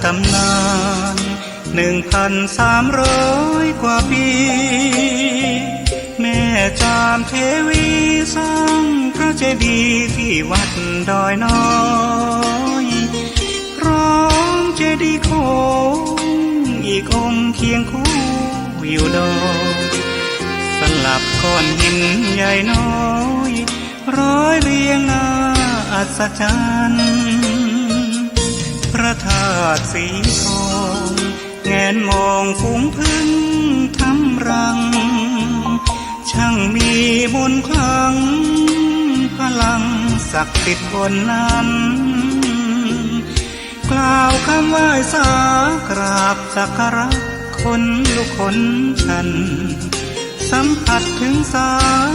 ตำนาน1,300 กว่าปีแม่จามเทวีสร้างพระเจดีย์ที่วัดดอยน้อยร้องเจดีย์โค้งอีกองค์เคียงคู่อยู่ดอยสลับก้อนหินใหญ่น้อยร้อยเรียงน่าอัศจรรย์พระธาตุสีทองแงนมองฝูงพึ่งทำรังช่างมีมนต์ขลังพลังศักดิ์สิทธิ์บนนั้นกล่าวคำไหว้สากราบสักการะคนลุกคนชันสัมผัสถึงสา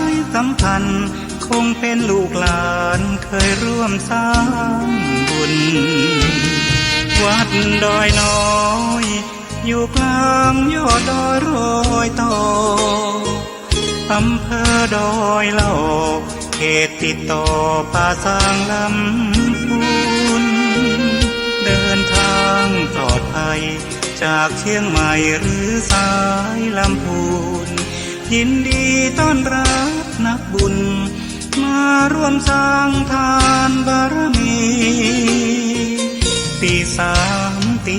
ยสัมพันธ์คงเป็นลูกหลานเคยร่วมสร้างบุญวัดดอยน้อยอยู่กลางยอดดอยโรยต่ออำเภอดอยเหล่าเขตติดต่อป่าสางลำพูนเดินทางปลอดภัยจากเชียงใหม่หรือสายลำพูนยินดีต้อนรับนักบุญมาร่วมสร้างทานบารมีตี3 ตี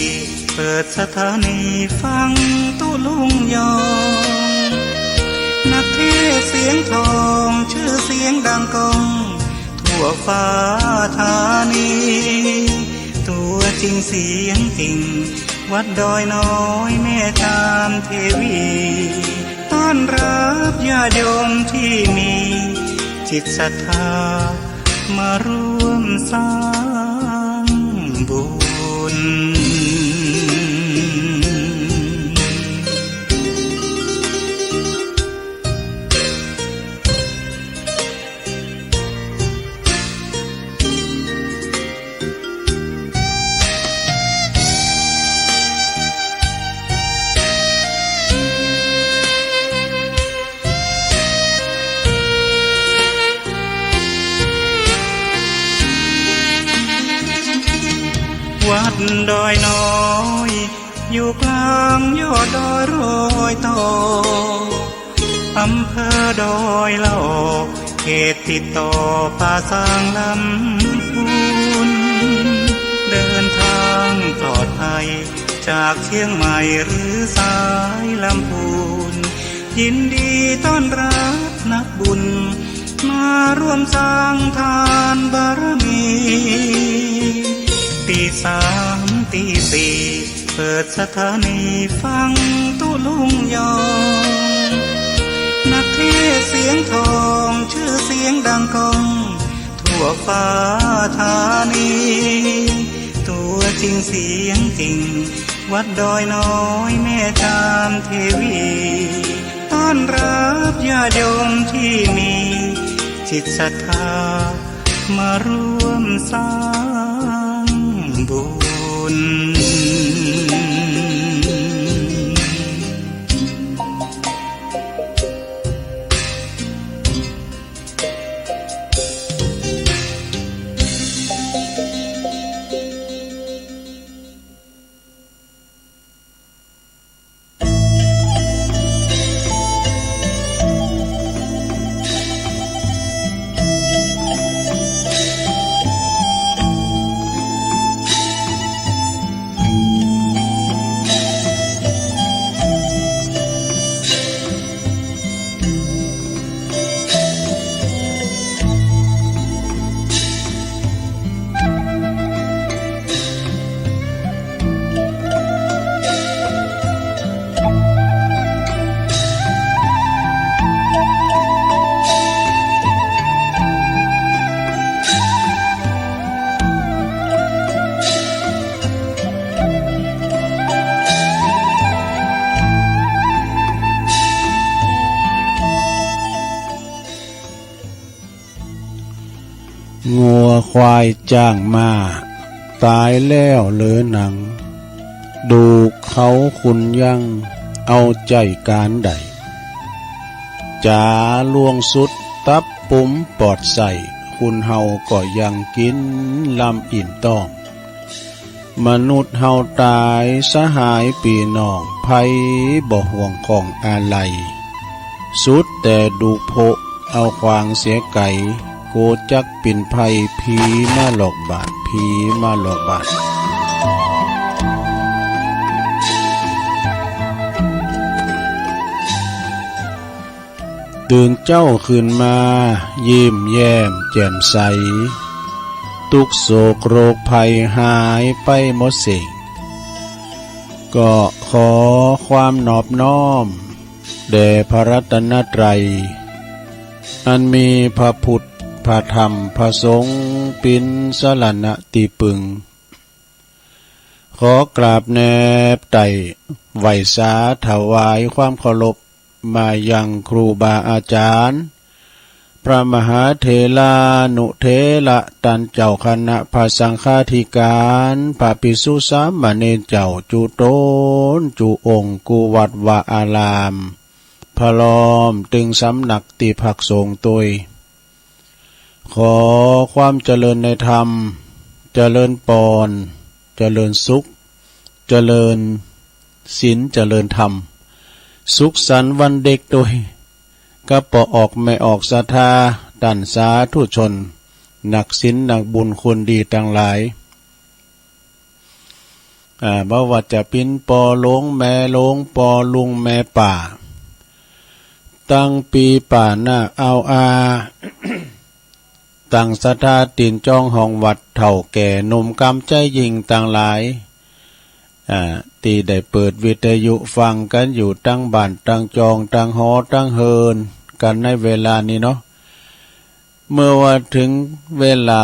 4เปิดสถานีฟังตุลุงยองนักเทศเสียงทองชื่อเสียงดังก้องทั่วฟ้าธานีตัวจริงเสียงจริงวัดดอยน้อยแม่จามเทวีต้อนรับญาติโยมที่มีจิตศรัทธามาร่วมสร้างบุญวัดดอยน้อยอยู่กลางยอดดอยโรยต่ออำเภอดอยเหล่าเขตติดต่อป่าสางลำพูนเดินทางปลอดภัยจากเชียงใหม่หรือสายลำพูนยินดีต้อนรับนักบุญมาร่วมสร้างทานบารมีตี3 ตี 4เปิดสถานีฟังตุลุงยองนักเทศเสียงทองชื่อเสียงดังก้องทั่วฟ้าธานีตัวจริงเสียงจริงวัดดอยน้อยแม่จามเทวีต้อนรับญาติโยมที่มีจิตศรัทธามาร่วมสร้างบุญงัวควายจ้างมาตายแล้วเหลือหนังดูเขาคุณยังเอาใจการใดจ๋าลวงสุดตับปุ้มปอดใส่คุณเฮาก็ยังกินลำอิ่มต้อง มนุษย์เฮาตายสหายปีน้องไผบ่ห่วงของอะไรสุดแต่ดูโพเอาควางเสียไก่โกจักปิ่นไผผีมาหลอกบาดผีมาหลอกบาดตื่นเจ้าขึ้นมายิ้มแย้มแจ่มใสทุกโศกโรคภัยหายไปหมดสิ่งก็ขอความนอบน้อมแด่พระรัตนตรัยอันมีพระพุทธพระธรรมพระสงฆ์เป็นสรณะตีปึงขอกราบแนบไต่ไหวสาถวายความเคารพมายังครูบาอาจารย์พระมหาเถรานุเถระตันเจ้าคณะพระสังฆาธิการพระภิกษุสามเณรเจ้าจุโตนจุองค์กุวัดวาอารามพระล้อมตึงสำนักติภักสงฆ์ตุยขอความเจริญในธรรมเจริญปอนเจริญสุขเจริญศีลเจริญธรรมสุขสันต์วันเด็กโดยก็ปอออกไม่ออกศรัทธาดันสาธุชนนักศีลนักบุญคนดีทั้งหลายบ่ว่าจะเป็นปอหลงแม่หลงปอลุงแม่ป่าตั้งปีป่าหน้าเอาตั้งศรัทธาตีนจองห้องวัดเฒ่าแก่หนุ่มกำใจยิงต่างหลายตีได้เปิดวิทยุฟังกันอยู่ตั้งบ้านตั้งจองตั้งหอตั้งเฮินกันในเวลานี้เนาะเมื่อว่าถึงเวลา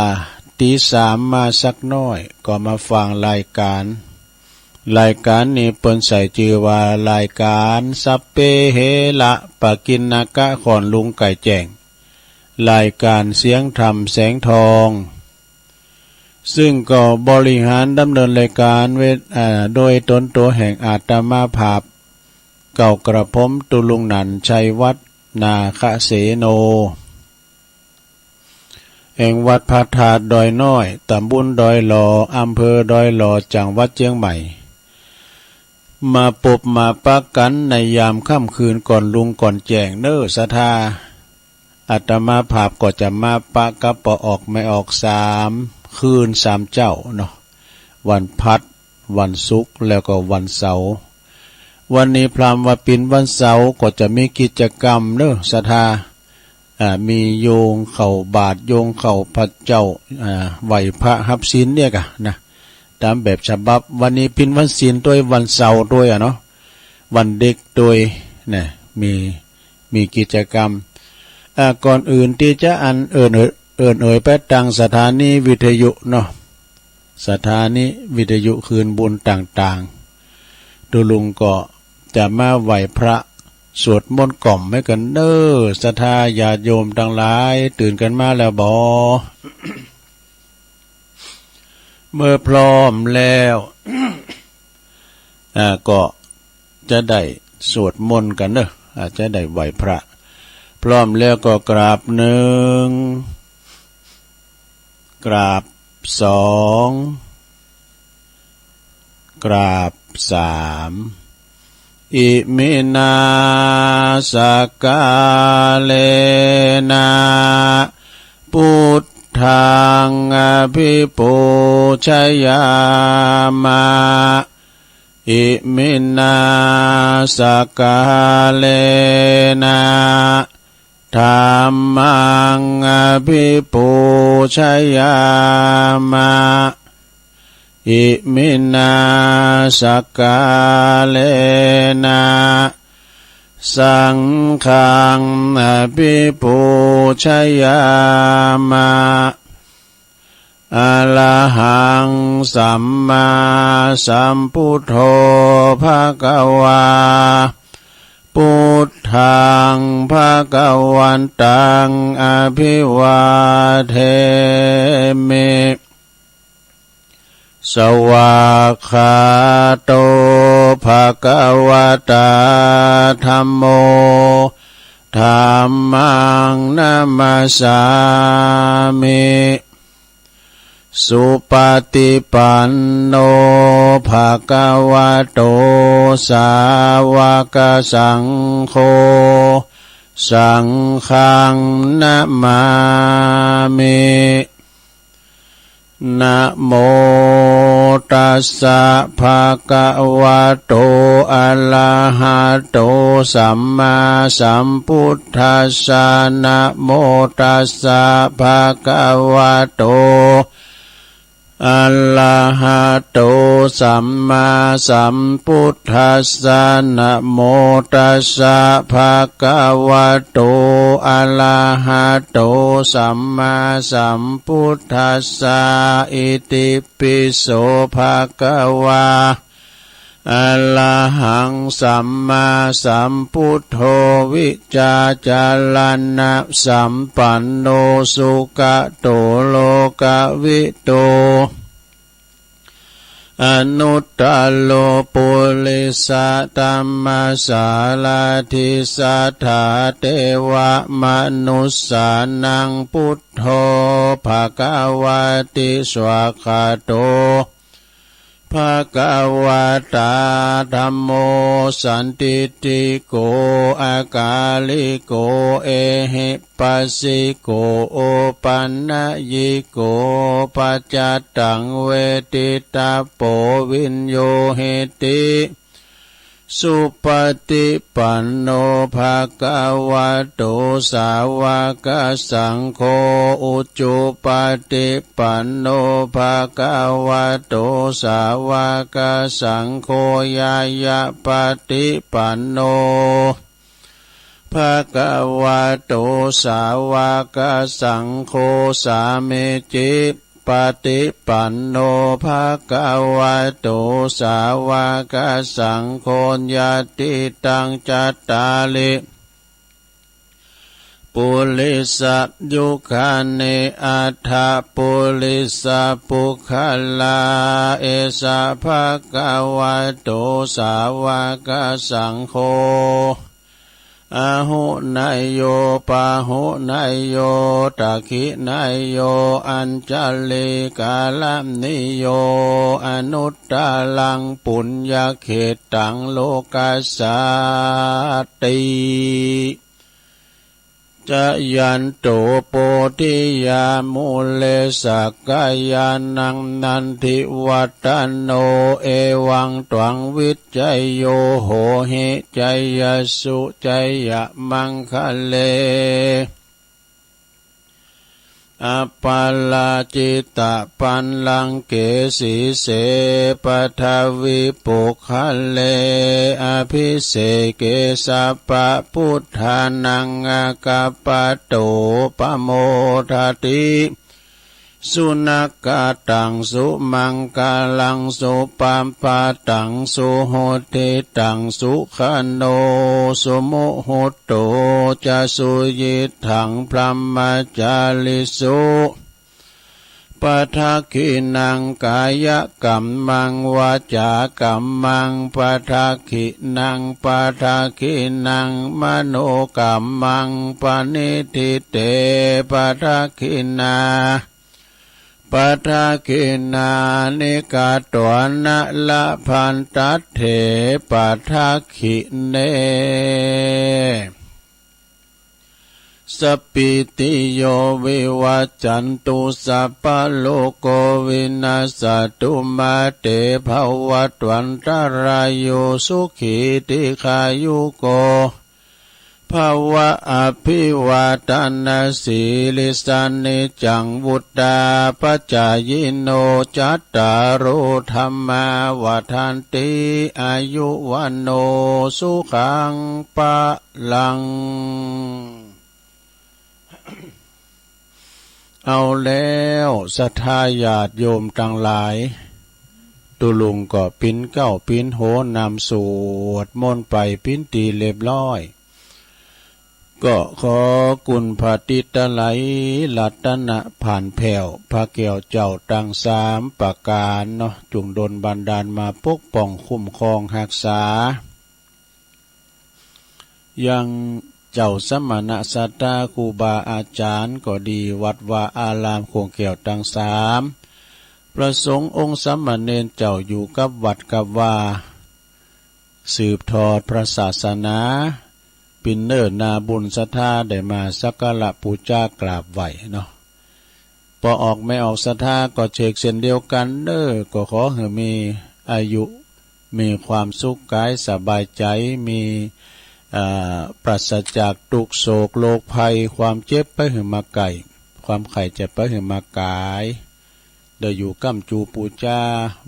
ตีสามมาสักน้อยก็มาฟังรายการนี้เปิ้นใส่ชื่อว่ารายการสัพเพเหระปะกินนากะขอนลุงไก่แจ้งรายการเสียงธรรมแสงทองซึ่งก็บริหารดำเนินรายการโดยตนตัวแห่งอาตมาภาพเก่ากระผมตุลุงนันชัยวัฒนาคเสโนแห่งวัดพระธาตุดอยน้อยตำบลดอยหลออำเภอดอยหลอจังหวัดเชียงใหม่มาปบมาปักกันในยามค่ำคืนก่อนลุงก่อนแจงเน้อศรัทธาอาตมาภาพก็จะมาปะกับปอออกไม่ออก3 คืน3 เจ้าเนาะวันพัดวันศุกร์แล้วก็วันเสาร์วันนี้พรามว่าปินวันเสาร์ก็จะมีกิจกรรมเน้อศรัทธามีโยงเข่าบาทโยงเข่าพระเจ้าไหวพระหับศีลเนี่ยกะนะตามแบบฉบับวันนี้ปินวันศีลด้วยวันเสาร์ด้วยเนาะวันเด็กด้วยเนี่ยมีกิจกรรมก่อนอื่นที่จะเอ่ยไปทางสถานีวิทยุเนาะสถานีวิทยุคืนบุญต่างๆดูลุงก็จะมาไหวพระสวดมนต์กล่อมให้กันเด้อศรัทธาญาติโยมทั้งหลายตื่นกันมาแล้วบ่ เมื่อพร้อมแล้ว ก็จะได้สวดมนต์กันเด้อจะได้ไหวพระพร้อมแล้วก็กราบ1กราบ2กราบ3อิมินาสกาเลนะพุทธังอภิปูชยามาอิมินาสกาเลนะธัมมังอภิปูชยามาอิมินาสกาเลนะสังฆังอภิปูชยามาอะระหังสัมมาสัมพุทโธภคะวาพุทธังภคะวันตังอภิวาเทมิสวากขาโตภคะวะตาธัมโมธัมมังนัมมัสสามิ สุปฏิปันโนภะคะวะโตสาวกสังโฆสังฆังนะมามินะโมตัสสะภะคะวะโตอะระหะโตสัมมาสัมพุทธัสสะนะโมตัสสะภะคะวะโตอะระหะโตสัมมาสัมพุทธัสสะนะโมตัสสะภะคะวะโตอะระหะโตสัมมาสัมพุทธัสสะอิติปิโสภะคะวะอะระหังสัมมาสัมพุทโธวิจาจารณะสัมปันโนสุขโตโลกวิโตอนุตตโลปุริสตัมมาสาลาทิสัทธาเทวมนุสสานังพุทโธภควติสวากขาโตภควตาธัมโมสันติติโกอากาลิโกเอหิปัสสิโกโอปันนะยิโกปัจจตังเวทิตาโปวินโยเหติสุปฏิปันโนภะคะวะโตสาวกสังโฆอุจุปฏิปันโนภะคะวะโตสาวกสังโฆยายะปฏิปันโนภะคะวะโตสาวกสังโฆสามิจิปฏิปันโนภะคะวะโตสาวกสังโฆญาติตังจัตตาลิปุริสยุคานิอัฏฐปุริสปุคลาเอสะภะคะวะโตสาวกสังโฆอาหุนายโยปาหุนายโยตักขินายโยอัญจลิกาลนิโยอนุตตลังปุญญเขตังโลกัสสติจะยันโตโปธิยามุเลสักกายานังนันทิวัตโนเอวังตวังวิจัยโยโหหิจัยยสุจัยยมังคะเลอปาลาจิตะปันลังเกสีเสปทวิปุคะเลอภิเสเกสัพพะพุทธานังอากาปโตปโมทติสุนักตังสุมังกาลังสุปัมปะตังสุโหติตังสุขโนสุโมโหโตจะสุยิทังพรหมจาริสุปทักขินังกายกัมมังวาจากัมมังปทักขินังปทักขินังมโนกัมมังปณิทิเตปทักขินาปทักขินานิกาตวนะละพันตัตเถปทักขิเนสปิติโยวิวัจจันตุสัพพะโลกโกวินาศตุมาเตภวัตวันตรายโยสุขีติขายุโกภวะอภิวาทนาสีลิสานิจังวุตตาปัจจายโนจัตตารโอธรรมาวทันติอายุวันโนสุขังปะลังเอาแล้วศรัทธาญาติโยมทั้งหลายตุลุงก็ปิ้นเก้าปิ้นโหนำสวดมนต์ไปปิ้นตีเรียบร้อยก็ขอกุณพระติตะไหลลัตนะผ่านแผ่วพระแก้วเจ้าตั้งสามประการเนาะจุงดลบันดาลมาปกป้องคุ้มครองรักษายังเจ้าสมณะสัตตาครูบาอาจารย์ก็ดีวัดวาอารามโคงแก้วตั้งสาม ประสงค์องค์สามเณรเจ้าอยู่กับวัดกับว่าสืบทอดพระศาสนาปินเนอร์นาบุญศรัทธาได้มาสักการะปูชากราบไหวเนาะพอออกไม่ออกศรัทธาก็เชกเช่นเดียวกันก็ขอให้มีอายุมีความสุขกายสบายใจมีปราศจากทุกโศกโรคภัยความเจ็บไปให้มาไก่ความไข่เจ็บไปให้มากายได้อยู่ก้ำจูปูจา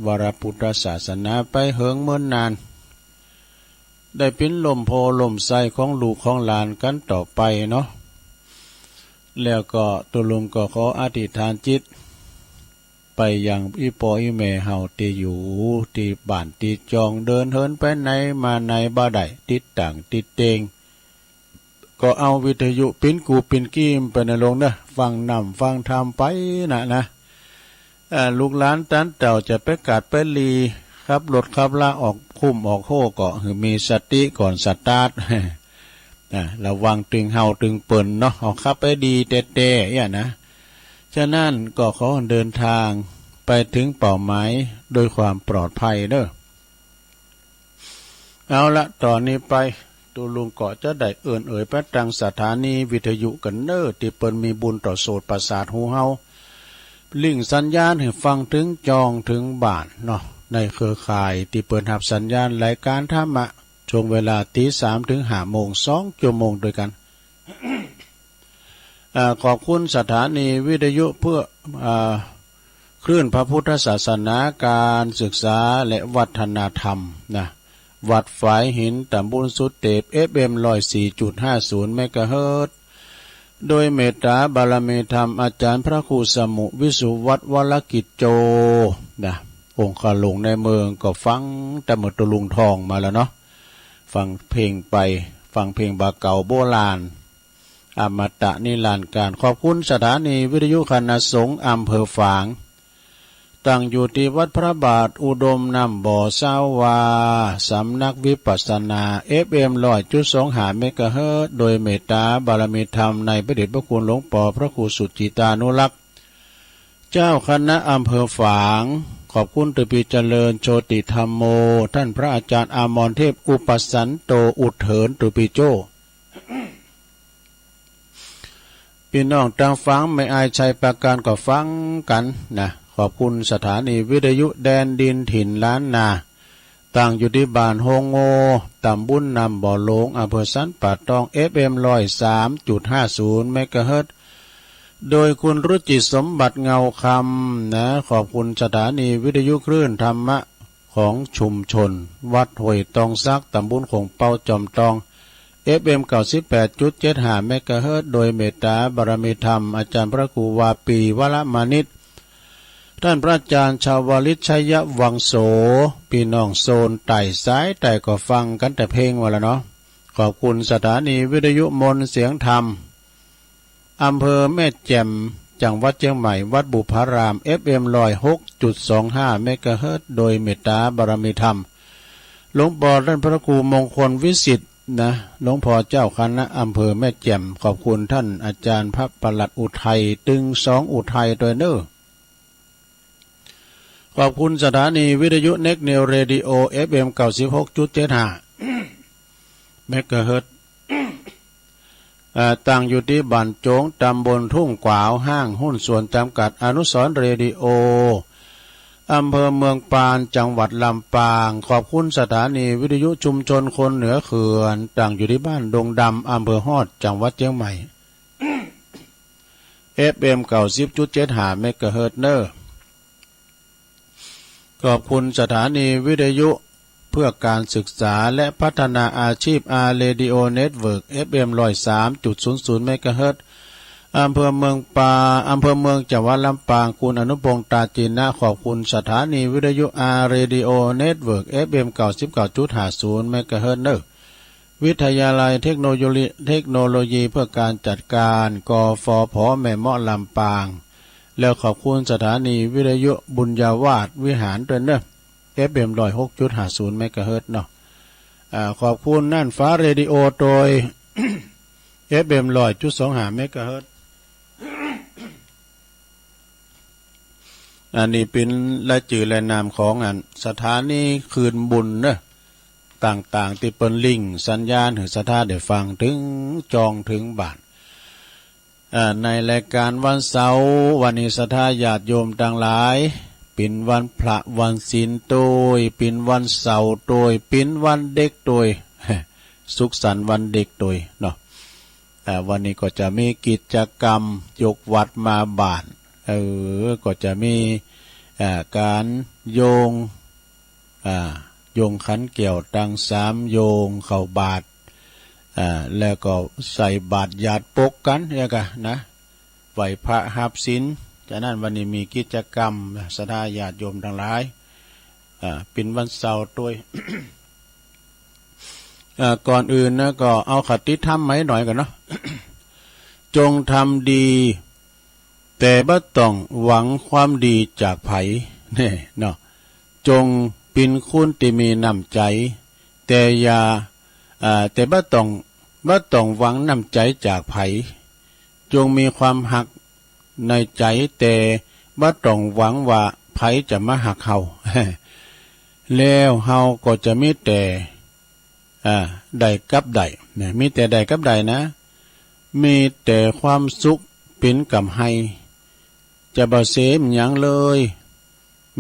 วรพุทธศาสนาไปเหิงเมื่อนานได้เป็นลมโพลมไส้ของลูกของหลานกันต่อไปเนาะแล้วก็ตุลุงก็ขออธิษฐานจิตไปยังอีปออีแม่เฮาที่อยู่ที่บ้านที่จองเดินเหินไปไหนมาไหนบ่ได้ติดต่างติดเตงก็เอาวิทยุปิ้นกูปิ้นกี้มไปในลงนะฟังนำฟังทำไปนะลูกหลานตันเต่าจะไปกัดไปลีครับรถขับลาออกคุ้มออกโคก็คือมีสติก่อนสตาร์ทระวังตึงเฮาตึงเปิ่นเนาะเอาขับไปดีเตะๆอย่างนะฉะนั้นก็ขอเดินทางไปถึงเป้าหมายโดยความปลอดภัยเอาละตอนนี้ไปตัวลุงก็จะได้เอ่ยไปตั้งสถานีวิทยุกันที่เปิ้นมีบุญต่อโสตประสาทหูเฮาลิงสัญญาณให้ฟังถึงจองถึงบ้านเนาะในเครือข่ายที่เปิดหับสัญญาณรายการธรรมะช่วงเวลาตี 3 ถึง 5 โมง2 ชั่วโมงด้วยกัน ขอบคุณสถานีวิทยุเพื่อคลื่นพระพุทธศาสนาการศึกษาและวัฒนธรรมนะวัดฝายหินตำบลสุเตป FM 104.50 เมกะเฮิรตซ์โดยเมตตาบารมีธรรมอาจารย์พระครูสมุวิสุวัฒน์วรกิจโจนะองค์ขลงในเมืองก็ฟังแต่เมื่อตุลุงทองมาแล้วเนาะฟังเพลงไปฟังเพลงบาเก่าโบราณอมตะนิรันดร์การขอบคุณสถานีวิทยุคณะสงฆ์อำเภอฝางตั้งอยู่ที่วัดพระบาทอุดมน้ำบ่อสาวาสำนักวิปัสสนา FM 100.25 เมกะเฮิรตซ์โดยเมตตาบารมีธรรมในพระเดชพระคุณหลวงปู่พระครูสุจิตานุรักษ์เจ้าคณะอำเภอฝางขอบคุณตุปีเจริญโชติธรรมโมท่านพระอาจารย์อมรเทพอุปสันโตอุเถินตุปีโจพี่น้องต่างฟังไม่อายชัยประการก็ฟังกันนะขอบคุณสถานีวิทยุแดนดินถิ่นล้านนาตั้งอยู่ที่บ้านโฮงโงตำบลนำบ่อหลงอำเภอสันป่าตอง FM 103.50 เมกะเฮิรตซ์โดยคุณรุจิสมบัติเงาคำนะขอบคุณสถานีวิทยุคลื่นธรรมะของชุมชนวัดห้วยตองซักตำบลคงเปาจอมตอง FM 98.75 เมกะเฮิรตซ์โดยเมตตาบารมีธรรมอาจารย์พระครูวาปีวรมานิตท่านพระอาจารย์ชาวลิตชัยวังโสพี่น้องโซนไต่ซ้ายไต่ก็ฟังกันแต่เพลงว่าละเนาะขอบคุณสถานีวิทยุมนต์เสียงธรรมอำเภอแม่แจ่มจังหวัดเชียงใหม่วัดบุพาราม FM 106.25 เมกะเฮิรตซ์โดยเมตตาบารมีธรรมหลวงพ่อท่านพระครูมงคลวิสิทธิ์นะหลวงพ่อเจ้าคณะอำเภอแม่แจ่มขอบคุณท่านอาจารย์พระปลัดอุทัยตึง2อุทัยโดยขอบคุณสถานีวิทยุเน็กเนวเรดิโอ FM 96.75 เมกะเฮิรตซ์ตั้งอยู่ที่บ้านโจงตำบลทุ่งกวาวห้างหุ้นส่วนจำกัดอนุสรณ์เรดิโออำเภอเมืองปานจังหวัดลำปางขอบคุณสถานีวิทยุชุมชนคนเหนือเขื่อนตั้งอยู่ที่บ้านดงดำอำเภอฮอดจังหวัดเชียงใหม่ FM 90.75 เมกะเฮิรตซ์ขอบคุณสถานีวิทยุเพื่อการศึกษาและพัฒนาอาชีพอาร์เรดิโอเน็ตเวิร์ก FM 103.00 เมกะเฮิรตซ์อำเภอเมืองจังหวัดลำปางคุณอนุพงษ์ตาจีนะขอบคุณสถานีวิทยุอาร์เรดิโอเน็ตเวิร์ก FM 99.50 เมกะเฮิรตซ์วิทยาลัยเทคโนโลยีเพื่อการจัดการกฟผ.แม่เมาะลำปางแล้วขอบคุณสถานีวิทยุบุญญาวาสวิหารด้วยFM 106.50 เมกะเฮิรตซ์เนาะขอบคุณน่านฟ้าเรดิโอโดย FM 100.25 เมกะเฮิรตซ์ อันนี้เป็นและจื่อและนามของสถานีคืนบุญเนอะต่างๆที่เปิ้นลิงก์สัญญาณถึงสถาได้ฟังถึงจองถึงบาทในรายการวันเสาร์วันนี้สถาญาติโยมต่างหลายเป็นวันพระวันศีลโดยเป็นวันเสาร์โดยเป็นวันเด็กโดยสุขสันต์วันเด็กโดยเนาะวันนี้ก็จะมีกิจกรรมยกวัดมาบาทก็จะมีการโยงขันเกี่ยวตัง3โยงเข้าบาทแล้วก็ใส่บาตรญาติปกกันเนี่ยกันนะไหวพระหับศีลจากนั้นวันนี้มีกิจกรรมสถาญาติโยมทั้งหลายเป็นวันเสาร์ด้วย ก่อนอื่นนะก็เอาคติธรรมไหมหน่อยกันเนาะ จงทำดีแต่บ่ต้องหวังความดีจากไผเนี่ยเนาะจงเป็นคุณที่มีน้ำใจแต่อย่าแต่บ่ต้องหวังน้ำใจจากไผจงมีความหักในใจแต่บ่ต้องหวังว่าไผจะมาหักเฮา แล้วเฮาก็จะมีแต่ได้กับได้เนี่ยมีแต่ได้กับได้นะมีแต่ความสุขเป็นกำให้จะบ่เสมหยังเลย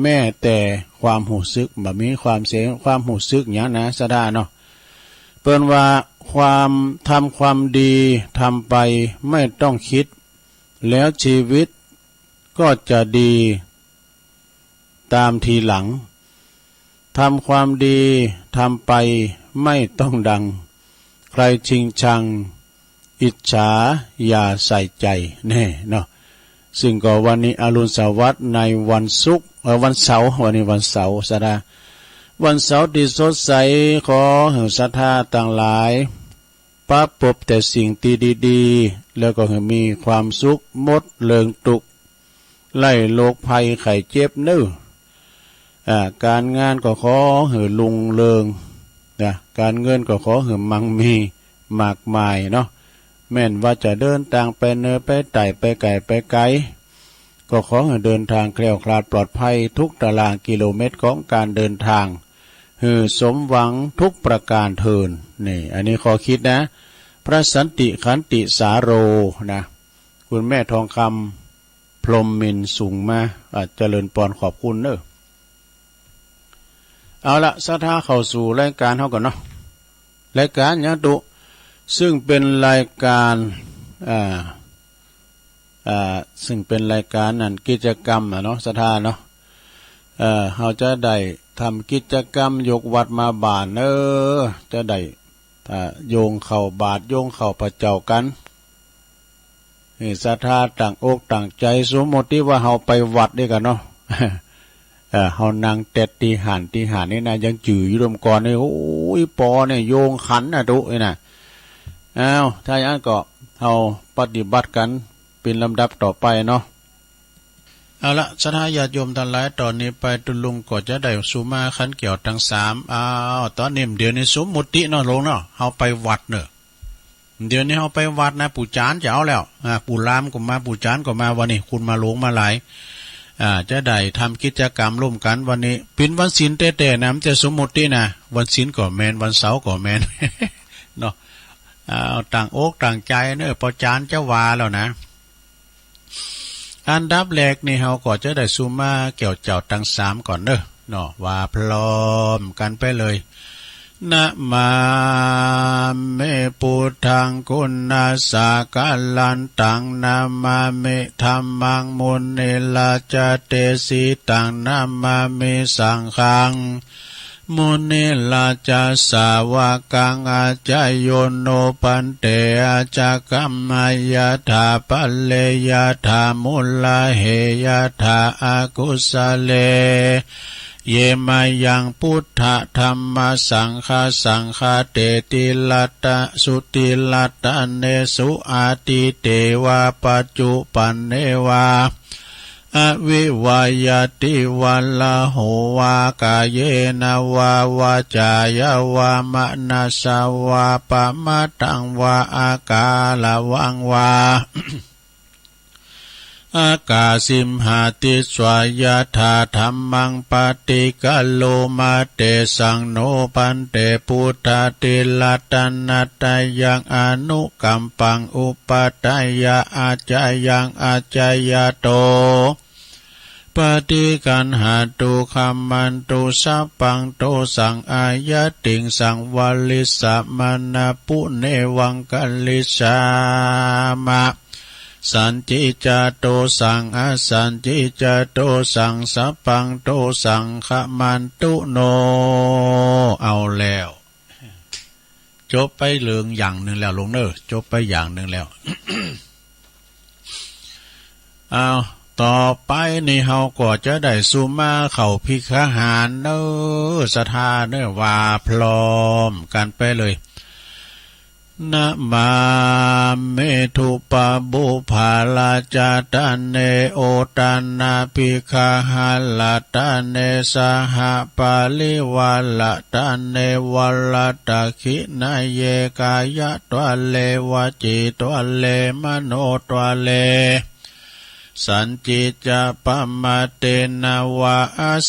แม้แต่ความหูซึกบ่มีความเสมความหูซึกหยังนะสะดาเนาะเปิ้นว่าความทำความดีทำไปไม่ต้องคิดแล้วชีวิตก็จะดีตามทีหลังทำความดีทำไปไม่ต้องดังใครชิงชังอิจฉาอย่าใส่ใจแน่เนาะซึ่งก็วันนี้อรุณสวัสดิ์ในวันศุกร์วันเสาร์วันนี้วันเสาร์สะดาวันเสาร์ที่สดใสขอให้ศรัทธาต่างหลายประพบแต่สิ่งที่ดีๆแล้วก็ให้มีความสุขหมดเลิงตุกไล่โรคภัยไข้เจ็บเนื้อการงานก็ขอให้ลุงเริงนะการเงินก็ขอให้มั่งมีมากมายเนาะแม่นว่าจะเดินทางไปเนินไปไต่ไปไกลไปไกลก็ขอให้เดินทางแคล้วคลาดปลอดภัยทุกตารางกิโลเมตรของการเดินทางให้สมหวังทุกประการเทินนี่อันนี้ขอคิดนะพระสันติขันติสาโรนะคุณแม่ทองคำพรหมมินสูงมาเจริญปอนขอบคุณเนอะเอาละศรัทธาเข้าสู่รายการเฮาก่อนเนาะรายการเนี่ยตุซึ่งเป็นรายการซึ่งเป็นรายการนั่นกิจกรรมเนาะศรัทธาเนาะเฮาจะได้ทำกิจกรรมยกวัดมาบาทจะได้โยงเข้าบาทโยงเข้าพระเจ้ากันศรัทธาต่างอกต่างใจสมมติว่าเฮาไปวัดด้วยกันเนาะ เฮานั่งเต็ดตีหันนี่นะยังจื่ออยู่รวมก่อนนี่โอ้ยปอเนี่ยโยงขันตุนี่นะถ้าอย่างนั้นก็เฮาปฏิบัติกันเป็นลำดับต่อไปเนาะเอาละศรัทธาญาติโยมทั้งหลายตอนนี้ไปตุลุงก็จะได้สุมาขันเกี่ยวทั้ง3ตอนนี้เดี๋ยวนี้สมมุติเนาะลงเนาะเฮาไปวัดเนอะเดี๋ยวนี้เฮาไปวัดนะปู่จานจะเอาแล้วปู่ลามก็มาปู่จานก็มาวันนี้คุณมาลงมาหลายจะได้ทำกิจกรรมร่วมกันวันนี้เป็นวันศีลแต่ๆนะมันจะสมมุตินะวันศีลก็แม่นวันเสาร์ก็แม่น เนาะต่างอกต่างใจเนอะพอจานจะว่าแล้วนะอันดับแรกนี่เฮาก็จะได้สุมาเกี่ยวเจ้าทั้ง3ก่อนเนอะเนาะว่าพร้อมกันไปเลยนะมาเมพุทธังคุณาสากาลันตังนามาเมธัมมังมุนิลาจเตสิตังนามาเมสังฆังมุนิลาจาสาวกังอาจายโยโนปันเตอาจากัมมายาธาปัลเลยาธามุลาเหยาธาอากุสเลเยมายังพุทธธัมมสังฆเตติลัตตะสุติลัตตะเนสุอาติเตวะปัจจุปันเนวาอวิวายติวัลละโหวากายเยนะวาวาจายาวามะนาสาวาปะมะตังวาอากาลวังวา อากาสิมหาติสวายาธาธรรมังปฏิกัลโลมาเตสังโนปันเตพุทธาติลัตนัตยังอนุกัมปังอุปตยาอาจายังอาจายโตปฏิกันหาตุคัมมันตุสัพพังโตสังอายติงสังวลิสามนาปุเนวังกัลลิสามะสันจิจโตสังอสันจิจโตสังสัพพังโตสังขมันตุโนเอาแล้วจบไปเรื่องอย่างหนึ่งแล้วลงเนอจบไปอย่างหนึ่งแล้ว เอาต่อไปนี่เฮาก็จะได้สุมาเข้าพิฆหารเนอสถาเนอว่าพร้อมกันไปเลยนะมาเมทุปะบุภาลาจาตันเนโอตันนาภิกขาหัลลตันเนสหปาลิวัลตันเนวัลตะขินาเยกายะตัวเลวจิตัวเลมโนตัวเลสันจิจาปัมมาเตนาวา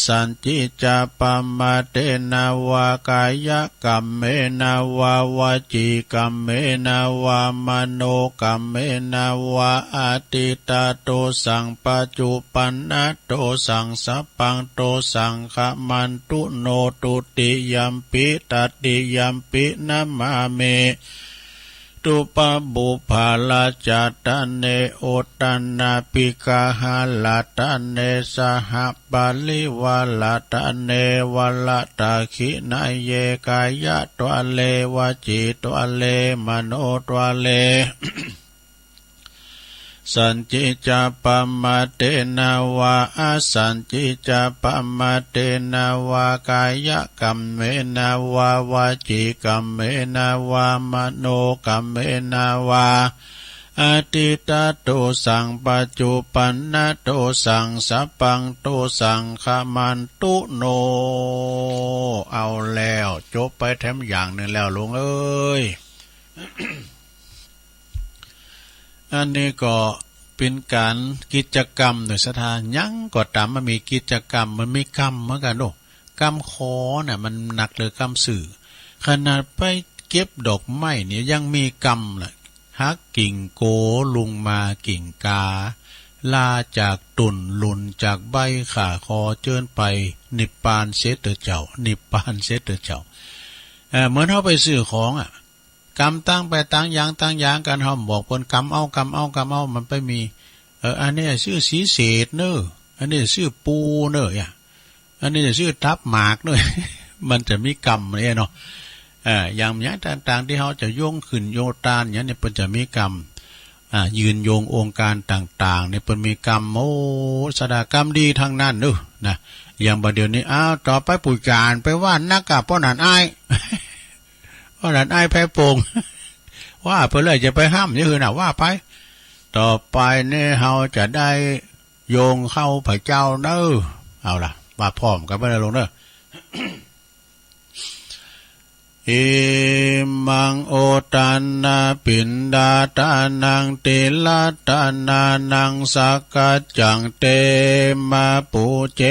สันจิจาปัมมาเตนาวากายกัมเมนาวาวจิกัมเมนาวามโนกัมเมนาวาอาติตาโตสังปัจจุปันนะโตสังสัพพังโตสังขมันตุโนตุติยัมปิตัตติยัมปินะมาเมตุปะบุภาลาจาตันเนโอตันนาภิกขาหัลลตันเนสหปาลิวัลตันเนวัลตะขินาเยกายะตัวเลวจิตัวเลมโนตัวเล สันจิจาปัมมาเตนาวาสันจิจาปัมมาเตนาวากายกัมเมนาวาวาจิกัมเมนาวามโนกัมเมนาวาอาติตาโตสังปัจจุปันนะโตสังสัพพังโตสังขมันตุโนเอาแล้วจบไปแถมอย่างหนึ่งแล้วลุงเอ้ย อันนี้ก็เป็นการกิจกรรมโดยสถานยังก็ตามมันมีกิจกรรมมันมีกรรมเหมือนกันโอ้กรรมขอน่ะมันหนักเลยกรรมสื่อขนาดไปเก็บดอกไม้เนี่ยยังมีกรรมล่ะฮักกิ่งโกลุงมากิ่งกาลาจากตุ่นลุนจากใบขาคอเจิญไปนิพพานเสตเจ้านิพพานเสตเจ้าเหมือนเขาไปซื้อของอ่ะกรรมตั้งไปตั้งอย่างกันเขาบอกคนกรรมเอามันไปมีอันนี้ชื่อสีเศษเนอะอันนี้ชื่อปูเนอะอ่ะอันนี้ชื่อทับหมากเนอะ มันจะมีกรรมเนี่ยเนาะอย่างนี้ต่างๆที่เขาจะโยงขึ้นโยตานอย่างนี้มันจะมีกรรมยืนโยงองค์การต่างๆเนี่ยเป็นมีกรรมโอ้สดากรรมดีทั้งนั้นเนอะนะอย่างประเดี๋ยวนี้ต่อไปปู่จานไปว่านักกับพ่อหนานอ้ายพ่อหนานอ้ายแพ้โป่ง ว่าเพื่อเลยจะไปห้ามนี่คือน่ะว่าไปต่อไปเนี่ยเราจะได้โยงเข้าพระเจ้าเนอะเอาล่ะว่าพร้อมกันไปเลยลงเนอะ อิมังโอตันนาปินดาตานังติลาตานานังสักกัจจังเตมาปุเจ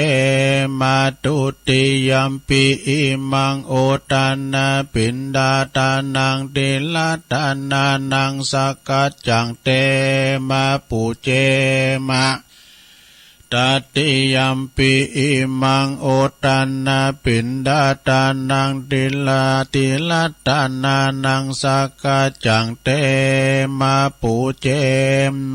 มาตุติยัมปิอิมังโอตันนาปินดาตานังติลาตานานังสักกัจจังเตมาปุเจมาตัตติยัมปิอิมังโอตันนาปินดาตานังติลาตานานังสักกัจจังเตมาปุเจ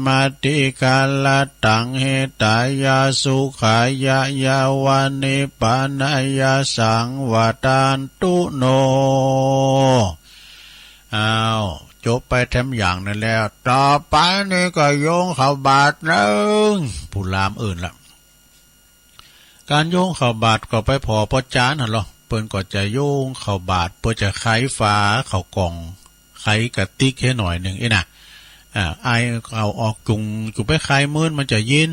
มาติกาลตังเหตายาสุขายายาวานิปานายาสังวตานตุโนจบไปแถมอย่างนั้นแล้วต่อไปนี่ก็โยงเข้าบาทนึงผู้ลามอื่นละการโยงเข้าบาทก็ไปพอพอจานหรอเปิ้นก็จะโยงเข้าบาทเพื่อจะไขฟ้าเข้ากล่องไขกระติกแค่หน่อยหนึ่งน่ะไอเอาออกจุงไปไขมื้นมันจะยิน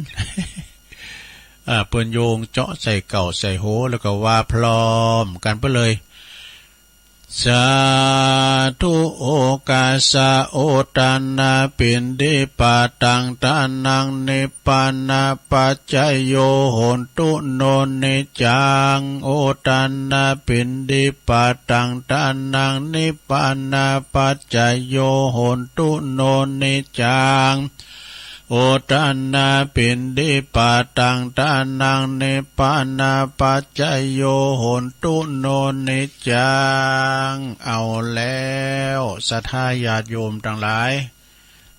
เปิ้นโยงเจาะใส่เก่าใส่โหแล้วก็ว่าพร้อมกันไปเลย สาธุโอกาสะโอตานาปินดิปาตังตานังนิปปานาปัจจโยโหนตุโนนิจังโอตานาปินดิปาตังตานังนิปปานาปัจจโยโหนตุโนนิจังโอตันนาปินดิปาตังตานังเนปานาปัจจโยโหนตุโนนิจังเอาแล้วศรัทธาญาติโยมทั้งหลาย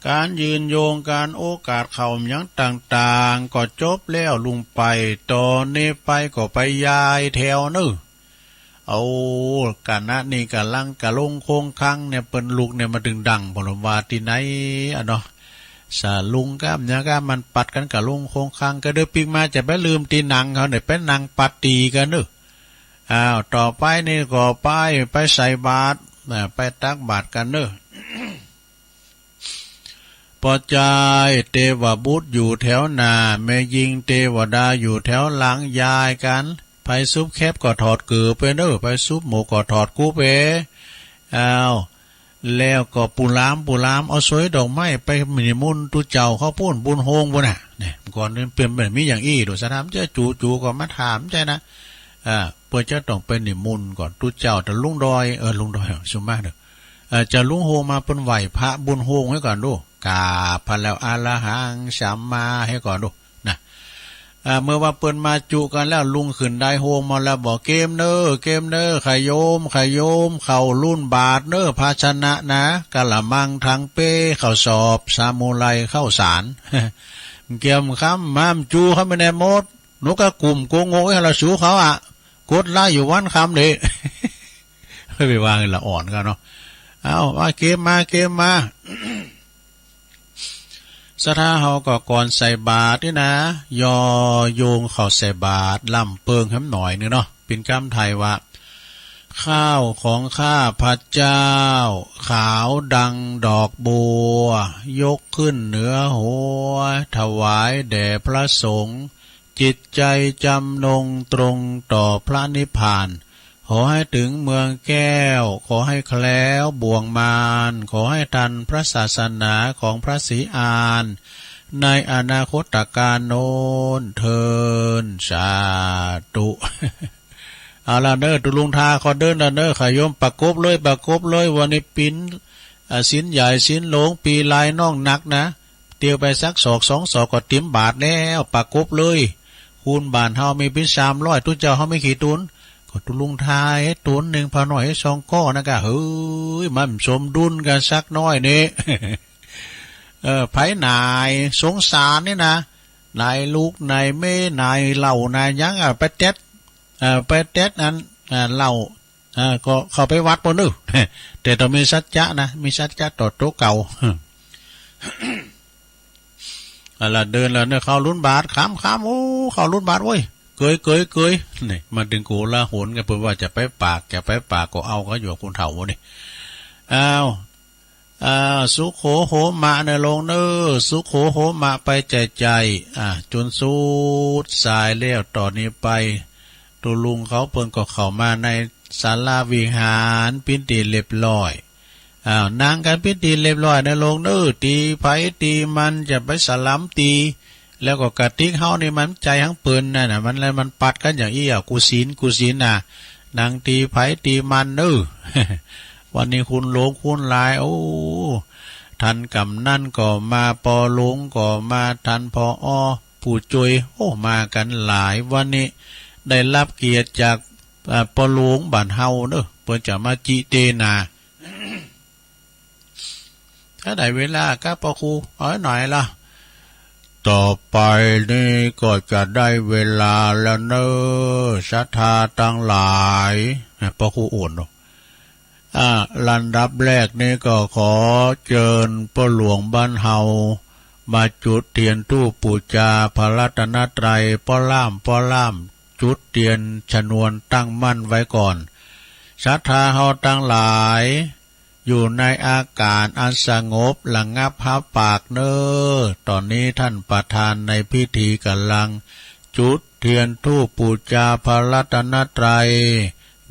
การยืนโยงการโอกาสเข้ายังต่างๆก็จบแล้วลุงไปตอนนี้ไปก็ไปยายแถวนึเอากันนะนี่กะลังกะลงโคงคังเนี่ยเปิ้นลูกเนี่ยมาดึงดังบ่ล่ะว่าที่ไหนอ่ะเนาะสาลุงก้ามเนี่ยก้ามมันปัดกันกับลุงโคงคังก็เด้อปีมาจะไปลืมตีหนังเขาเนี่ยเป็นหนังปัดตีกันเด้อต่อไปนี่ก็ไปใส่บาตรไปตักบาตรกันเด้อ ปอจายเทวบุตรอยู่แถวหน้าแม่ยิงเทวดาอยู่แถวหลังยายกันไปซุปแคบก็ถอดเกือไปเด้อไปซุปหมูก็ถอดกูเปแล้วก็ปูลามเอาสวยดอกไม้ไปมินิมุนตุเจ้าเขาพูนบุญโฮงบุญน่ะเนี่ยก่อนนี้เปลี่ยนแบบมีอย่างอี้ดูสถามเจ้าจู่ก็มาถามใจนะเพื่อจะต้องเป็นนิมุนก่อนตุเจ้าแต่ลุงดอยลุงดอยสุมาเด้อจะลุงโฮมาเป็นไหวพระบุญโฮงให้ก่อนดูกาพระแล้วอาลาหังสัมมาให้ก่อนดูนะเมื่อว่าเปิ้นมาจุกันแล้วลุงขึ้นได้โฮมมาแล้วบอกเกมเนอขยโยมเข้ารุ่นบาทเนอภาชนะนะกะละมังทางเป้เข้าสอบซามูไรเข้าสารเกี่ยมคำมามจูเขาไม่ได้หมดนกกระกลุ่มโกงให้เราสูเขากดไล่อยู่วันคำเด้ไม่ไปวางละอ่อนกันเนาะเอาว่าเกมมาสถาเฮาก็ก่อนใส่บาตรนี่นะยอโยงเข้าใส่บาตรล่ำเปิงให้หน่อยนึงเนาะเป็นคำไทยว่าข้าวของข้าพระเจ้าขาวดังดอกบัวยกขึ้นเหนือหัวถวายแด่พระสงฆ์จิตใจจำนงตรงต่อพระนิพพานขอให้ถึงเมืองแก้วขอให้แคล้วบ่วงมารขอให้ทันพระศาสนาของพระศรีอานในอนาคตการโน้นเทินสาธุ เอาละเนอตุลุงทาขอเดินละเนอขยมประกบเลยวันนี้ปิ้นสินใหญ่สินหลงปีลายน้องหนักนะเตียวไปสัก2 2 ศอกก็ติ๋มบาทแล้วประกบเลยคูณบานเฮามีปิ้น300ตุ้เจ้าเฮาไม่ขี่ตุนก็ตุลุงทายตุน1พอหน่อยให้2ก้อนะกะเฮ้ยมันสมดุลกันสักน้อยนี่ ไผนายสงสารนี่นะนายลูกนายแม่นายเหล่านายยังไปเต็ดนั้นเหล่าก็เข้าไปวัดบ่นึแต่ต้องมีสัจจะนะมีสัจจะต่อโตเก่า ละเดินแล้วเนี่ยเข้าลุ้นบาทขามโอ้เข้าลุ้นบาทเว้ยเกยนี่มาดึงกูละโหนกันเพื่อว่าจะไปปากก็เอาก็อยู่กับคุณเฒ่านี่สุโขโหมะในลงเนอสุโขโหมะไปใจจนสุดสายแล้วต่อนนี้ไปตุลุงเขาเพิ่นก็เข้ามาในศาลาวิหารพิธีเรียบร้อยนางกันพิธีเรียบร้อยในลงเนอตีไผตีมันจะไปสลัมตีแล้วก็กะติกเฮานี่มันใจทั้งปืนน่ะมันปัดกันอย่างอี้กูศีลน่ะนางตีไผตีมันเนอ วันนี้คุณหลงคุณลายโอ้ทันกำนั่นก็มาปอหลงก็มาทันพอผู้จุยโอ้มากันหลายวันนี้ได้รับเกียรติจากปอหลงบ้านเฮาเนอะเพิ่นจะมาจิเตนาถ้าได้เวลาก็ปอครูเอาหน่อยล่ะต่อไปนี่ก็จะได้เวลาแล้วเนอะศรัทธาทั้งหลายปอครูอ่วนเนาะลันดับแรกนี่ก็ขอเชิญพ่อหลวงบ้านเฮามาจุดเทียนตู้ปูจาพระรัตนตรัยป้อล่ามจุดเทียนชนวนตั้งมั่นไว้ก่อนศรัทธาเฮาทั้งหลายอยู่ในอากาศอันสงบระงับหาปากเนอตอนนี้ท่านประธานในพิธีกำลังจุดเทียนทูปปูจาพระรัตนตรัย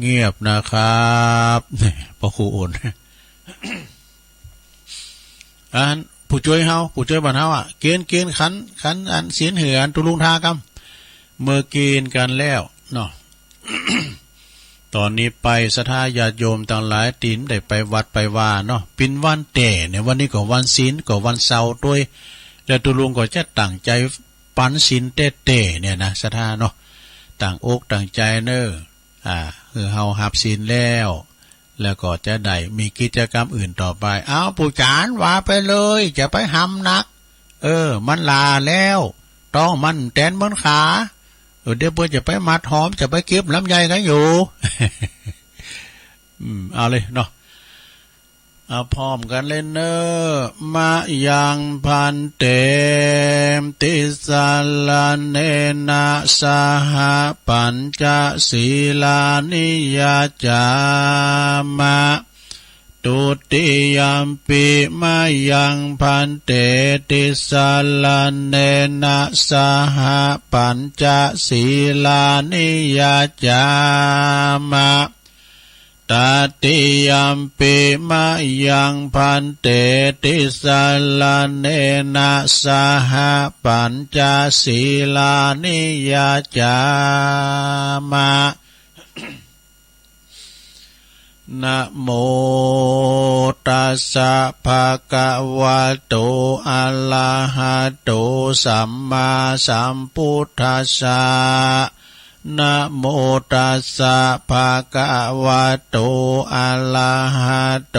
เงียบนะครับนี่พอครูโอนอันผู้ช่วยเฮาผู้ช่วยบ้านเฮาเกณฑ์ขันอันเสียนเหือนตุลุงทากำเมื่อเกณฑ์กันแล้วเนาะ ตอนนี้ไปศรัทธาญาติโยมต่างหลายตีนได้ไปวัดไปว่าเนาะเป็นวันแต่เนี่ยวันนี้ก็วันศีลก็วันเสาร์ด้วยแล้วตุลุงก็จะตั้งใจปันศีลเต้เนี่ยนะศรัทธาเนาะต่างอกต่างใจเนอคือเฮาหับศีลแล้วก็จะได้มีกิจกรรมอื่นต่อไปเอาปู่จานว่าไปเลยจะไปหำนักมันลาแล้วต้องมันแตนบนขาเดี๋ยวเพื่อจะไปมัดหอมจะไปเก็บลำไยกันอยู่ เอาเลยเนาะเอาพร้อมกันเล่นเนอมายังพันเตมติสาลาเนนะสหปัญจศีลานิยาจามะตุติยัมปิมายังพันเตติสาลาเนนะสหปัญจศีลานิยาจามะตติยัมปิมายังพันเตติสาลาเนนะสหปัญจศีลานิยาจามะนะโมตัสสะภะคะวะโตอะระหะโตสัมมาสัมพุทธัสสะนะโมตัสสะภะคะวะโตอะระหะโต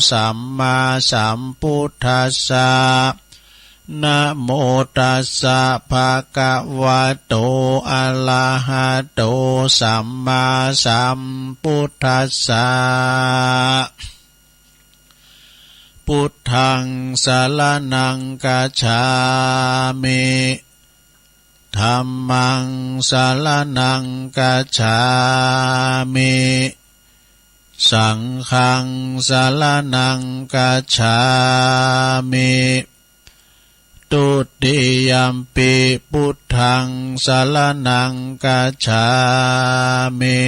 สัมมาสัมพุทธัสสะนะโมตัสสะภะคะวะโตอะระหะโตสัมมาสัมพุทธัสสะพุทธังสรณังคัจฉามิธัมมังสรณังคัจฉามิสังฆังสรณังคัจฉามิตุติยัมปิพุทธังสรณังคัจฉามิ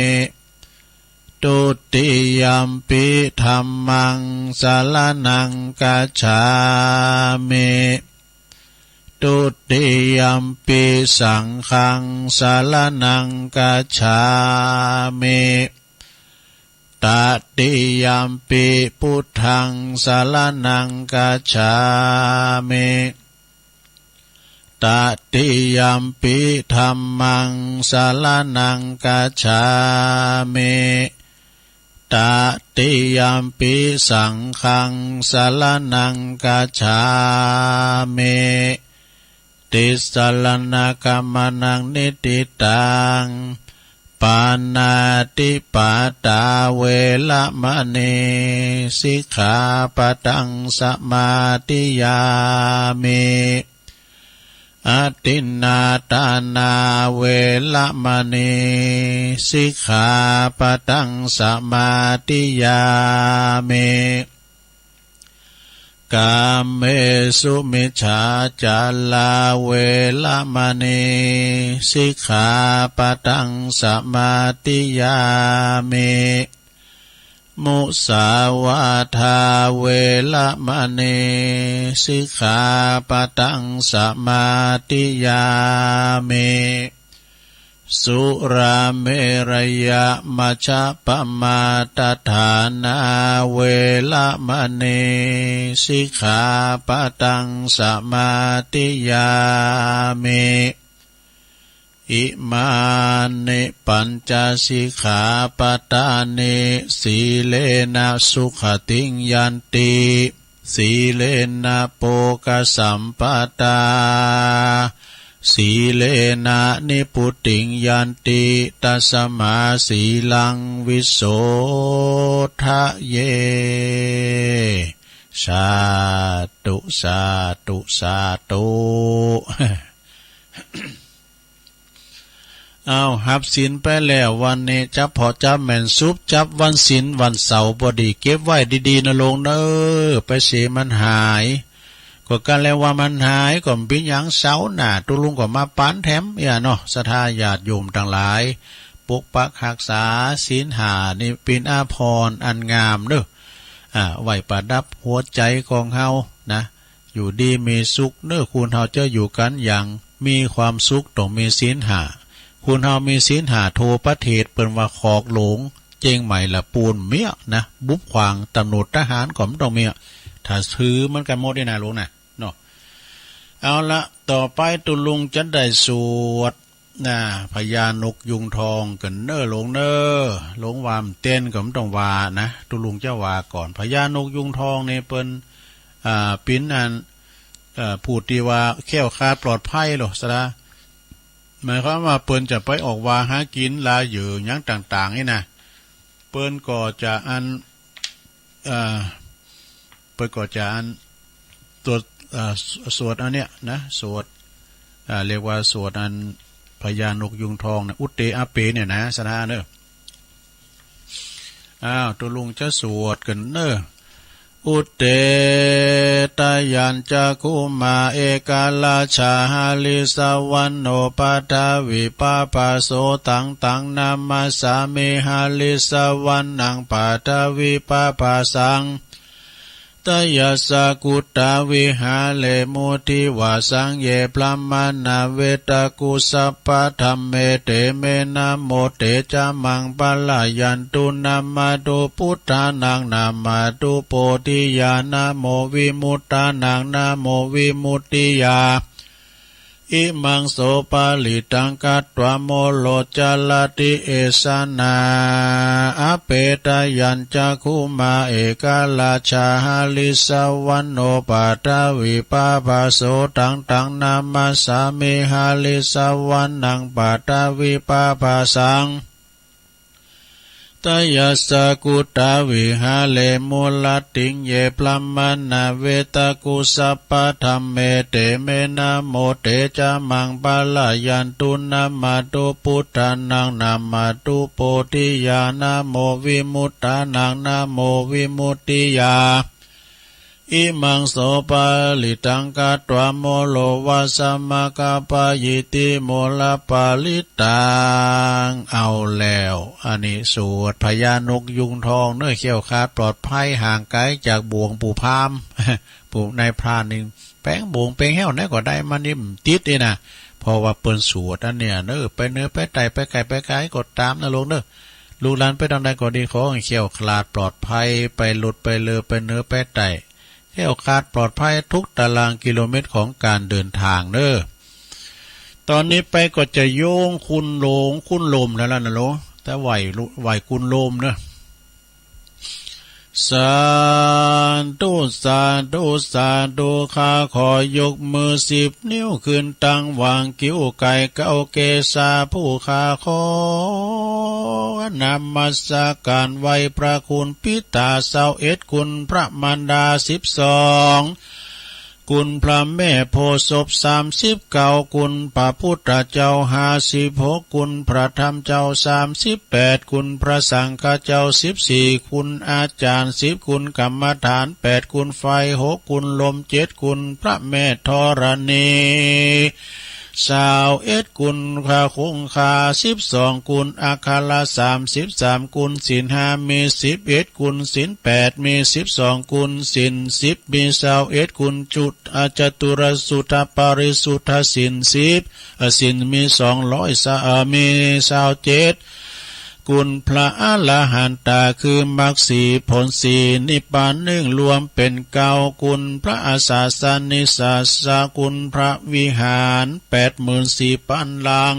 ตุติยัมปิธัมมังสรณังคัจฉามิตุติยัมปิสังฆังสรณังคัจฉามิตติยัมปิพุทธังสรณังคัจฉามิตติยัมปิธัมมังสรณังคัจฉามิตติยัมปิสังฆังสรณังคัจฉามิติสรณกัมมนังนิติตังปานาติปาตาเวละมะเนสิกขาปะทังสมาธิยามิอตินนาตานาเวละมะเนสิกขาปะทังสมาธิยามิกามเมสุมิจฉาจาลาเวละมะเนสิกขาปะทังสมาธิยามิมุสาวาทาเวละมะเนสิกขาปะทังสมาธิยามิสุราเมรยะมัชฌัปปมาทฐานาเวละมะเนสิกขาปะทังสมาธิยามิอิมานิปัญจสิกขาปทานิสีเลนะสุขติงยันติสีเลนะโภคสัมปทาสีเลนะนิพุติงยันติตัสมาสีลังวิโสทะเยสาธุสาธุสาธุเอาหับศีลไปแล้ววันนี้จับพอจับแม่นซุปจับวันศีลวันเสาร์พอดีเก็บไว้ดีๆนะลงเนอไปเสียมันหายก็กันแล้วว่ามันหายก็เป็นอย่างเสาหน้าตุลุงก็มาปานแถมอย่าเนาะศรัทธาญาติโยมทั้งหลาย ปกปักรักษาศีลห้านี่เป็นอาภรณ์อันงามเด้อไว้ประดับหัวใจของเฮานะอยู่ดีมีสุขเด้อคุณเฮาจะอยู่กันอย่างมีความสุขต้องมีศีลห้าคุณเฮามีศีลห้าโทประเทศเปิ้นว่าขอกหลงเจงใหม่ละปูนเมียนะบุบขวางตำรวจทหารก็ไม่ต้องเมียถ้าถือมันกันหมดได้นะลุงนะเนาะเอาละต่อไปตุลุงจะได้สวดพญานกยุงทองกันเน้อหลงเน้อหลงวามเต้นก็ไม่ต้องว่านะตุลุงจะว่าก่อนพญานกยุงทองเนี่ยเปิ้นปิ้นอันพูดที่ว่าแค้วคลาดปลอดภัยหรอสระหมายความว่าเปิ้นจะไปออกว่าหากินลาเหยื่อยังต่างๆนี่นะเปิ้นก็จะอันเปิ้นก็จะอันตัวสวดอันเนี้ยนะสวดเรียกว่าสวดอันพญานกยุงทองนะอุตเตอาเปเนี่ยนะสนะเนอะตัวลุงจะสวดกันเนอะอุตเตตยัญจักขุมาเอกาลาชาหาลิสวันโนปัทวิปาปาโสตังตังนามาสามิหาลิสวันนังปัทวิปาปาสังตยัสสะกุตตาวิหาเลมุทิวาสังเยพลัมมานาเวตกุสัพพะธัมเมเตเมนะโมเตจามังปะลายันตุนามาตุพุทธานังนามาตุโพธิญาณโมวิมุตตานังนาโมวิมุตติยาอิมังโสปาลิตังกัตตวโมโลจลติเอสนาอเปตยัญจักขุมาเอกาลาชาหาลิสวันโนปัทวิปาปาโสตังตังนามาสามิหาลิสวันนังปัทวิปาปาสังตยัสสะกุตตาวิหาเลมุลติงเยพลัมมานาเวตกุสัพพะธัมเมเตเมนะโมเตจามังปะลายันตุนามาตุพุทธานังนามาตุโพธิญาณโมวิมุตตานังนาโมวิมุตติยาอิมังโสปาลิตังกัตตวโมโลวาสมกาปยิติโมลปาลิตังเอาแล้วอันนี้สวดพญานกยุงทองเนื้อเขี้ยวคาดปลอดภัยห่างไกลจากบ่วงปู่พามปู่นายพรานนึงแป้งบ่วงแป้งแห้วไหนก็ได้มานิ่มติดนี่นะเพราะว่าเปิ้นสวดอันเนี้ยเนื้อไปเนื้อไปไตไปไก่ไปไก่กดตามนะลงเนื้อลูกหลานไปทางใดก็ดีขอให้เขี้ยวคลาดปลอดภัยไปหลุดไปเลอไปเนื้อไปไตแก้วขาดปลอดภัยทุกตารางกิโลเมตรของการเดินทางเด้อตอนนี้ไปก็จะโยงคุณโลงคุณลมแล้วล่ะนะโลแต่ไหวคุณลมเนอะสาธุสาธุสาธุข้าขอยกมือ10 นิ้วขึ้นตั้งวางกิ้วไก่เก้าเกศาผู้ข้าขอนำมัสการไว้พระคุณพิตา21คุณพระมารดา12คุณพระแม่โพธิ์ศพ39คุณพระพุทธเจ้า56คุณพระธรรมเจ้า38คุณพระสังฆเจ้า14คุณอาจารย์10คุณกรรมฐาน8คุณไฟ6คุณลม7คุณพระแม่ธรณี21กุลคาคงคา12กุลอาคาลา33กุลศีล5มี11กุลศีล8มี12กุลศีล10มี21กุลจุดอาจตุรสุทธปาริสุทธศีล10ศีลมี200มี27กุลพระอรหันตาคือมรรค4ผล4นิพพาน1รวมเป็น9กุลพระอาสาสนิสาสกุลพระวิหาร84,000 ลัง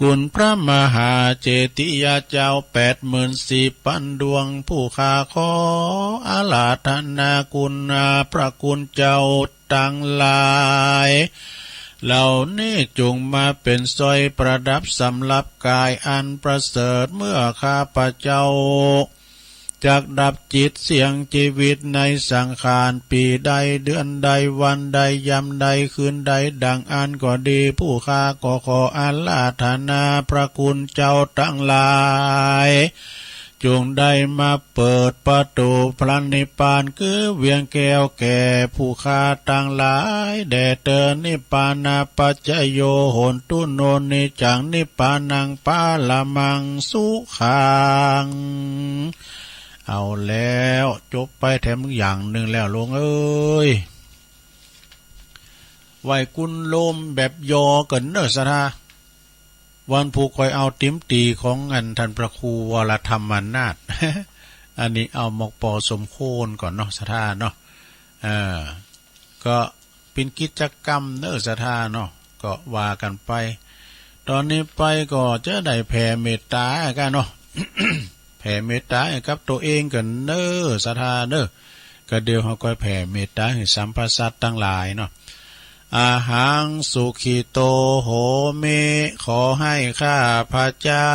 กุลพระมหาเจติยาเจ้า84,000 ดวงผู้ข้าขออาลาธนากุณพระคุณเจ้าตั้งหลายเหล่านี้จงมาเป็นสร้อยประดับสำหรับกายอันประเสริฐเมื่อข้าพเจ้าจากดับจิตเสียงชีวิตในสังขารปีใดเดือนใดวันใดยามใดคืนใดดังอันก็ดีผู้ข้าก็ขออาราธนาพระคุณเจ้าทั้งหลาย จงได้มาเปิดประตูพระนิพพานคือเวียงแก้วแก่ผู้ค้าต่างหลายแด่เตอนิพพานาปัจจโยโหนตุโนนิจังนิพพานังปาละมังสุขังเอาแล้วจบไปแถมอย่างหนึ่งแล้วลงเอ้ยไหวกุนลมแบบยอกันเนอสทาวันผู้คอยเอาติ้มตีของอันท่านพระครูวรธรรมนาถ อันนี้เอาหมกปอสมโคนก่อนเนาะสทาเนาะก็เป็นกิจกรรมเนอสทาเนาะก็ว่ากันไปตอนนี้ไปก็จะได้แผ่เมตตากันเนาะ แผ่เมตตากับตัวเองกันเนอสทาเนอก็เดี๋ยวเขาก็แผ่เมตตาให้สัมภาสัตทั้งหลายเนาะอาหังสุขิโตโหเมขอให้ข้าพระเจ้า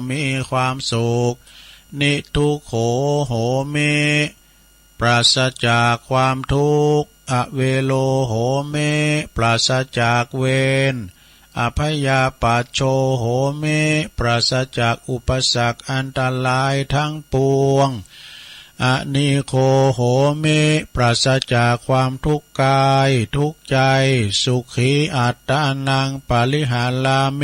มีความสุขนิทุกโขโหเมปราศจากความทุกข์อเวโลโหเมปราศจากเวรอภยาปัชโชโหเมปราศจากอุปสรรคอันตรายทั้งปวงอนิโคโหเมปราศจากความทุกข์กายทุกข์ใจสุขีอัตตานังปาลิหาลาเม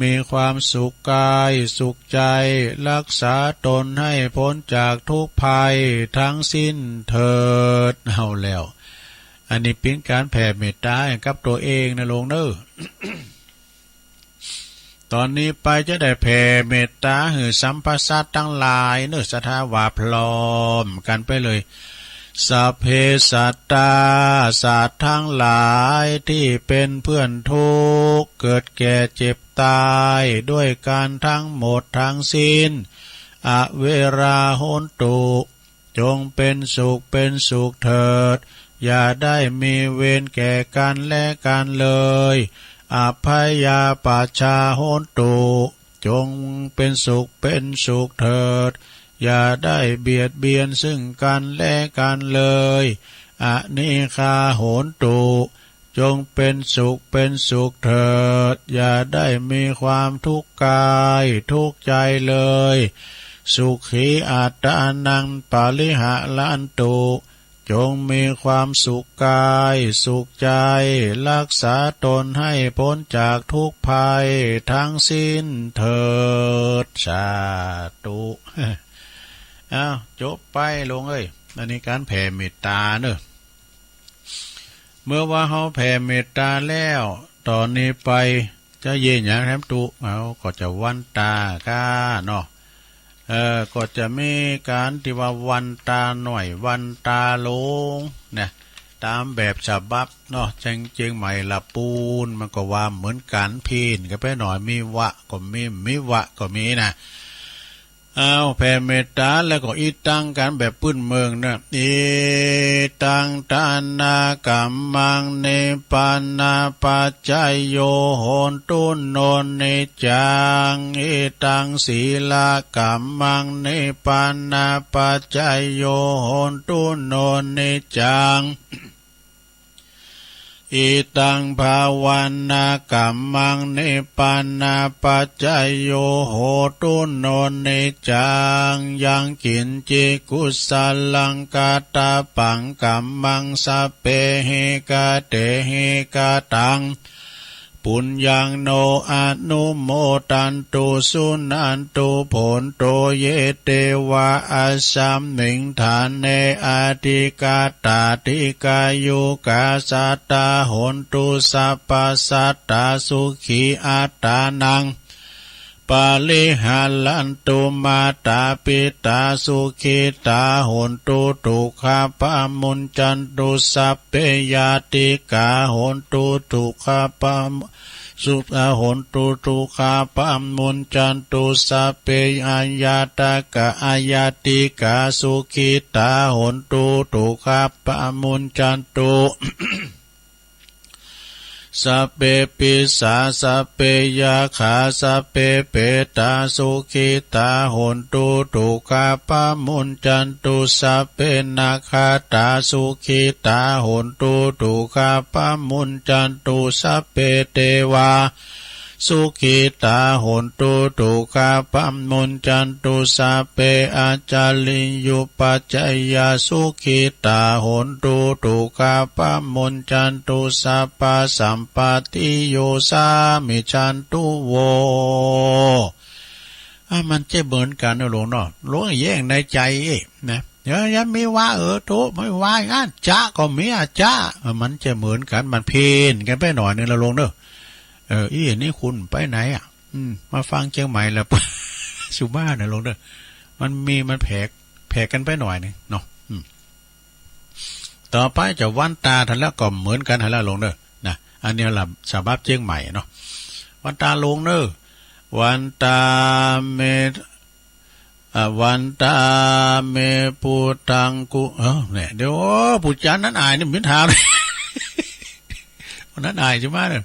มีความสุขกายสุขใจรักษาตนให้พ้นจากทุกภัยทั้งสิ้นเถิดเอาแล้วอันนี้เป็นการแผ่เมตตาให้กับตัวเองนะลงเนอ ตอนนี้ไปจะได้แผ่เมตตาให้สัมภาสัตทั้งหลายเนอสทาวาพร้อมกันไปเลยสัพเพสัตตาสัตว์ทั้งหลายที่เป็นเพื่อนทุกข์เกิดแก่เจ็บตายด้วยการทั้งหมดทั้งสิ้นอเวราโหนตุจงเป็นสุขเถิดอย่าได้มีเวรแก่กันและกันเลยอภัยยาปัชชาโหนตุจงเป็นสุขเถิดอย่าได้เบียดเบียนซึ่งกันและกันเลยอนิฆาโหนตุจงเป็นสุขเถิดอย่าได้มีความทุกข์กายทุกข์ใจเลยสุขีอัตตานังปาลิหะลันตุจงมีความสุขกายสุขใจรักษาตนให้พ้นจากทุกภัยทั้งสิ้นเถิดสาธุอ้าวจบไปลงเอ้ยอันนี้การแผ่เมตตาเนอะเมื่อว่าเขาแผ่เมตตาแล้วตอนนี้ไปจะเย็นอย่างแถมตุเอาก็จะวันตาก้าเนาะก็จะมีการที่ว่าวันตาหน่อยวันตาลงเนี่ยตามแบบฉบับเนาะเจียงใหม่ละปูนมันก็ว่าเหมือนกันพีนก็ไปหน่อยมีวะก็มีมิวะก็มีนะเอาแผ่เมตตาแล้วก็อีตังกันแบบพื้นเมืองนะอีตังทานากัมมังเนปานาปัจจโยโหนตุโนเนจังอีตังศีลากัมมังเนปานาปัจจโยโหนตุโนเนจังอิตังภาวนากัมมังเนปานาปัจจโยโหตุโนเนจังยังกินจิกุสลังกาตาปังกัมมังสเปเหกาเตเหกาตังปุญญังโนอนุโมตันตุสุนันตุผลโตเยเตวะอาสัมมิงฐานเนอาติกาตาติกายุกาสัตตาโหนตุสัพพสัตตาสุขีอัตตานังปาลิหัลลันตุมาตาปิตาสุขิตาโหนตุทุกขปามุนจันตุสัพเพยาติกาโหนตุทุกขปาสุอาโหนตุทุกขปามุนจันตุสัพเพอายาตกะอายาติกาสุขิตาโหนตุทุกขปามุนจันตุสัพเพปิสาสัพเพยาขาสัพเพเปตาสุขิตาโหนตุทุกขปามุนจันตุสัพเพนาคาตาสุขิตาโหนตุทุกขปามุนจันตุสัพเพเทวา สุขิตาโหนตุตุกาปัมมุนจันตุสัพเพอาจาลิยุปัจจยาสุขิตาโหนตุตุกาปัมมุนจันตุสัพพสัมปติโยสามิจันตุโวมันจะเหมือนกันนะหลวงเนาะหลวงแย่งในใจนะยังมีว่าทุไม่ว่างั้นจ้าก็มีจ้ามันจะเหมือนกันมันเพนกันไปหน่อยนึงละหลวงเนอะนี่คุณไปไหนมาฟังเชียงใหม่แล้ว สุบ้านนะหลวงเนอะมันแผกกันไปหน่อยนึงเนาะต่อไปจะวันตาทันแล้วก็เหมือนกันทันแล้วหลวงเนอะนะอันนี้ละสาบับเชียงใหม่เนาะวันตาหลวงเนอะวันตาเมวันตาเมปุตังกุเนี่ยเดี๋ยวปุจจานั้นอายนี่มิถามเลยวันนั้นอายใช่ไหมเนี่ย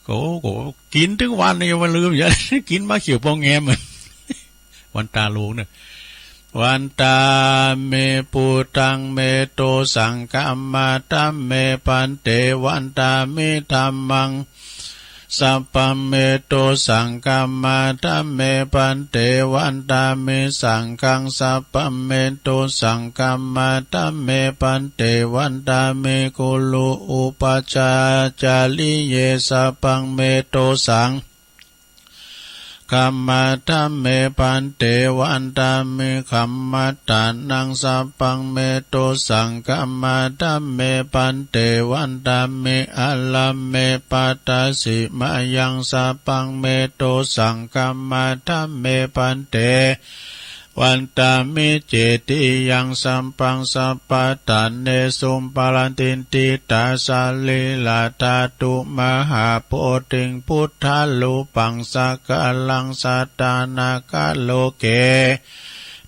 โก้กินถึงวันนี่มาลืมอย่างกินมาเขียวปองแงมเหมือนวันตาลูกเนี่ยวันตาเมปุตังเมโตสังกัมมาตัมเมปันเตวันตาเมธัมมังสัพพเมโตสังกัมมาตัมเมปันเตวันตาเมสังฆังสัพพเมโตสังกัมมาตัมเมปันเตวันตาเมกุลุอุปจาจาริเยสัพพเมโตสังกัมมาตัมเมปันเตวันตาเมคัมมัตตานังสัพพังเมโตสังกัมมาตัมเมปันเตวันตาเมอัลลัมเมปัตตสิมายังสัพพังเมโตสังกัมมาตัมเมปันเตวันตามิเจติยังสัมปังสัพพตันเนสุมปาลันตินติตาสาลิลาตาตุมหาโพธิงพุทธาลุปังสักกลังสัตตานากาโลเก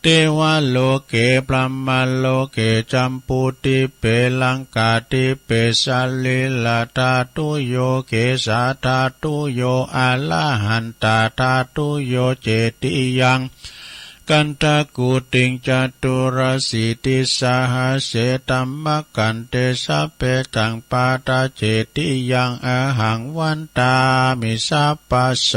เทวโลเกพรหมโลเกจัมปุติเปลังกาติเปสาลิลาตาตุโยเกสาตาตุโยอะละหันตาตาตุโยเจติยังกันตะกุติงจตุรสิติสหเสตัมมะกันเตสัพเพตังปาตาเจติยังอหังวันตามิสัพพโส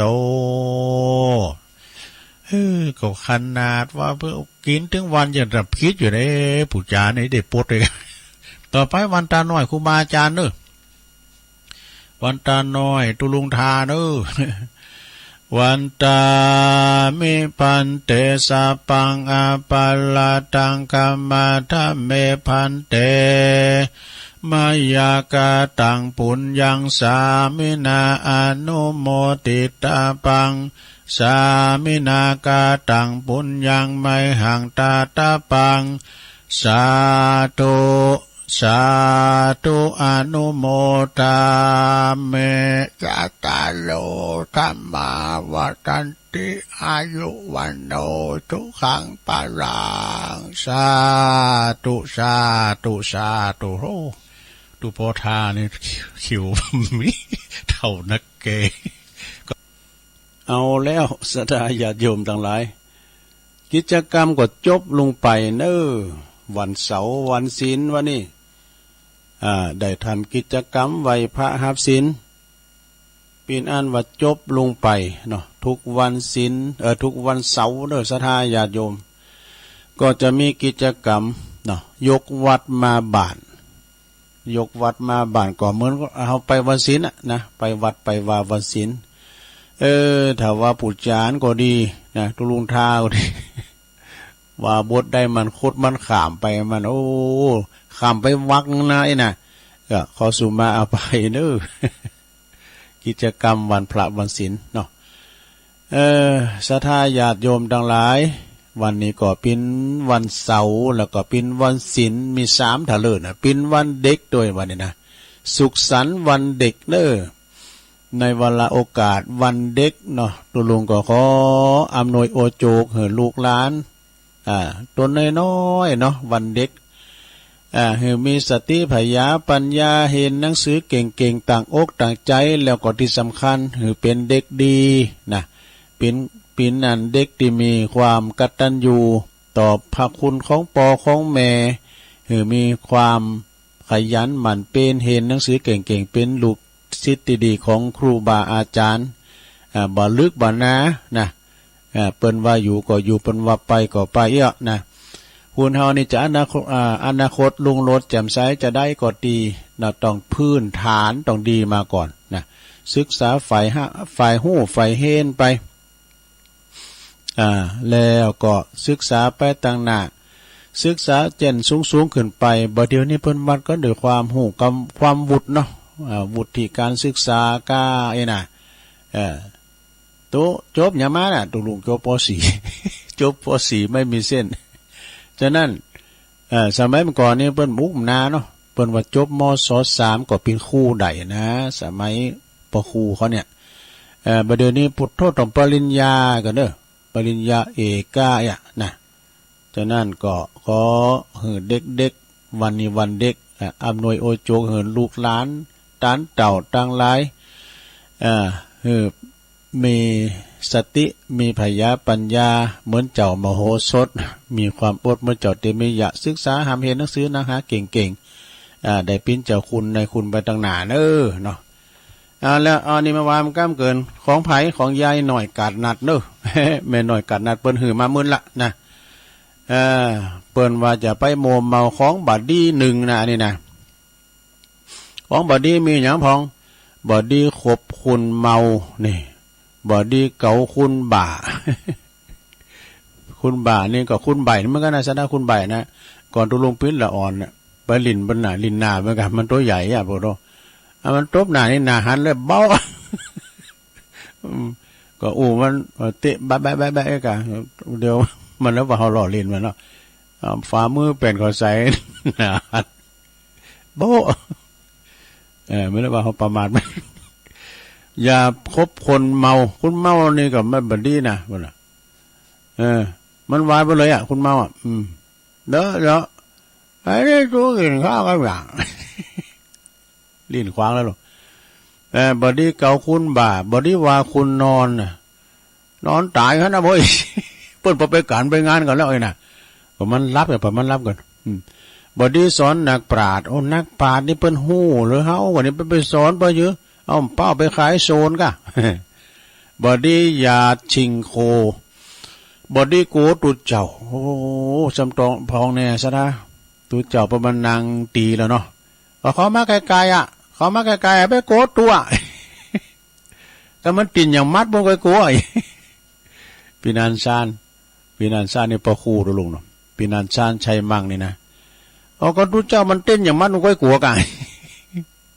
ก็ขนาดว่าเพื่อกินถึงวันอย่างรับคิดอยู่ในผู้จาในเด็กปวดเลยต่อไปวันตาน้อยครูบาอาจารย์เนอะวันตาน้อยตุลุงทาเนอะวันตามิพันเตสัพพังอาปัลลตังกัมมาทัมเมพันเตมายากาตังปุญญังสามินาอนุโมติตาปังสามินากาตังปุญญังไมหังตาตาปังสาธุสาธุอนุโมตาเมจัตตาโลธรรมาวตันติอายุวันโนทุกขังปะรังสาธุสาธุสาธุโหตุโพธานี่ขิวมีเท่านักเกเอาแล้วสัตยาติโยมทั้งหลายกิจกรรมก็จบลงไปเน้อวันเสาร์วันศีลวันนี้ได้ทำกิจกรรมไหวพระหับศีลปีนอันว่าจบลงไปเนาะทุกวันศีลทุกวันเสาร์เด้อสัทธาญาติโยมก็จะมีกิจกรรมเนาะยกวัดมาบ้านยกวัดมาบ้านก็เหมือนเอาไปวันศีลนะไปวัดไปว่าวันศีลถ้าว่าปุจจานก็ดีนะตุลุงทาก็ดีว่าบทได้มันโคตรมันขามไปมันโอ้ขามไปวักนะไอ้น่ะก็ขอสุมาเอาไปเด้อกิจกรรมวันพระวันศีลเนาะศรัทธาญาติโยมทั้งหลายวันนี้ก็เป็นวันเสาร์แล้วก็เป็นวันศีลมี3ถะเลิศนะเป็นวันเด็กด้วยวันนี้นะสุขสันต์วันเด็กเด้อในวันละโอกาสวันเด็กเนาะตุลุงก็ขออำนวยโอโจกให้ลูกหลานตัวน้อยๆเนาะวันเด็กให้มีสติปัญญาปัญญาเห็นหนังสือเก่งๆต่างอกต่างใจแล้วก็ที่สำคัญคือเป็นเด็กดีนะเป็นอันเด็กที่มีความกตัญญูต่อพระคุณของพ่อของแม่คือมีความขยันหมั่นเป็นเห็นหนังสือเก่งๆเป็นลูก ศิษย์ดีๆของครูบาอาจารย์บ่ลึกบ่หนานะเปิ้นว่าอยู่ก็อยู่เปิ้นว่าไปก็ไปนะหุ่นเฮานี่จะอนาคตลุงโลดแจ่มใสจะได้ก็ดีนะต้องพื้นฐานต้องดีมาก่อนนะศึกษาฝ่ายหู้ฝ่ายเฮนไปแล้วก็ศึกษาไปต่างหน้าศึกษาเจนสูงขึ้นไปบ่เดี๋ยวนี้เพิ่นวัดก็ด้วยความหูกับความวุฒิเนาะวุฒิการศึกษากาน่ะโตจบหยังมาน่ะตุลุงจบป .4 จบป .4 ไม่มีเส้นฉะนั้นสมัยเมื่อก่อนนี่เพิ่นมุกนาเนาะเพิ่นว่าจบมศ3ก็เป็นครูได้นะสมัยปครูเขาเนี่ยบัดเดี๋ยวนี้พุทโธต้องปริญญากันเด้อปริญญาเอกนะฉะนั้นก็ขอเด็กๆวันนี้วันเด็กอำนวยโอโจกลูกหลานตานเต่าตั้งหลายมีสติมีพยาปัญญาเหมือนเจ้ามโหสถมีความอดเหมือนเจ้าเตมิยะศึกษาหามเห็นหนังสือนะฮะเก่งๆได้ปิ้นเจ้าคุณในคุณไปตั้งหนาเนาะแล้วนี่มาวามก้ามเกินของไผของยายหน่อยกาดนัดแม่หน่อยกาดนัดเปิ้นหือมามื้อละนะเปิ้นว่าจะไปโมเมาของบัดดี้1นะนี่นะของบัดดี้มีหยังพองบัดดี้ขบคุณเมานี่บัดดี้เก๋าคุณบ่า คุณบ่านี่ก็คุณใบมันก็น่าจะได้คุณใบนะก่อนตุลงปิ้นละอ่อนน่ะไปลิ้นบนหน้าลิ้นหน้าเหมือนกันมันตัวใหญ่พวกเรามันตบหน้านี่หน้าหันเลยเบ้า ก็มันเตะแบะกันเดี๋ยวมันแล้วว่าเขาหล่อเล่นมันเนาะฝ่ามือเป็นก็ใส่หน้าหันโบ้ไม่ได้ว่าเขาประมาทมันอย่าคบคนเมาคุณเมานี่ก็ไม่บัดดี้นะมันมันวายไปเลยคุณเมาเด้อไอ้นี่ตัวกินข้าวกันอย่างลิ้นขวางแล้วหรอบอดี้เก่าคุณบ่าบอดี้ว่าคุณนอนตายเขานะโว้ยเปิ้นไปการไปงานกันแล้วไอ้น่ะก็มันรับกันมันรับกันบอดี้สอนนักปราชญ์นักปราชญ์นี่เปิ้นฮู้หรือเฮาวันนี้ไปสอนไปเยอะเอาเป้าไปขายโซนกะบอดี้ยาชิงโคบอดี้โกตุเจ้าโอ้จำตองพองแน่ซะนะตุเจ้าประมาณนางตีแล้วเนาะเขามาไกลๆเขามาไกลๆไปโกตัวแต่มันติ่นอย่างมัดบ่ไปโกปีนันซานนี่ปะคูตะลุงเนาะปีนันซานชัยมังนี่นะก็ตุเจ้ามันเต้นอย่างมัดบ่ไปกลัวกัน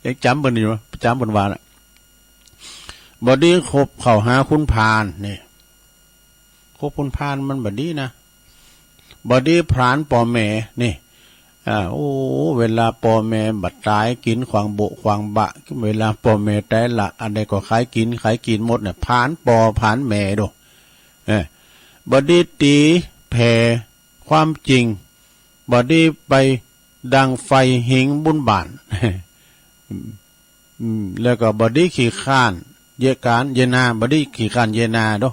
ยังจำเบิ่นอยู่จำเบิ่นว่าน่ะบ่ดีคบเข้าหาคุณพานนี่คบคุณพานมันบ่ดีนะบ่ดีพรานป่อแม่นี่เวลาป่อแม่บัดตายกินขวางโบขวางบะเวลาป่อแม่ตายละอันใดก็ขายกินหมดเนี่ยพานป่อพานแม่โดบ่ดีตีแผ่ความจริงบ่ดีไปดังไฟหิงบุญบานแล้วก็บอดี้ขี่ข้านเยนาบอดี้ขี่ข้านเยนาโด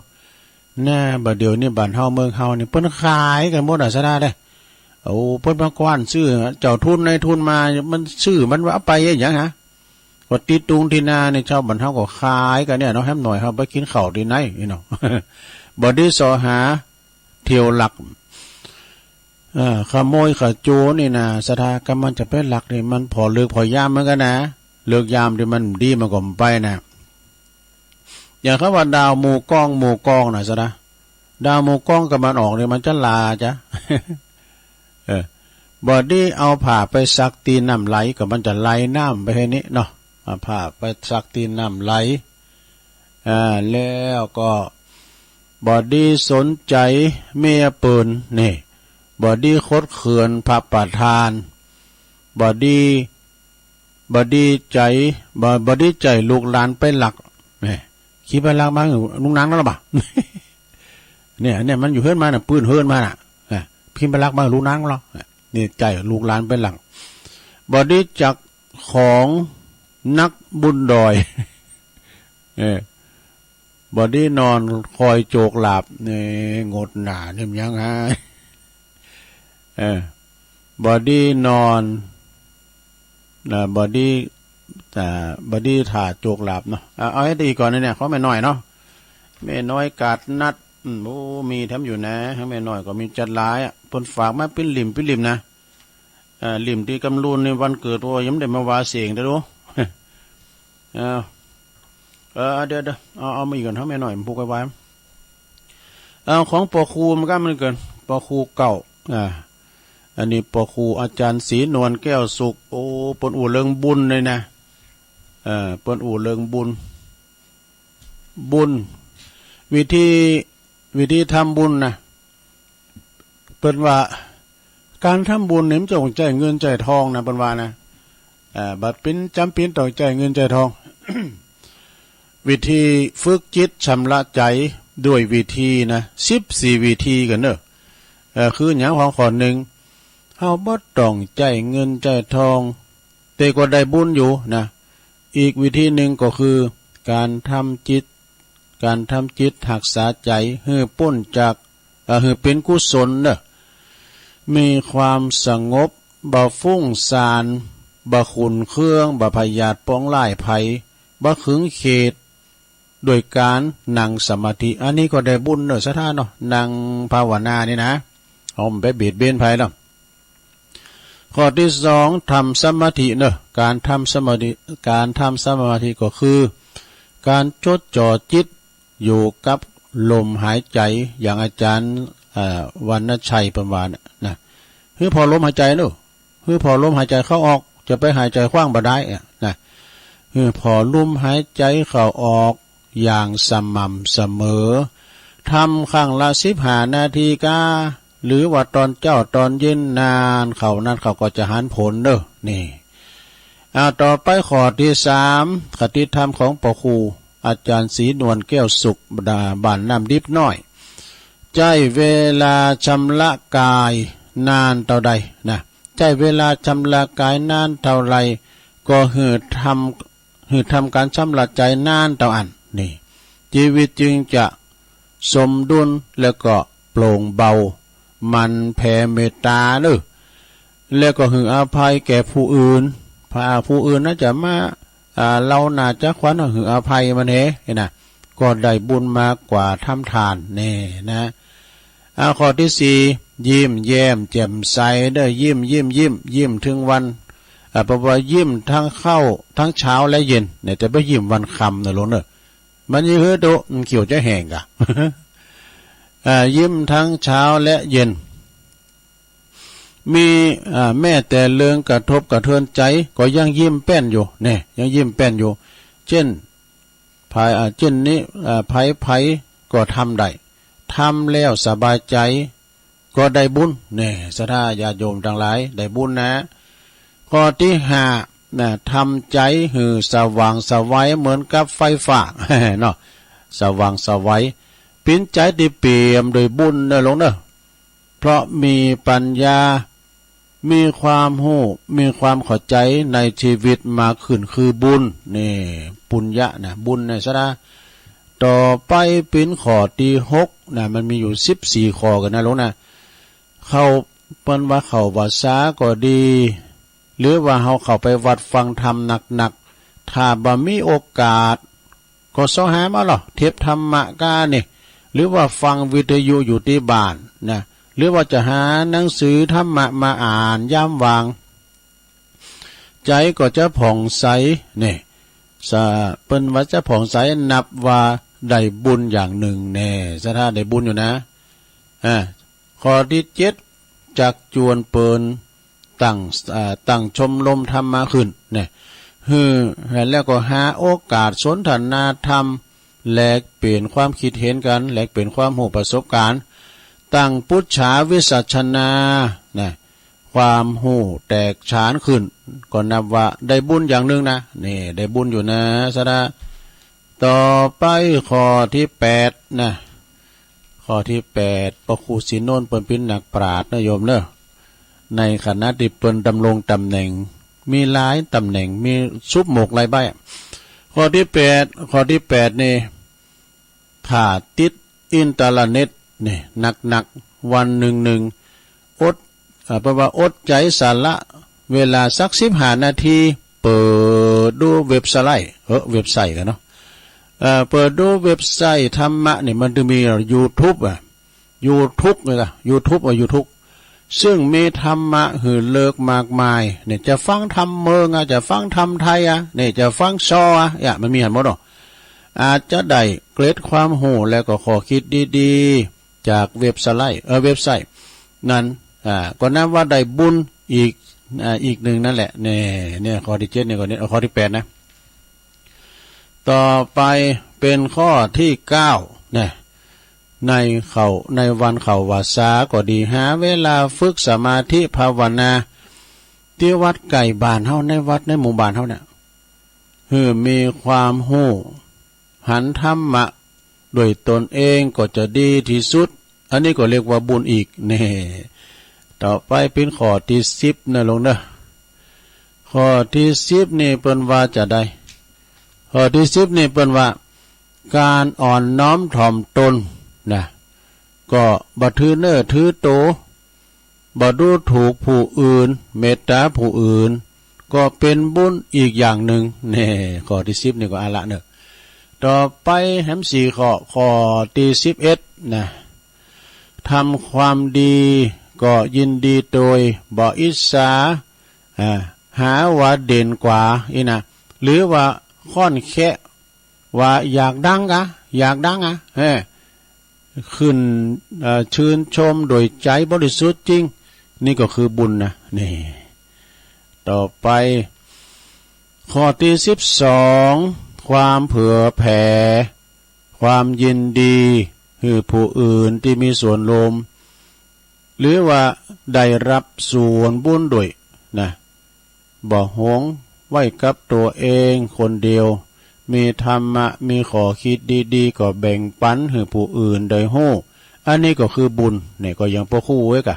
น่าบ่เดี๋ยวนี้บ้านเฮาเมืองเฮานี่เพิ่นขายกันหมดซะได้เพิ่นมากว้านซื้อเจ้าทุนในทุนมามันซื้อมันว่าไปหยังฮะก็ติตุงที่นานี่ชาวบ้านเฮาก็ขายกันเนี่ยเนาะแฮมหน่อยเฮาไปกินข้าวที่ไหนเนาะบอดี้สอหาเที่ยวหลักขโมยขโจรนี่นะสถากำมันจะเป็นหลักนี่มันพอเลือกพอยามเหมือนกันนะเลือกยามที่มันดีมันก็ไปนะอย่างเขาว่าดาวหมู่กองน่ะซะนะดาวหมู่กองกับมันออกนี่มันจะลาจ้ะบอดี้เอาผ้าไปซักตีนน้ำไหลกับมันจะไหลน้ำไปให้นี้เนาะเอาผ้าไปซักตีนน้ำไหลแล้วก็บอดี้สนใจเมียปืนนี่บอดี้คดเขื่อนพระประธานบอดี้ใจลูกหลานไปหลักคิดไปหลักมาลุงนางนั่นหรอปะเนี่ยมันอยู่เฮือนมาน่ะปืนเฮือนมาน่ะพิมพ์ไปหลักมาลุงนางหรอนี่ใจลูกหลานไปหลักบอดี้จักของนักบุญดอยบอดี้นอนคอยโจกหลับงดหนาเนี่ยยังไงบอดี้นอนบอดี้ บดีถ่าโจกหลับเนาะเอาให้ดีก่อนเนี่ยเขาไม่น้อยเนาะแม่น้อยกาดนัดโอ้มีทำอยู่นะทั้งแม่น้อยก็มีจัดหลายปนฝากมาเป็นหลิมนะหลิมที่กำลูนในวันเกิดว่ายังได้มาวาเสียงได้รู้ เดี๋ยวเอามาอีกก่อนทั้งแม่น้อยมันพูกไว้ของปอครูมันก็มันเกินปอครูเก่าอันนี้ปอครูอาจารย์ศรีนวลแก้วสุขโอ้ปนอู่เริงบุญเลยนะปนอู่เริงบุญวิธีทำบุญนะเปิดว่าการทำบุญเนี่ยมันจะต้องใจเงินใจทองนะเปิดว่านะบัดเป็นจำเป็นต้องใจเงินใจทอง วิธีฝึกจิตชำระใจด้วยวิธีนะ14วิธีกันเนอะคืออย่างของข้อหนึ่งเฮาบ่ต้องใจเงินใจทองแต่ก็ได้บุญอยู่นะอีกวิธีหนึ่งก็คือการทำจิตรักษาใจให้พ้นจากให้เป็นกุศลเนอะมีความสงบบ่ฟุ้งซ่านบ่ขุนเคืองบ่พยาธิป้องไล่ภัยบ่ขึงเขตโดยการนั่งสมาธิอันนี้ก็ได้บุญเนอะสถานเนาะนั่งภาวนานี่นะเอาไปเบียดเบียนภัยแล้วข้อที่สองทำสมาธิเนอะการทำสมาธิก็คือการจดจ่อจิตอยู่กับลมหายใจอย่างอาจารย์วรรณชัยประมาณนะคือพอลมหายใจเนอะคือพอลมหายใจเข้าออกจะไปหายใจขว้างบ่ได้นะคือพอลมหายใจเข้าออกอย่างสม่ำเสมอทำข้างละ15 นาทีก้าหรือว่าตอนเจ้าตอนเย็นนานเขานั้นเขาก็จะหันผลเด้อนี่ต่อไปข้อที่3คติธรรมของปอครูอาจารย์ศรีนวลแก้วสุขบ้านน้ำดิบน้อยใจเวลาชำระกายนานเท่าใดนะใจเวลาชำระกายนานเท่าไรก็หือทำการชำระใจนานเท่าอันนี่ชีวิตจึงจะสมดุลแล้วก็โปร่งเบามันแผ่เมตตาเนอะแล้วก็หืออภัยแก่ผู้อื่นผู้อื่นน่าจะมาเราน่าจะควันหืออภัยมันเห็นนะก็ได้บุญมากกว่าทำทานแน่นะข้อที่4ยิ้มแย้มแจ่มใสได้ยิ้มถึงวันเพราะว่ายิ้มทั้งเข้าทั้งเช้าและเย็นเนี่ยแต่ไม่ยิ้มวันค่ำนะลงเนอะมันยิ่งเฮ้อโตเขียวจะแห้งกะ ยิ้มทั้งเช้าและเย็นมีแม่แต่เรื่องกระทบกระเทือนใจก็ยังยิ้มแป้นอยู่เนี่ยยังยิ้มแป้นอยู่เช่นเช่นนี้ไผก็ทำได้ทำแล้วสบายใจก็ได้บุญเนี่ยศรัทธาญาติโยมทั้งหลายได้บุญนะข้อที่5นะทำใจหือสว่างสวัยเหมือนกับไฟฟ้า เนาะสว่างสวัยเป็นใจที่เปี่ยมโดยบุญนะลงเนอะเพราะมีปัญญามีความรู้มีความเข้าใจในชีวิตมาขึ้นคือบุญนี่ปุญญะนะบุญนะซะนะต่อไปเป็นข้อที่6นะมันมีอยู่14ข้อกันนะลงนะเข้าเปิ้นว่าเข้าวัดสาก็ดีหรือว่าเฮาเข้าไปวัดฟังธรรมหนักๆถ้าบ่มีโอกาสก็เสาหามาหรอเทปธรรมะกานี่หรือว่าฟังวิทยุอยู่ที่บ้านนะหรือว่าจะหาหนังสือธรรมะมาอ่านย่ำวางใจก็จะผ่องใสนี่เปิ้นว่าจะผ่องใสนับว่าได้บุญอย่างหนึ่งแน่ซะถ้าได้บุญอยู่นะข้อที่7จักจวนเปิ้นตั้งชมรมธรรมะขึ้นเนี่ยแล้วก็หาโอกาสสนทนาธรรมแลกเปลี่ยนความคิดเห็นกันแลกเปลี่ยนความรู้ประสบการณ์ตั้งพุทธาวิสัชนานะความรู้แตกฉานขึ้นก็นับว่าได้บุญอย่างหนึ่งนะนี่ได้บุญอยู่นะสนะต่อไปข้อที่8นะข้อที่8พระครูศรีโนนท์เปิ้นเป็นนักปราชญ์นะโยมเนอะในคณะที่เปิ้นดำรงตำแหน่งมีหลายตำแหน่งมีซุปหมกหลายใบข้อที่8นี่ถ้าติดอินเทอร์เน็ตนี่หนักวันหนึ่งอดเพราะว่าอดใจสาระเวลาสัก15 นาที เปิดดูเว็บไซต์เว็บไซต์กันเนาะเปิดดูเว็บไซต์ธรรมะเนี่ยมันจะมี YouTube YouTube เลยล่ะ YouTube ซึ่งมีธรรมะหือเลิกมากมายเนี่ยจะฟังธรรมเมืองจะฟังธรรมไทยเนี่ยจะฟังซอมันมีหันหมดหรออาจจะได้เกร็ดความรู้แล้วก็ขอคิดดีๆจากเว็บไซต์นั้นก็นับว่าได้บุญอีกหนึ่งนั่นแหละเนี่ยข้อที่7เนี่ยก่อนนี้เอาข้อที่8นะต่อไปเป็นข้อที่9เนี่ยในวันเข้าพรรษาก็ดีหาเวลาฝึกสมาธิภาวนาที่วัดไก่บ้านเฮาในวัดในหมู่บ้านเฮาเนี่ยมีความรู้หันธรรมะด้วยตนเองก็จะดีที่สุดอันนี้ก็เรียกว่าบุญอีกนี่ต่อไปเป็นข้อที่10นะลงเด้อข้อที่10นี่เปิ้นว่าจะได้ข้อที่10นี่เปิ้นว่าการอ่อนน้อมถ่อมตนนะก็บ่ถือเน้อถือโตบ่ดูถูกผู้อื่นเมตตาผู้อื่นก็เป็นบุญอีกอย่างหนึ่งนี่ข้อที่10นี่ก็อาละเด้อต่อไปแหม4ข้อที่11นะทำความดีก็ยินดีโดยบ่อิจฉาหาว่าเด่นกว่านะหรือว่าค่อนแค่ว่าอยากดังขึ้นชื่นชมโดยใจบริสุทธิ์จริงนี่ก็คือบุญนะนี่ต่อไปข้อที่12ความเผื่อแผ่ความยินดีคือผู้อื่นที่มีส่วนรวมหรือว่าได้รับส่วนบุญด้วยนะบ่หวงไว้กับตัวเองคนเดียวมีธรรมะมีขอคิดดีๆก็แบ่งปันให้ผู้อื่นได้ฮู้อันนี้ก็คือบุญเนี่ยก็ยังพ่อคู่ไว้กะ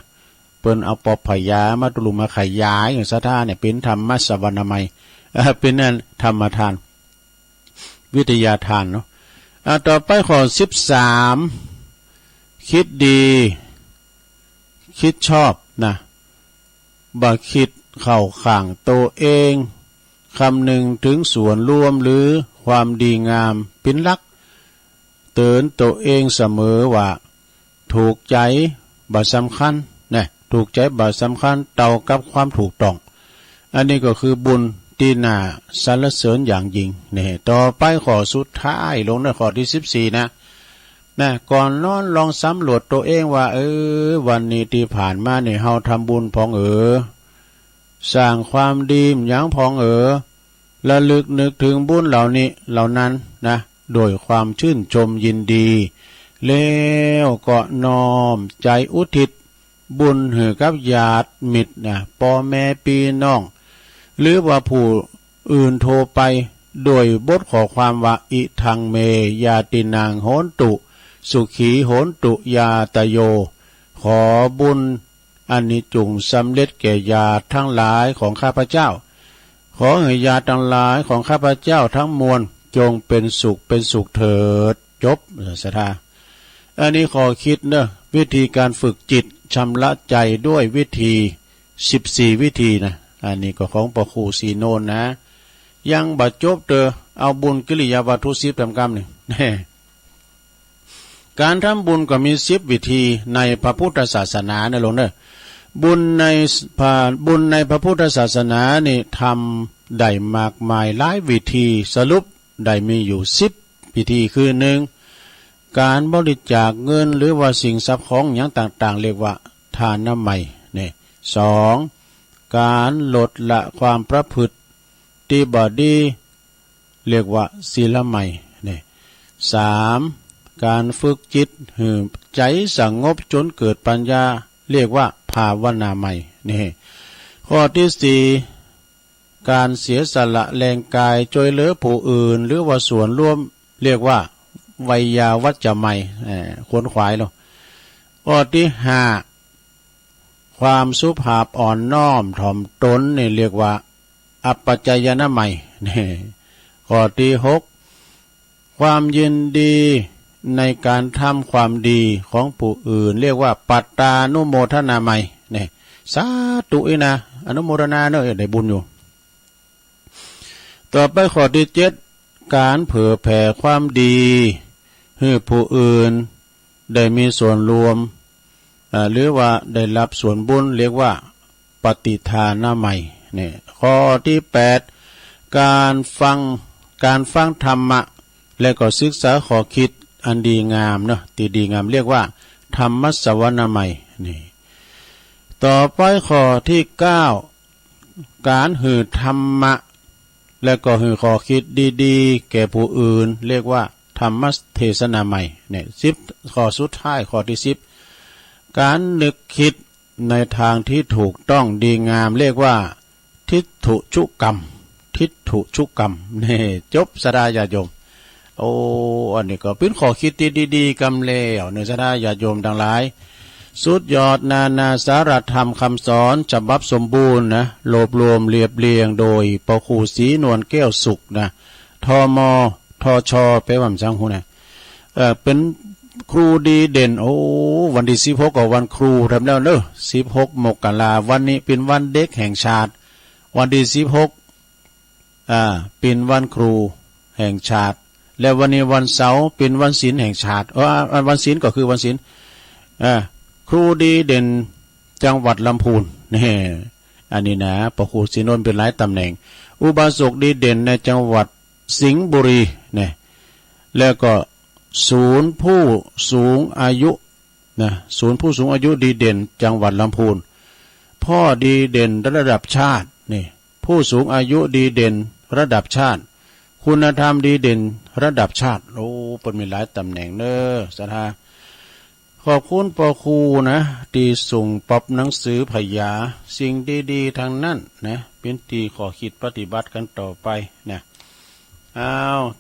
เปิ้นเอาปอบพยามาตุลุมาขยายอย่างซะท่าเนี่ยเป็นธรรมะสวรรณมัยเป็นนั่นธรรมทานวิทยาทานเนาะต่อไปข้อ13คิดดีคิดชอบนะบ่คิดเข้าข้างตัวเองคำหนึ่งถึงส่วนรวมหรือความดีงามเป็นหลักเตือนตัวเองเสมอว่าถูกใจบ่สำคัญนะถูกใจบ่สำคัญเท่ากับความถูกต้องอันนี้ก็คือบุญที่น่าสรรเสริญอย่างยิ่งนี่ต่อไปข้อสุดท้ายลงในข้อที่14นะก่อนนอนลองสำรวจตัวเองว่าวันนี้ที่ผ่านมาเนี่ยเฮาทำบุญพองสร้างความดีอย่างพองระลึกนึกถึงบุญเหล่านั้นนะโดยความชื่นชมยินดีแล้วก็น้อมใจอุทิศบุญให้กับญาติมิตรนะพ่อแม่พี่น้องหรือว่าผู้อื่นโทรไปโดยบทขอความว่าอิทังเมยาตินางโหนตุสุขีโหนตุยาตโยขอบุญอันนี้จุงสำเร็จแก่ญาติทั้งหลายของข้าพเจ้าขอให้ญาติทั้งหลายของข้าพเจ้าทั้งมวลจงเป็นสุขเถิดจบศรัทธาอันนี้ขอคิดวิธีการฝึกจิตชำระใจด้วยวิธี14วิธีนะอันนี้ก็ของปอครูสีโนนนะยังบัดจบเอาบุญกิริยาวัตถุ10ทำกรรมนี่การทำบุญก็มี10วิธีในพระพุทธศาสนานะหลวงบุญในพระพุทธศาสนานี่ทำได้มากมายหลายวิธีสรุปได้มีอยู่10วิธีคือ1การบริจาคเงินหรือว่าสิ่งทรัพย์ของอย่างต่างๆเรียกว่าทานน้ำใหม่นี่2การลดละความประพฤติที่บ่ดีเรียกว่าศีลใหม่นี่3การฝึกจิตให้ใจสงบจนเกิดปัญญาเรียกว่าภาวนาใหม่นี่ข้อที่4การเสียสละแรงกายช่วยเหลือผู้อื่นหรือว่าส่วนร่วมเรียกว่าไวยาวัจจะใหม่ขวนขวายเนาะข้อที่5ความสุภาพอ่อนน้อมถ่อมตนนี่เรียกว่าอัปปัจจยนะใหม่นี่ข้อที่6ความยินดีในการทำความดีของผู้อื่นเรียกว่าปัตตานุโมทนาใหม่นี่สาธุนะอนุโมทนาเนอะได้บุญอยู่ ต่อไปข้อที่เจ็ดการเผยแผ่ความดีให้ผู้อื่นได้มีส่วนรวมหรือว่าได้รับส่วนบุญเรียกว่าปฏิทานาใหม่เนี่ยข้อที่แปดการฟังธรรมะและก็ศึกษาข้อคิดอันดีงามเนาะที่ดีงามเรียกว่าธรรมสวนาใหม่นี่ต่อไปข้อที่เก้าการหือธรรมะและก็หือข้อคิดดีๆแก่ผู้อื่นเรียกว่าธรรมเทศนาใหม่เนี่ย10ข้อสุดท้ายข้อที่10การนึกคิดในทางที่ถูกต้องดีงามเรียกว่าทิฏฐุชุกรรมนี่จบสดาญาติโยมโอ้อันนี้ก็เป็นข้อคิดที่ดีๆกำแล้วในสดาญาติโยมทั้งหลายสุดยอดนาสารธรรมคำสอนฉบับสมบูรณ์นะรวบรวมเรียบเรียงโดยพระครูศรีนวลแก้วสุขนะทมทชไปว่าจังหูนะเป็นครูดีเด่นโอ้วันที่16ก็วันครูทำแล้วเนอะ16 มกราวันนี้เป็นวันเด็กแห่งชาติวันที่16เป็นวันครูแห่งชาติและวันนี้วันเสาร์เป็นวันศีลแห่งชาติวันศีลก็คือวันศีลครูดีเด่นจังหวัดลำพูนนี่อันนี้นะพระครูศรีนวลเป็นหลายตำแหน่งอุบาสกดีเด่นในจังหวัดสิงห์บุรีเนี่ยแล้วก็ศูนย์ผู้สูงอายุนะศูนย์ผู้สูงอายุดีเด่นจังหวัดลำพูนพ่อดีเด่นระดับชาตินี่ผู้สูงอายุดีเด่นระดับชาติคุณธรรมดีเด่นระดับชาติโอ้เป็นมีหลายตำแหน่งเนอะสถาขอบคุณพ่อครูนะที่ส่งปรับหนังสือพยาสิ่งดีๆทางนั้นนะเป็นตีขอคิดปฏิบัติกันต่อไปนะ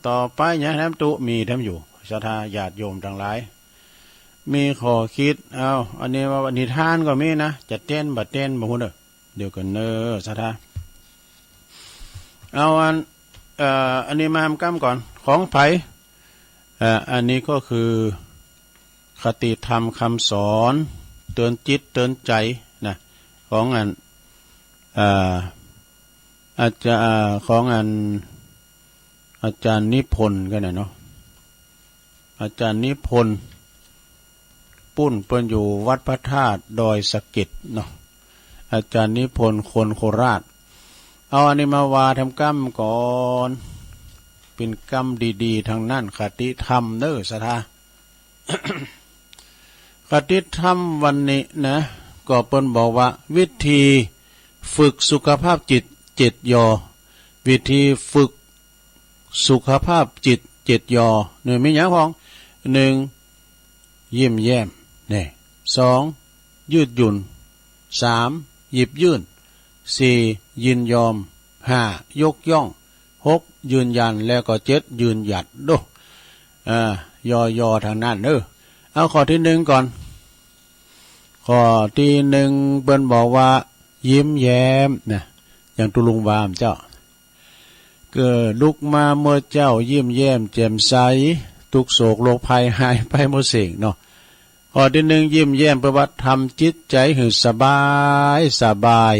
ต่อไปเนี่ยแถมตุมีแถมอยู่ศรัทธาญาติโยมทั้งหลายมีขอคิดอันนี้ว่านิทานก็มีนะจะเต้นบัดเต้นบ่ฮู้เด้อเดี๋ยวกันเนอะศรัทธาอันนี้มาทำกรรมก่อนของไผอันนี้ก็คือคติธรรมคำสอนเตือนจิตเตือนใจนะของอาจารย์ของอาจารย์นิพนธ์กันเนาะอาจารย์นิพนธ์ปุ้นเปิ้นอยู่วัดพระธาตุดอยสะเก็ดเนาะอาจารย์นิพนธ์คนโคราชเอาอันนี้มาวาทำกรรมก่อนเป็นกรรมดีๆทางนั้นคติธรรมเด้อสถา คติธรรมวันนี้นะก็เปิ้นบอกว่าวิธีฝึกสุขภาพจิต7 ยอวิธีฝึกสุขภาพจิต7 ยอเนี่ยมีอย่างของ1ยิ้มแย้มเนี่ย2ยืดหยุ่น3หยิบยื่น4ยินยอม5ยกย่อง6ยืนยันแล้วก็7ยืนหยัดดูยอทางนั้นเอาข้อที่1ก่อนข้อที่1เปิ้นบอกว่ายิ้มแย้มนะอย่างตุลุงวามเจ้าเกิดลุกมาเมื่อเจ้ายิ้มแย้มแจ่มใสทุกโศกโรคภัยหายไปหมดสิ่งเนาะข้อที่1ยิ้มแย้มแปลว่าทำจิตใจให้สบาย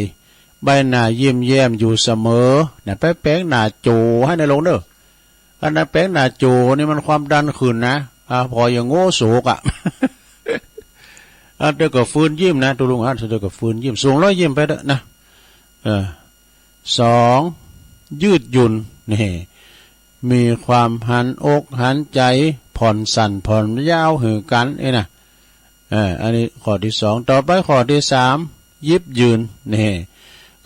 ใบหน้ายิ้มแย้มอยู่เสมอเนี่ยไปแป้งหน้าโจให้ในลงเด้ออันนั้นแป้งหน้าโจนี่มันความดันขึ้นนะพออย่างโง่โศกเดี๋ยวก็ฟื้นยิ้มนะตุลุงเดี๋ยวก็ฟื้นยิ้มสูงร้อยยิ้มไปเด้อนะ2ยืดหยุ่นนี่มีความหันอกหันใจผ่อนสั่นผ่อนยาวหือกันนะอันนี้ข้อที่2ต่อไปข้อที่3ยิบยืนนี่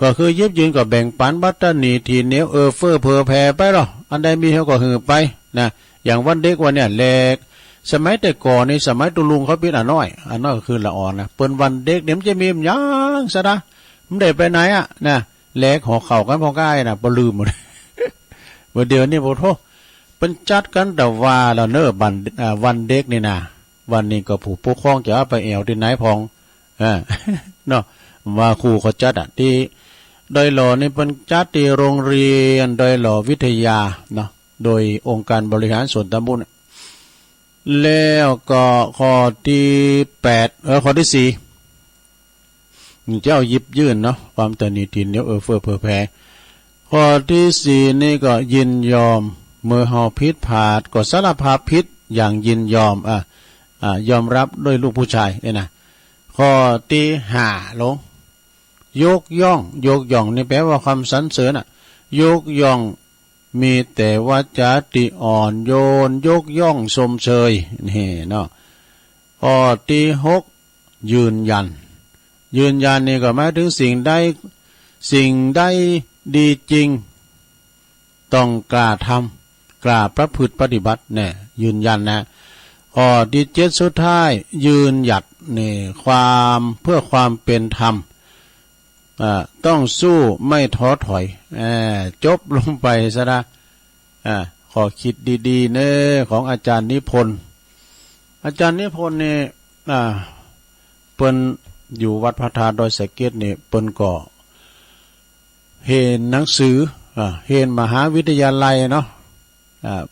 ก็คือยิบยืนก็แบ่งปันบัตตนีทีเหนียวเฟ้อเผอแผ่ไปหรออันใดมีเขาก็หือไปนะอย่างวันเด็กวันเนี่ยแลกสมัยแต่ก่อนในสมัยตุลุงเขาเป็นน้อยก็คือละอ่อนนะเปิ้นวันเด็กเดี๋ยวมันจะมียังซะนะมันได้ไปไหนนะแลกห่อเข่ากันพอง่ายนะบ่ลืมหมด เดี๋ยวนี้บ่โทเป็นจัดกันแต่ว่าละเนอวันเด็กนี่นะวันนี้ก็ผู้ปกครองจะเอาไปแอวที่ไหนพองเนาะว่าครูเขาจัดที่โดยหล่อนี่เป็นจัดที่โรงเรียนโดยหล่อวิทยาเนาะโดยองค์การบริหารส่วนตำบลแล้วก็ข้อที่8ข้อที่4เจ้ายิบยื่นเนาะความตนีทีเหนียวเฟ้อเผอแผ่ข ข้อที่สี่นี่ก็ยินยอมเมื่อเฮาผิดพลาดก็สารภาพผิดอย่างยินยอมยอมรับด้วยลูกผู้ชายนะข้อที่ห้าลงยกย่องยกย่องนี่แปลว่าความสรรเสริญยกย่องมีแต่วาจาติอ่อนโยนยกย่องชมเชยนี่เนาะข้อที่หกยืนยันยืนยันนี่ก็หมายถึงสิ่งใดดีจริงต้องกล้าทำกล้าประพฤติปฏิบัติเนี่ยยืนยันนะข้อที่เจ็ดสุดท้ายยืนหยัดนี่ความเพื่อความเป็นธรรมต้องสู้ไม่ท้อถอยจบลงไปซะนะขอคิดดีๆเน้อของอาจารย์นิพนธ์นี่เปิ้นอยู่วัดพระธาตุดอยสะเก็ดนี่เปิ้นก็เห็นหนังสือเห็นมหาวิทยาลัยเนาะ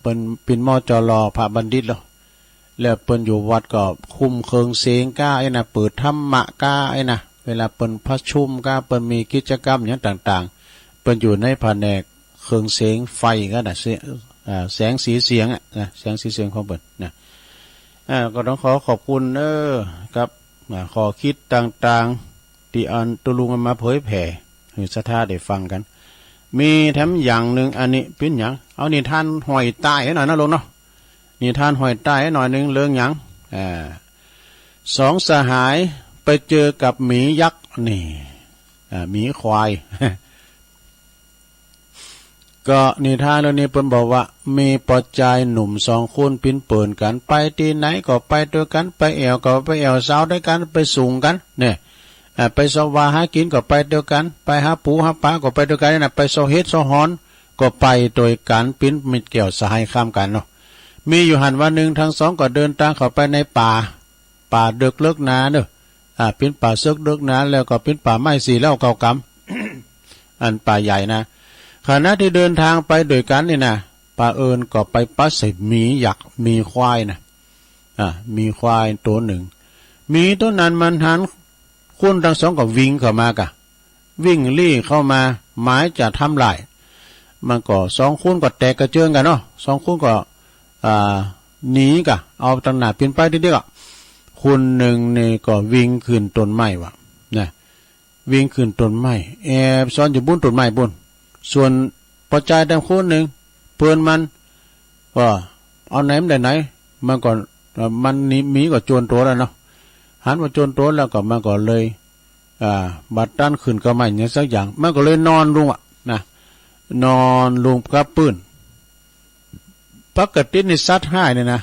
เปิ้นปิ่นมจรพระบัณฑิตแล้วเปิ้นอยู่วัดก็คุมเคิงเสงก้านะเปิดธรรมะก้านะเวลาเปิ้นประชุมก้าเปิ้นมีกิจกรรมอย่างต่างๆเปิ้นอยู่ในแผนกเคิงเสงไฟก็น่ะแสงสีเสียงแสงสีเสียงของเปิ้นนะก็ต้องขอบคุณครับขอคิดต่างๆที่อันตุลุงมาเผยแผ่ให้ศรัทธาได้ฟังกันมีแถมอย่างหนึ่งอันนี้เป็นอย่างเอานิทานหอยใต้ให้หน่อยนะลงเนาะนิทานหอยใต้ให้หน่อยหนึ่งเรื่องอย่างสองสหายไปเจอกับหมียักษ์นี่หมีควาย ก็นิทานเรื่องนี้เพิ่นบอกว่ามีปอจายหนุ่มสองคนปิ้นเปิ่นกันไปที่ไหนก็ไปด้วยกันไปแอวก็ไปแอวสาวด้วยกันไปสูงกันเนี่ยไปสวาหากินก็ไปด้วยกันไปหาปูหาปลาก็ไปด้วยกันนะไปโซเฮ็ดโซฮอนก็ไปโดยกันปิ้นมิดเกี่ยวสหายข้ามกันเนาะมีอยู่หันวันหนึ่งทั้งสองก็เดินทางเข้าไปในป่าเดึกเลิกนาเด้อปิ้นป่าเซึกเลิกนาแล้วก็ปิ้นป่าไม้สีแล้วเก่ากำอันป่าใหญ่นะขณะที่เดินทางไปโดยกันนี่นะป่าเอิญก็ไปปัสใส่หมียักษ์มีควายนะมีควายตัวหนึ่งมีตัวนั้นมันหันคุณทั้งสองก็วิ่งเข้ามากะวิ่งลี่เข้ามาหมายจะทำลายมันก็สองคุณก็แตกกระเจิงกันเนาะสองคุณก็หนีกะเอาตั้งหน้าเป็นไปทีเดียวคุณหนึ่งนี่ก็วิ่งขึ้นต้นไม้วะนะวิ่งขึ้นต้นไม้แอบซ่อนอยู่บนต้นไม้บนส่วนพอใจแต่คนหนึ่งเพื่อนมันก็เอาไหนมันได้ไหนมันก็มันมีก็โจรตัวแล้วเนาะหันมาโจรตัวแล้วก็มันก็เลยบัดด้านขึ้นก็ไม่เนี่ยสักอย่างมันก็เลยนอนลงนะนอนลงกับปืนปกติในสัตว์ห้ายเนี่ยนะ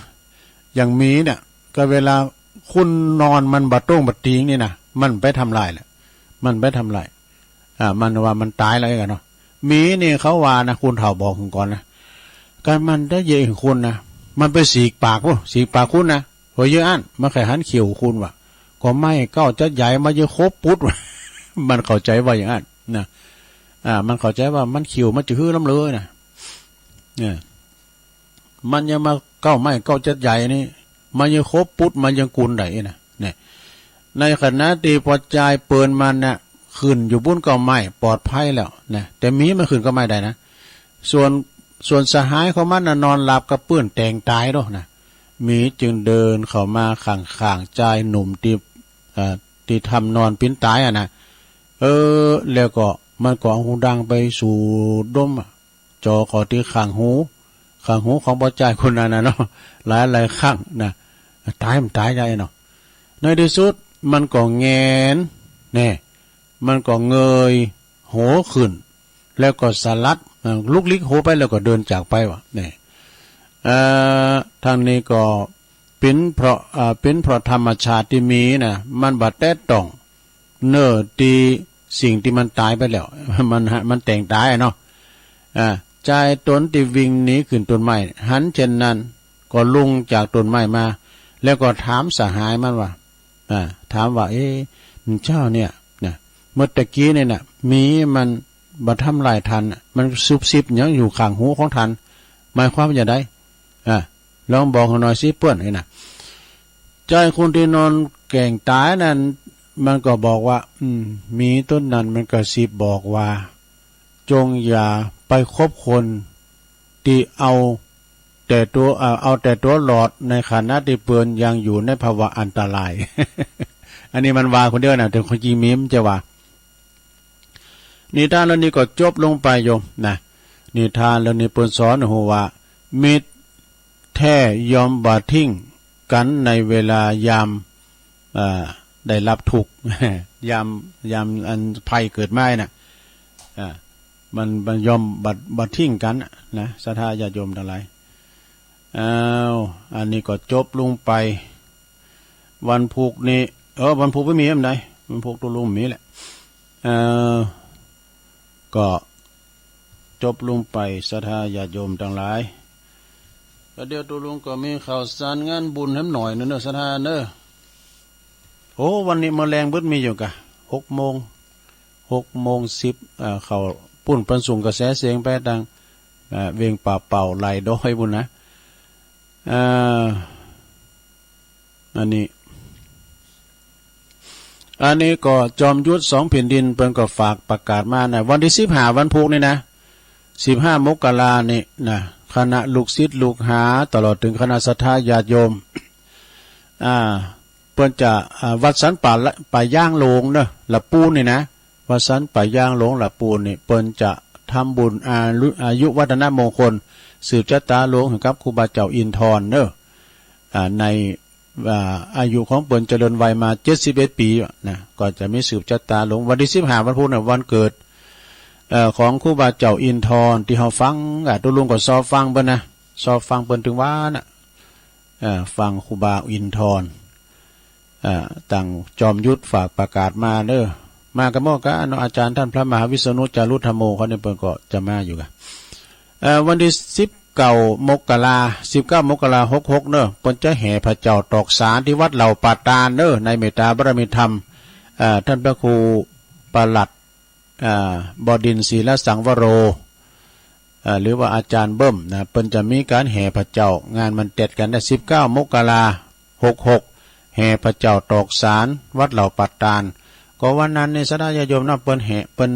อย่างมีเนี่ยก็เวลาคุณนอนมันบัดต้งบัดตีงนี่นะมันไปทำลายแหละมันไปทำลายมันว่ามันตายแล้วกันเนาะมีนี่เขาว่านะคุณเฒ่าบอกคุณก่อนนะการมันได้เยอะคุณนะมันไปสีกปากคุณนะหัวเยอะอันมาไข่หันเขียวคุณว่ะก็ไม่ก็จะใหญ่มาเยอะครบปุ๊ดว่ะ มันเข้าใจว่าอย่างนั้นนะมันเข้าใจว่ามันเขียวมันจะฮื้อล้ำเลยนะเนี่ยมันยังมาเก้าไม่เก้าจะใหญ่นี่มันยังครบปุ๊ดมันยังกุนไหนนะเนี่ยในขณะที่พอใจเปินมันเนี่ยขึ้นอยู่บุ้นก็ไม่ปลอดภัยแล้วนะแต่มีมันขึ้นก็ไม่ได้นะส่วนสหายของมันนอนหลับกับเปื้อนแต่งตายด้วยนะมีจึงเดินเข้ามาข้างๆใจหนุ่มที่ทำนอนปิ้นตายนะแล้วก็มันก็เอาหูดังไปสู่ดมจอขอที่ข้างหูของบ่ใจคนนั้นนะเนาะหลายครั้งนะตายมันตายได้เนาะในที่สุดมันก็แงนแน่มันก็เงยโหขึ้นแล้วก็สลัดลุกลิกโหไปแล้วก็เดินจากไปวะเนี่ยทางนี้ก็เป็นเพราะธรรมชาติที่มีนะมันบัดแต่ต้องเนื้อที่สิ่งที่มันตายไปแล้วมันแต่งตายเนาะใจตนที่วิ่งหนีขึ้นต้นไม้หันเช่นนั้นก็ลงจากต้นไม้มาแล้วก็ถามสหายมันว่าถามว่าเจ้าเนี่ยเมื่อตะกี้เนี่ยนะมีมันบัดทำลายทันมันซุบซิบยังอยู่ข้างหูของทันหมายความว่าอย่างไรลองบอกหน่อยสิเพื่อนนะใจคนที่นอนแก่งตายนั้นมันก็บอกว่ามีต้นนั้นมันก็สิบบอกว่า จงอย่าไปคบคนที่เอาแต่ตัวหลอดในขณะที่เปือนยังอยู่ในภาวะอันตราย อันนี้มันว่าคนเดียวนะแต่คนจริงมีมจะว่านิทานเรื่องนี้ก็จบลงไปโยมนะนิทานเรื่องนี้เปิ้นสอนหัวว่ามิตรแท้ยอมบ่ทิ้งกันในเวลายามได้รับทุกข์ ยามอันภัยเกิดมาน่ะมันยอมบัดทิ้งกันนะศรัทธาญาติโยมทั้งหลายอันนี้ก็จบลงไปวันพุกนี้วันพุกไม่มีอะไรวันพุกตัวลุงมีแหละก็จบลงไปศรัทธาญาติโยมทั้งหลายแล้วเดี๋ยวตัวลุงก็มีข่าวสารงานบุญให้หน่อยเนอะศรัทธาเนอะโอ้วันนี้แมลงบึ้ดมีอยู่กะ6:10เขาปุ่นปันสูงกระแสเสียงไปดังเวียงป่าเป่าไหลดอยบุญนะอันนี้ก็จอมยุทธ2 แผ่นดินเปิ้นก็ฝากประกาศมานะวันที่15วันพุธนี่นะ15 มกรานี่นะคณะลูกศิษย์ลูกหาตลอดถึงคณะศรัทธาญาติโยมเปิ้นจะวัดสันป่าย่างโลงเนอะละปูนนี่นะวัดสันป่าย่างโลงละปูนนี่เปิ้นจะทำบุญอายุวัฒนมงคลสืบชะตาหลวงกับครูบาเจ้าอินทร์เนอะในอายุของเปิ้นเจริญวัยมา71 ปีนะก็จะมีสืบชะตาหลวงวันที่15วันพุธน่ะวันเกิดของครูบาเจ้าอินทร์ที่เฮาฟังตัวลุงก็สอบฟังเปิ้นนะสอบฟังเปิ้นถึงว่าน่ะฟังครูบาอินทร์ต่างจอมยุทธฝากประกาศมาเด้อมากับหม้อก็อาจารย์ท่านพระมหาวิษณุจารุธรรมโมเขาเนี่ยเปิ้นก็จะมาอยู่กันวันที่19 มกรา66เนอะเปิ้นจะแห่พระเจ้าตอกสารที่วัดเหล่าปาตานเนอะในเมตตาบารมีธรรมท่านพระครูปลัดบดินทร์ศีลสังวโรหรือว่าอาจารย์เบิ้มนะเปิ้นจะมีการแห่พระเจ้างานมันเต็ดกันได้19 มกรา66แห่พระเจ้าตอกสารวัดเหล่าปาตานก็วันนั้นในศรัทธาญาติโยมนะเปิ้นแห่เปิ้น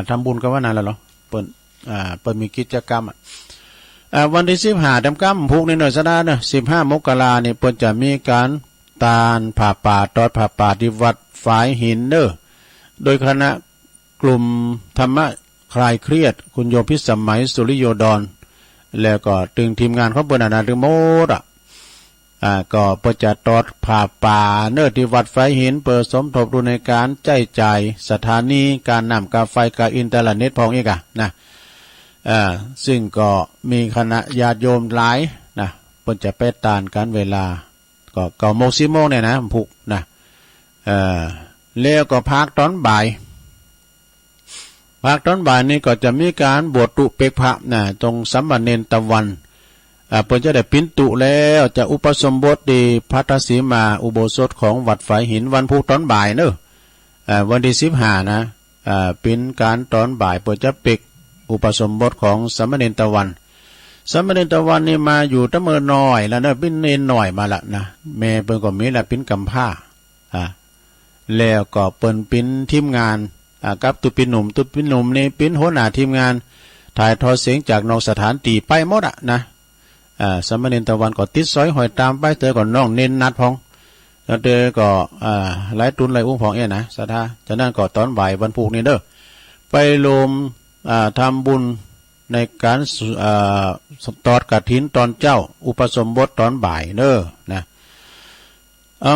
ทำบุญกันวันนั้นแล้วเหรอเปิ้นมีกิจกรรมวันที่15 ค่ำพุกนี่หน่อยศรัทธาเนอะ15 มกรานี่เปิ้นจะมีการตานผ่าป่าตอดผ่าป่าที่วัดฝายหินเนอะโดยคณะกลุ่มธรรมะคลายเครียดคุณโยมพิสมัยสุริโยดรแล้วก็ตึงทีมงานของเปิ้นน่ะถึงหมดก็เปิ้นจะตอดผ่าป่าเนอะที่วัดฝายหินเปิดสมทบทุนในการจ่ายสถานีการน้ำกาไฟกาอินเทอร์เน็ตพองอีกนะซึ่งก็มีคณะญาติโยมหลายนะเปิ้นจะไปตานกันเวลาก็9 โมง 10 โมงเนี่ยนะพุกนะแล้วก็พักตอนบ่ายนี้ก็จะมีการบวชตุเปกพระนะตรงสัมมาเนรตะวันเปิ้นจะได้ปินตุแล้วจะอุปสมบทดีพัทธสีมาอุโบสถของวัดฝายหินวันพุธตอนบ่ายเนอะวันที่15นะเป็นการตอนบ่ายเปิ้นจะเปกอุปสมบทของสัมมาเนรตะวันนี่มาอยู่ตั้งเมื่อน้อยแล้วเนอะเป็นเนรน้อยมาละนะแม่เปิ้นก็มีละเป็นกำพร้าแล้วก็เปิ้นเป็นทีมงานกับตุปินหนุ่มนี่เป็นหัวหน้าทีมงานถ่ายทอดเสียงจากนอกสถานที่ไปหมดนะสัมมาเนรตะวันก็ติดสอยหอยตามไปเตอก่อนน้องเน้นนัดพองแล้วเตอก็หลายตุนหลายอุ้งพองนะศรัทธาฉะนั้นก็ตอนบ่ายวันพุธนี้เด้อไปรวมทำบุญในการตอดกฐินตอนเจ้าอุปสมบทตอนบ่ายเด้อนะ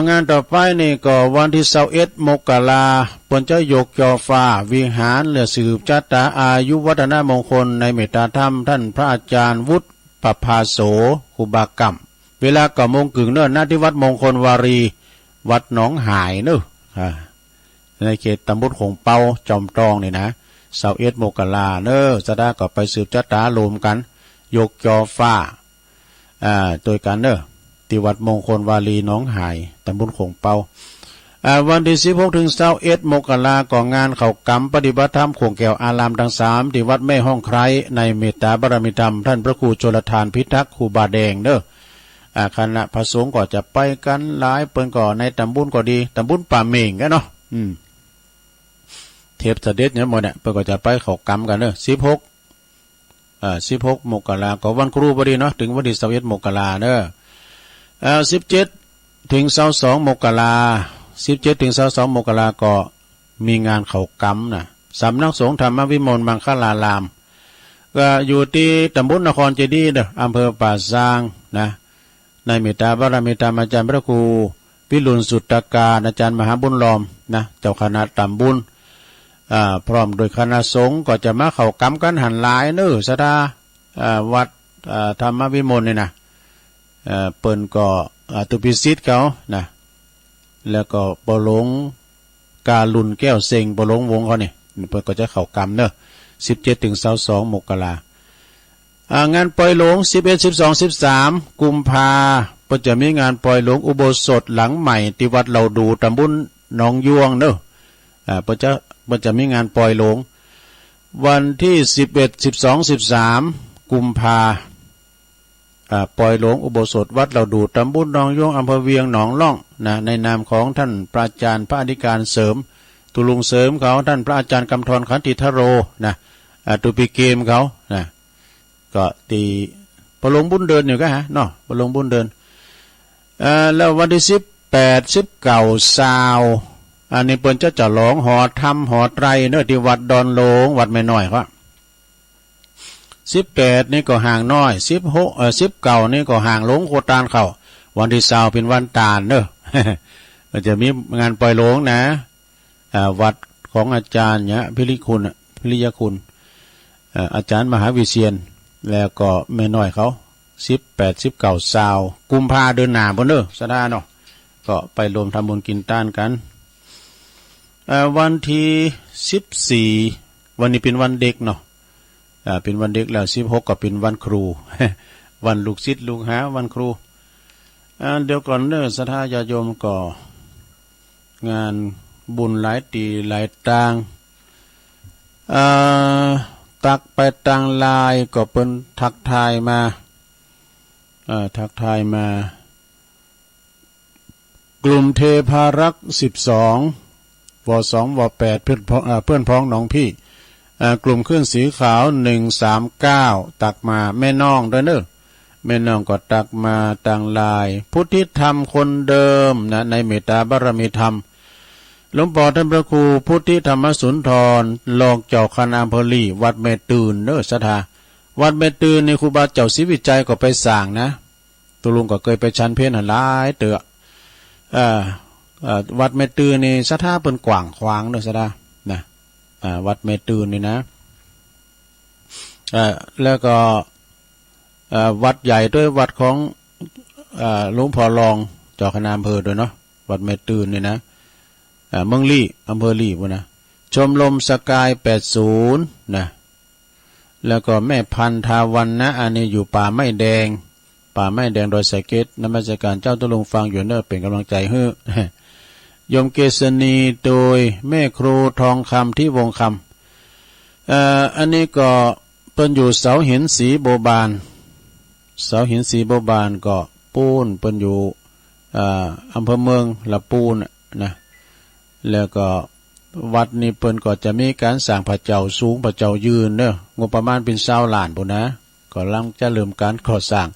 งานต่อไปนี่ก็วันที่21 มกราเปิ้นจะยกยอฟ้าวิหารเลือสืบชะตาอายุวัฒนมงคลในเมตตาธรรมท่านพระอาจารย์วุฒิปภาโสครูบากรรมเวลา9 โมงครึ่งเนอะณที่วัดมงคลวารีวัดหนองหายเนอะในเขตตำบลหงเปาจอมตองนี่นะ21 มกราเนอะจะได้ก็ไปสืบชะตาลมกันยกยอฟ้าโดยกันเนอะที่วัดมงคลวารีหนองหายตำบลหงเปาวันที่16 ถึง21 มกราก็งานเข้ากรรมปฏิบัติธรรมโขงแก้วอารามทั้ง3ที่วัดแม่ห้องไคร้ในเมตตาบารมีธรรมท่านพระครูชลทานพิทักษ์ครูบาแดงเด้อคณะพระสงฆ์ก็จะไปกันหลายเปิ้นก็ในตำบลก็ดีตำบลป่าเม่งกันเนาะ เทพเสด็จเนี่ยหมดเนี่ยเพิ่นก็จะไปเข้ากรรมกันเด้อ16มกราก็วันครูพอดีเนาะถึงวันที่21มกราเด้อ17ถึง22มกรา17ถึง22มกราก็มีงานเข้ากรรมนะสำนักสงฆ์ธรรมวิมลมังคลารามก็อยู่ที่ตำบลนครเจดีย์เด้ออำเภอป่าซางนะในเมตตาบารมีธรรมอาจารย์พระครูวิรุณสุตตการอาจารย์มหาบุญล้อมนะเจ้าคณะตำบลพร้อมโดยคณะสงฆ์ก็จะมาเข้ากรรมกันหันหลายเน้อสดาวัดธรรมวิมลนี่นะเปิ้นก็ตุปิสิทธิ์เขานะแล้วก็ปหลงกาลุนแก้วเซ็งปหลงวงเขานี่เปิ้นก็จะเข้ากรรมเน้อ17ถึง22มกรางานปล่อยหลง11 12 13กุมภาเปิ้นจะมีงานปล่อยหลงอุโบสถหลังใหม่ที่วัดเราดูตำบลหนองยวงเน้อเปิ้นจะมีงานปล่อยหลงวันที่11 12 13กุมภาปล่อยหลงอุโบสถวัดเราดูตำบลหนองยวงอำเภอเวียงหนองล่องนะในนามของท่านพระอาจารย์พระอธิการเสริมตุลุงเสริมเขาท่านพระอาจารย์กำธรขันติทโรนะตุปีเกมเขานะก็ตีประหลงบุญเดินอยู่ก็ฮะเนาะประหลงบุญเดินแล้ววันที่18 19 20อันนี้เปิ้นจะหลองหอธรรมหอไตรเนาะที่วัดดอนโลงวัดไม่น้อยเขา18นี่ก็ห่างน้อย19นี่ก็ห่างหลงโคตานเข้าวันที่20เป็นวันตาลเด้อ ก็จะมีงานปล่อยหลงนะวัดของอาจารย์เนี่ยพิริยคุณอาจารย์มหาวิเชียรแล้วก็แม่น้อยเขา18 19 20กุมภาเดือนหน้าพุ่นเด้อสะดาเนาะก็ไปรวมทำบุญกินต้านกันวันที่14วันนี้เป็นวันเด็กเนาะเป็นวันเด็กแล้ว16ก็เป็นวันครู วันลูกศิษย์ลูกหาวันครูเดี๋ยวก่อนเด้อศรัทธาญาติโยมก็งานบุญหลายตีหลายต่างตักไปต่างลายก็เป็นทักทายมากลุ่มเทพารักษ์12ว2ว8เพื่อนพ้องน้องพี่กลุ่มเครื่องสีขาว139ตักมาแม่น้องด้วยเด้อแม่น้องก็ตักมาต่างลายพุทธิธรรมคนเดิมนะในเมตตาบารมีธรรมหลวงพ่อท่านพระครูพุทธิธรรมสุนทรรองเจ้าคณะอำเภอลีวัดแม่ตื่นเด้อศรัทธาวัดแม่ตื่นในครูบาเจ้าศรีวิจัยก็ไปสร้างนะตุลุงก็เคยไปชันเพลหันหลายเตอะวัดแม่ตื่นนี่ศรัทธาเปิ้นกว้างขวางเด้อศรัทธานะวัดแม่ตื่นนี่นะแล้วก็วัดใหญ่ด้วยวัดของหลวงพ่อรองเจ้าคณะอำเภอด้วยเนาะวัดแม่ตื่นนี่นะเมืองลี่อำเภอลี่วะนะชมรมสกาย80นะแล้วก็แม่พันธาวันนะอันนี้อยู่ป่าไม้แดงโดยสายเกตนมัสการเจ้าตุลุงฟังอยู่เนอะเป็นกำลังใจให้ยมเกษณีโดยแม่ครูทองคำที่วงคำอันนี้ก็เป็นอยู่เสาหินสีโบบานก็ปูนเป็นอยู่อำเภอเมืองละปูนนะแล้วก็วัดนี้เปิ้นก็จะมีการสร้างพระเจ้าสูงพระเจ้ายืนเนอะงบประมาณเป็น20 ล้านพุ่นนะก็ลังจะเริ่มการก่อสร้าง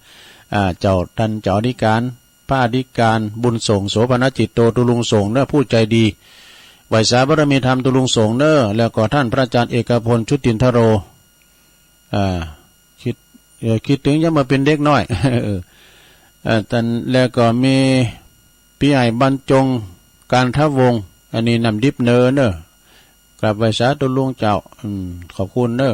เจ้าท่านเจ้าอธิการพระอธิการบุญส่งโสภณจิตโตตุลุงส่งเนอะผู้ใจดีไหวสาบารมีธรรมตุลุงส่งเนอะแล้วก็ท่านพระอาจารย์เอกพลชุตินทโรคิดถึงยังมาเป็นเด็กน้อยท่านแล้วก็มีพี่ใหญ่บรรจงการทวงอันนี้นำดิบเนอะกราบไหว้สาธุลุงเจ้าขอบคุณเนอะ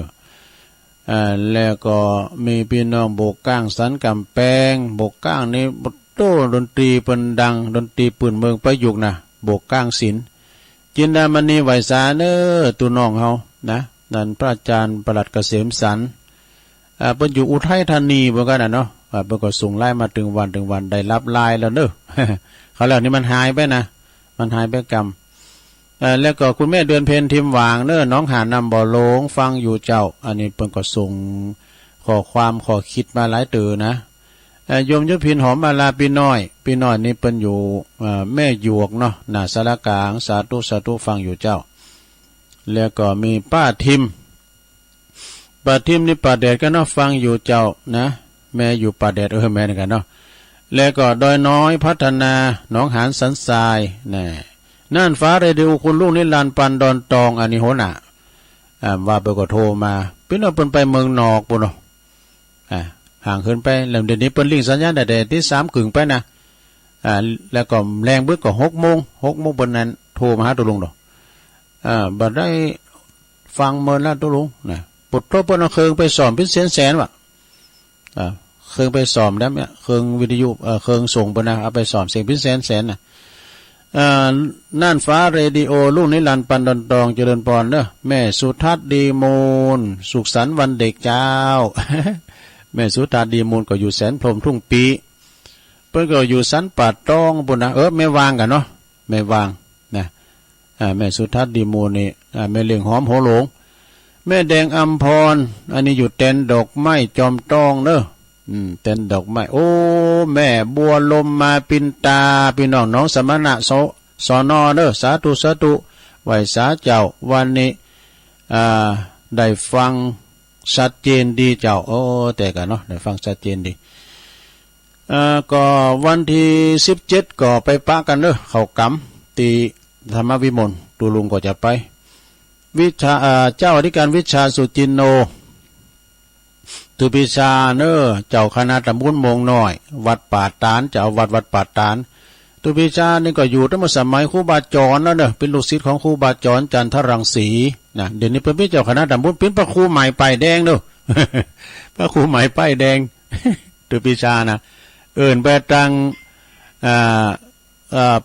แล้วก็มีพี่น้องโบกก้างสันกำแพงโบกก้างนี่โต้ดนตรีเป็นดังดนตรีปืนเมืองประยุกต์นะโบกก้างศิลป์จินดามณีไหวสาเนอะตัวน้องเฮานะนั่นพระอาจารย์ประหลัดเกษมสันเป็นอยู่อุทัยธานีเหมือนกันนะเนาะเพิ่นก็ส่งไล่มาถึงวันได้รับไลน์แล้วเนอะเขาแล้วนี่มันหายไปนะมันหายไปกรรมแล้วก็คุณแม่เดือนเพ็ญทิมหวางเนอะน้องหานำบ่อโลงฟังอยู่เจ้าอันนี้เพิ่นก็ส่งข้อความข้อคิดมาหลายเตือนะโยมยุพินหอมมาลาปีน้อยนี่เพิ่นอยู่แม่หยวกเนาะหน้าสารกลางสาธุฟังอยู่เจ้า แล้วก็มีป้าทิมนี่ป่าแดดก็เนาะฟังอยู่เจ้านะแม่อยู่ป่าแดดแม่นี่กันเนาะแล้วก็ดอยน้อยพัฒนาหนองหานสันทรายน่น่านฟ้าเรดิโอคุณลูกนิรันดร์ปันดอนตองอันนี้โหน่ะว่าไปก็โทรมาพี่น้องเพิ่นไปเมืองนอกปุ่นเนาะห่างขึ้นไปแล้วเดี๋ยวนี้เปิ้นลิงสัญญาณแต่ที่3กึ่งไปนะแล้วก็แรงบึกก็6 โมงเปิ้นนั้นโทรมาหาตุลุงดอกบัดได้ฟังเมินแล้วตุลุงนะปุดโตเปิ้นเอาเครื่องไปสอนเป็นแสนๆว่ะเครื่องไปสอนแล้วเนี่ยเครื่องวิทยุเครื่องส่งเปิ้นนะเอาไปสอนเสียงเป็นแสนๆน่ะน่านฟ้าเรดิโอลูกนิรันดร์ปันดอนตองเจริญพรเด้อแม่สุทัศน์ดีมูลสุขสันต์วันเด็กเจ้า แม่สุทัศน์ดีมูลก็อยู่แสนพรหมทุ่งปีเพิ่นก็อยู่สันป่าตองปุ่นนะแม่วางกันเนาะแม่วางนะแม่สุทัศน์ดีมูลนี่แม่เลี้ยงหอมโหหลงแม่แดงอัมพรอันนี้อยู่เต็นดอกไม้จอมตองเด้อเต็นดอกไม้โอ้แม่บัวลมมาปินตาพี่น้องน้องสมณะสอนอเด้อสาธุไหวสาเจ้าวันนี้ได้ฟังชัดเจนดีเจ้าโอ้แต่กันเนาะได้ฟังชัดเจนดีก็วันที่17ก็ไปปะกันเด้อเข้ากำตีธรรมวิมลตูลุงก็จะไปวิชาเจ้าอธิการวิชาสุจินโนตุปิชาเนอเจ้าคณะตำบลมงน้อยวัดป่าตานเจ้าวัดป่าตานตุปิชานี่ก็อยู่ตั้งแต่สมัยครูบาจรแล้วเนอะเป็นลูกศิษย์ของครูบาจรจันทรังสีนะเดี๋ยวนี้เป็นเจ้าคณะตำบลเป็นพระครูใหม่ป้ายแดงเด้อ พระครูใหม่ป้ายแดง ตุปิชานะไปตั้ง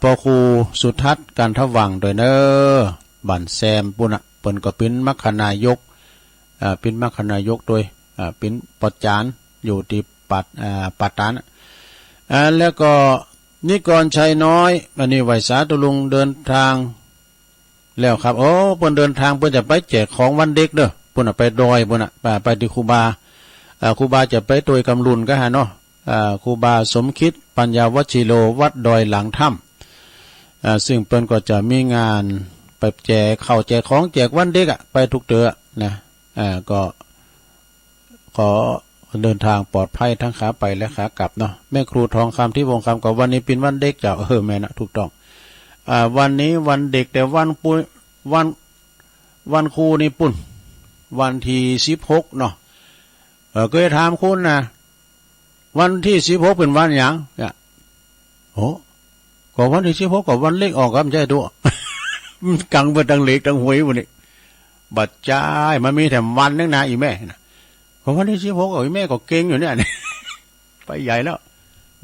พอครูสุทัศน์กันทวังโดยเนอบันแซมปุ่นเปิ้นก็เป็นมัคคณายกเป็นมัคคณายกโดยเป็นปจานอยู่ที่ปัตตานแล้วก็นิกรชัยน้อยอันนี้ไหวสาตุลุงเดินทางแล้วครับโอ้เปิ้นเดินทางเปิ้นจะไปแจกของวันเด็กเด้อเปิ้นไปดอยเปิ้นไปที่ครูบาจะไปตัวยกำลุนก็หาเนาะครูบาสมคิดปัญญาวชิโลวัดดอยหลังถ้ำซึ่งเปิ้นก็จะมีงานไปแจกข้าวแจกของแจกวันเด็กไปทุกเดือนนะก็ขอเดินทางปลอดภัยทั้งขาไปและขากลับเนาะแม่ครูทองคำที่วงคำกับวันนี้เป็นวันเด็กเจ้าแม่นะถูกต้องวันนี้วันเด็กแต่วันครูนี่ปุ่นวันที่16เนาะเคยถามคุณนะวันที่16เป็นวันหยังโอ้ก็วันที่16ก็วันเล็กออกครับใช่ตัว กังเบิดดังเล็กดังหวยวันนี้บัดจ้ายมันมีแต่วันนึงนะอีแม่นะของวันที่16อีแม่ก็เก่งอยู่เนี่ย ไปใหญ่แล้ว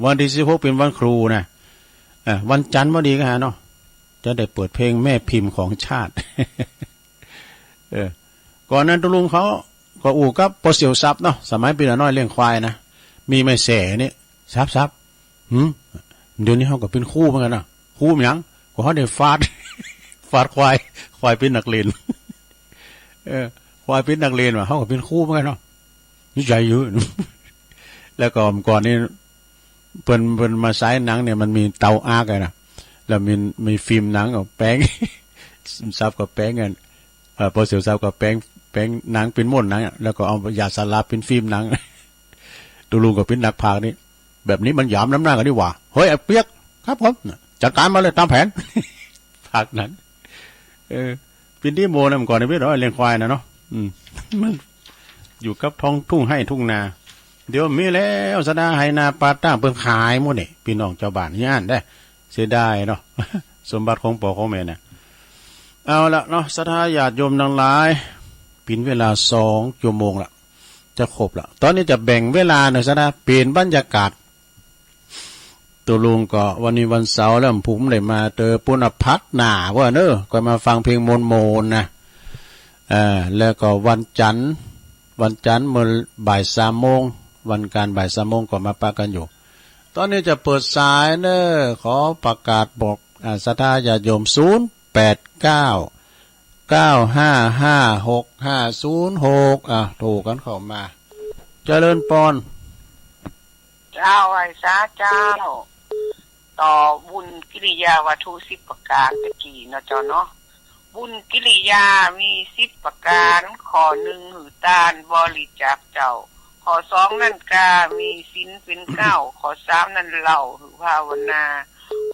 วันที่16เป็นวันครูนะวันจันทร์พอดีก็ฮะเนาะจะได้เปิดเพลงแม่พิมพ์ของชาติ ก่อนนั้นตุลุงเขาก็อู่กับปอเสียวซับเนาะสมัยปีน้อยเลี้ยงควายนะมีไม่แส่นี่ซับเดี๋ยวนี้เขาก็เป็นคู่เหมือนกันนะคู่หยังก็เขาได้ฟาด ควายเป็นนักเรียน ควายเป็นนักเรียนว่ะเขาก็เป็นคู่เหมือนกันเนาะนี่ใจเยอะ แล้วก็ก่อนนี้เพิ่นมาใช้หนังเนี่ยมันมีเตาอาร์กนะแล้วมีฟิล์มหนังกับแป้ง ซับกับแป้งกันพอเสียวซับกับแป้งหนังเป็นม้วนหนังแล้วก็เอายาสลาเป็นฟิล์มหนัง ตูลุงก็เป็นนักพากย์นี่แบบนี้มันหยามน้ำหน้ากันดีกว่าเฮ้ยไอ้เปียกครับผมจัดการมาเลยตามแผน พากย์หนังเป็นที่โมนะก่อนในเรื่องเลี้ยงควายนะเนาะมันอยู่กับท้องทุ่งให้ทุ่งนาเดี๋ยวมีแล้วสดาให้นาปาต้าเพิ่งขายหมดนี่พี่น้องชาวบ้านย่านได้เสียดายเนาะ สมบัติของพ่อของแม่เนี่ยเอาละเนาะสถาญาติโยมทั้งหลายปินเวลา2 ชั่วโมงละจะครบละตอนนี้จะแบ่งเวลาหน่อยซะนะเปลี่ยนบรรยากาศตัวลุงก็วันนี้วันเสาร์แล้วผมเลยมาเจอปุณพัฒน์หนาว่าเนอะก็มาฟังเพลงโมนนะแล้วก็วันจันทร์เมื่อบ่าย3 โมงวันการบ่าย3 โมงก็มาปะกันอยู่ตอนนี้จะเปิดสายเนอะขอประกาศบอกศรัทธาญาติโยม089955650โทรกันเข้ามาเจริญปอนเจ้าไอ้สาเจ้าต่อบุญกิริยาวัตถุ10 ประการตะกี้เนาะเจ้าเนาะ บุญกิริยามี10ประการข้อ1หือตานบริจาคเจ้าข้อ2นั่นกามีศีลเป็น9ข้อ3นั่นเล่าหือภาวนา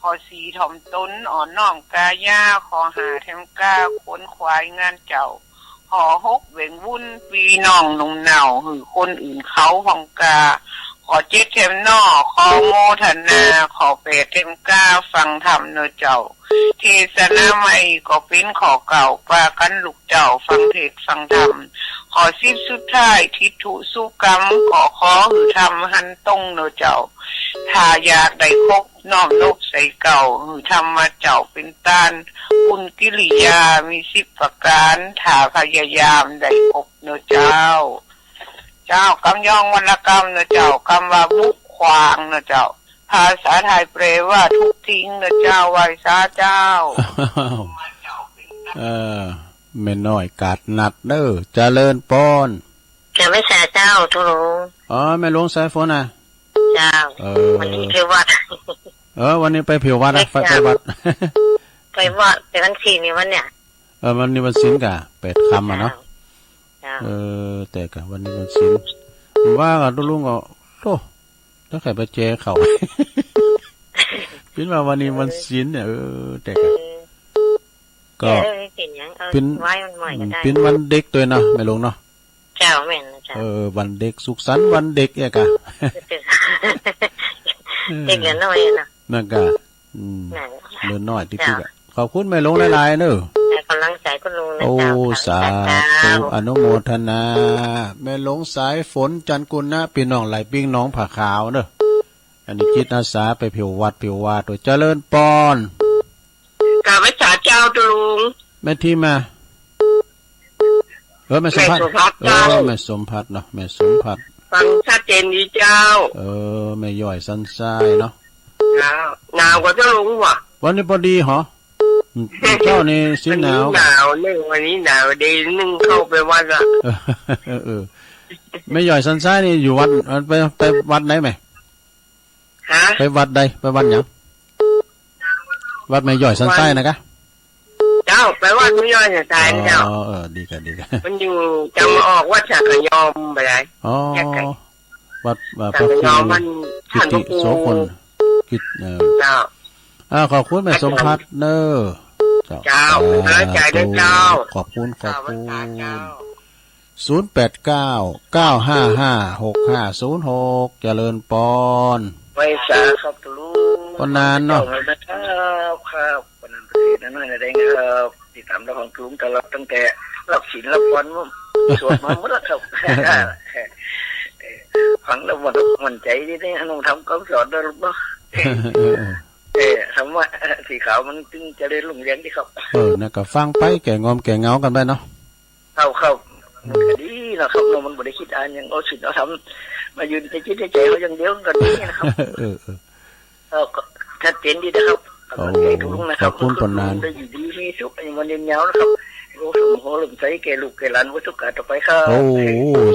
ข้อ4ถ่อมตนอ่อนน้อมกายาข้อ5แถมกาขวนขวายงานเจ้าข้อ6เบ่งวุ่นปีน้องนุ่มเหน่าหือคนอื่นเขาห้องกาข้อ7แถมนอข้อโมทนาข้อ8แถมกาฟังธรรมเนอเจ้าเทศนาใหม่ก็เป็นข้อเก่าปากันลูกเจ้าฟังเทศฟังธรรมขอ10สุดท้ายทิฏฐุสุกรรมขอหือทำหันตรงเนอเจ้าถ้าอยากได้คบน้อมนกใส่เก่าหือทำมาเจ้าเป็นตานบุญกิริยามี10ประการถ้าพยายามได้คบเนอเจ้ากำยองวรรณกรรมเนอเจ้ากำว่าบุกขวางเนอเจ้าภาษาไทยแปลว่าทุกทิ้งเนอเจ้าไหว้สาเจ้า แม่น้อยกาดนัดเด้อเจริญปอนจะไม่แส่เจ้าทุลุงอ๋อแม่หลวงสายฝนน่ะเจ้าวันนี้ไปวัดวันนี้ไปผิววัดนะไปวัดไปวัดไปวันศีลนี่วันเนี่ยวันนี้วันศีลกะ8 ค่ำอ่ะเนาะแต่กะวันนี้วันศีลว่ากับทุลุงก็โตถ้าใครไปแจเขาคิดว่าวันนี้วันศีลเนี่ยแต่ก็เป็นวันเด็กตัวเนาะแม่หลวงเนาะเจ้าแม่นเจ้าวันเด็กสุขสันต์วันเด็กเนี่ยกะเด็กน้อยนะนั่นกะเดินน้อยติ๊กๆขอบคุณแม่หลวงหลายๆเด้อกำลังใจคุณลุงนะเจ้าสาธุอนุโมทนาแม่หลวงสายฝนจันกุลนะพี่น้องไหลปิ้งน้องผ่าขาวเด้ออันนี้จิตอาสาไปผิววัดผิววาตัวเจริญปอนกราบพระเจ้าตุลุงแม่ที่มาแม่สมพัฒน์แม่สมพัฒน์เนาะแม่สมพัฒน์ฟังชัดเจนดีเจ้าแม่ย่อยสันทรายเนาะหนาวกว่าเจ้าลุงว่ะวันนี้พอดีเหรอเจ้านี่สิหนาวนึ่งวันนี้หนาวดีนึ่งเข้าไปวัดละแม่ย่อยสันทรายนี่อยู่วัดไปวัดไหนไหมไปวัดใดไปวัดยังวัดแม่ย่อยสันทรายนะกะเจ้าไปวัดแม่ย่อยสันทรายเจ้าดีกันมันอยู่จะมาออกวัดสักยอมไปไหนวัดพระครูกิติโสพลกิจเจ้าขอบคุณแม่สมพัฒน์เนอเจ้าใจด้วยเจ้าขอบคุณ089-955-6506เจริญปอนไว้สาครับลุงปนานเนาะครับปนานประเทศนั่นน่ะได้ครับติดตามเราของลุงตลอดตั้งแต่รับศีลรับพรสวดมาหมดแล้วครับฟังแล้วมันใจดีๆน้องทำคำสอนได้หรือเปล่าคำว่าสีขาวมันจึงจะได้ลุงเลี้ยงที่ครับน่ะก็ฟังไปแก่งอมแก่เงากันไปเนาะเข้ามันก็ดีนะครับเรามันบ่ได้คิดอ่านยังเอาสิเราทำมายืนใจคิดใจเขาอย่างเดียวกันนี่นะครับชัดเจนดีนะครับขอบคุณปนานได้อยู่ดีมีสุขอย่างวันเดียวนะครับรู้สึกโหลมใสแก่ลูกแก่หลานวัตถุกาต่อไปครับ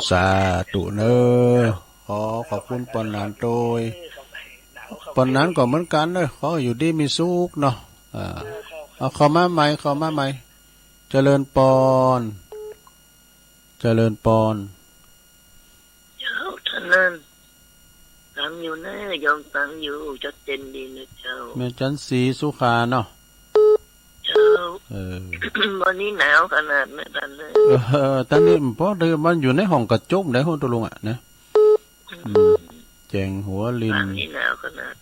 สาธุเนอขอบคุณปนานโดยปนนั้นก็เหมือนกันเลยเขาอยู่ดีมีสุขเนาะเอาเข้ามาใหม่เจริญปอนเจ้าท่านนั้นตามอยู่นะยอมตามอยู่ชัดเจนดีนะเจ้าแม่จันสีสุขาเนาะเจ้าวันนี้หนาวขนาดไหนท่านเลยตอนนี้เพราะเดิมมันอยู่ในห้องกระจกไหนห้องตัวลุงอ่ะนะแจงหัวลินนี่หนาวขนาด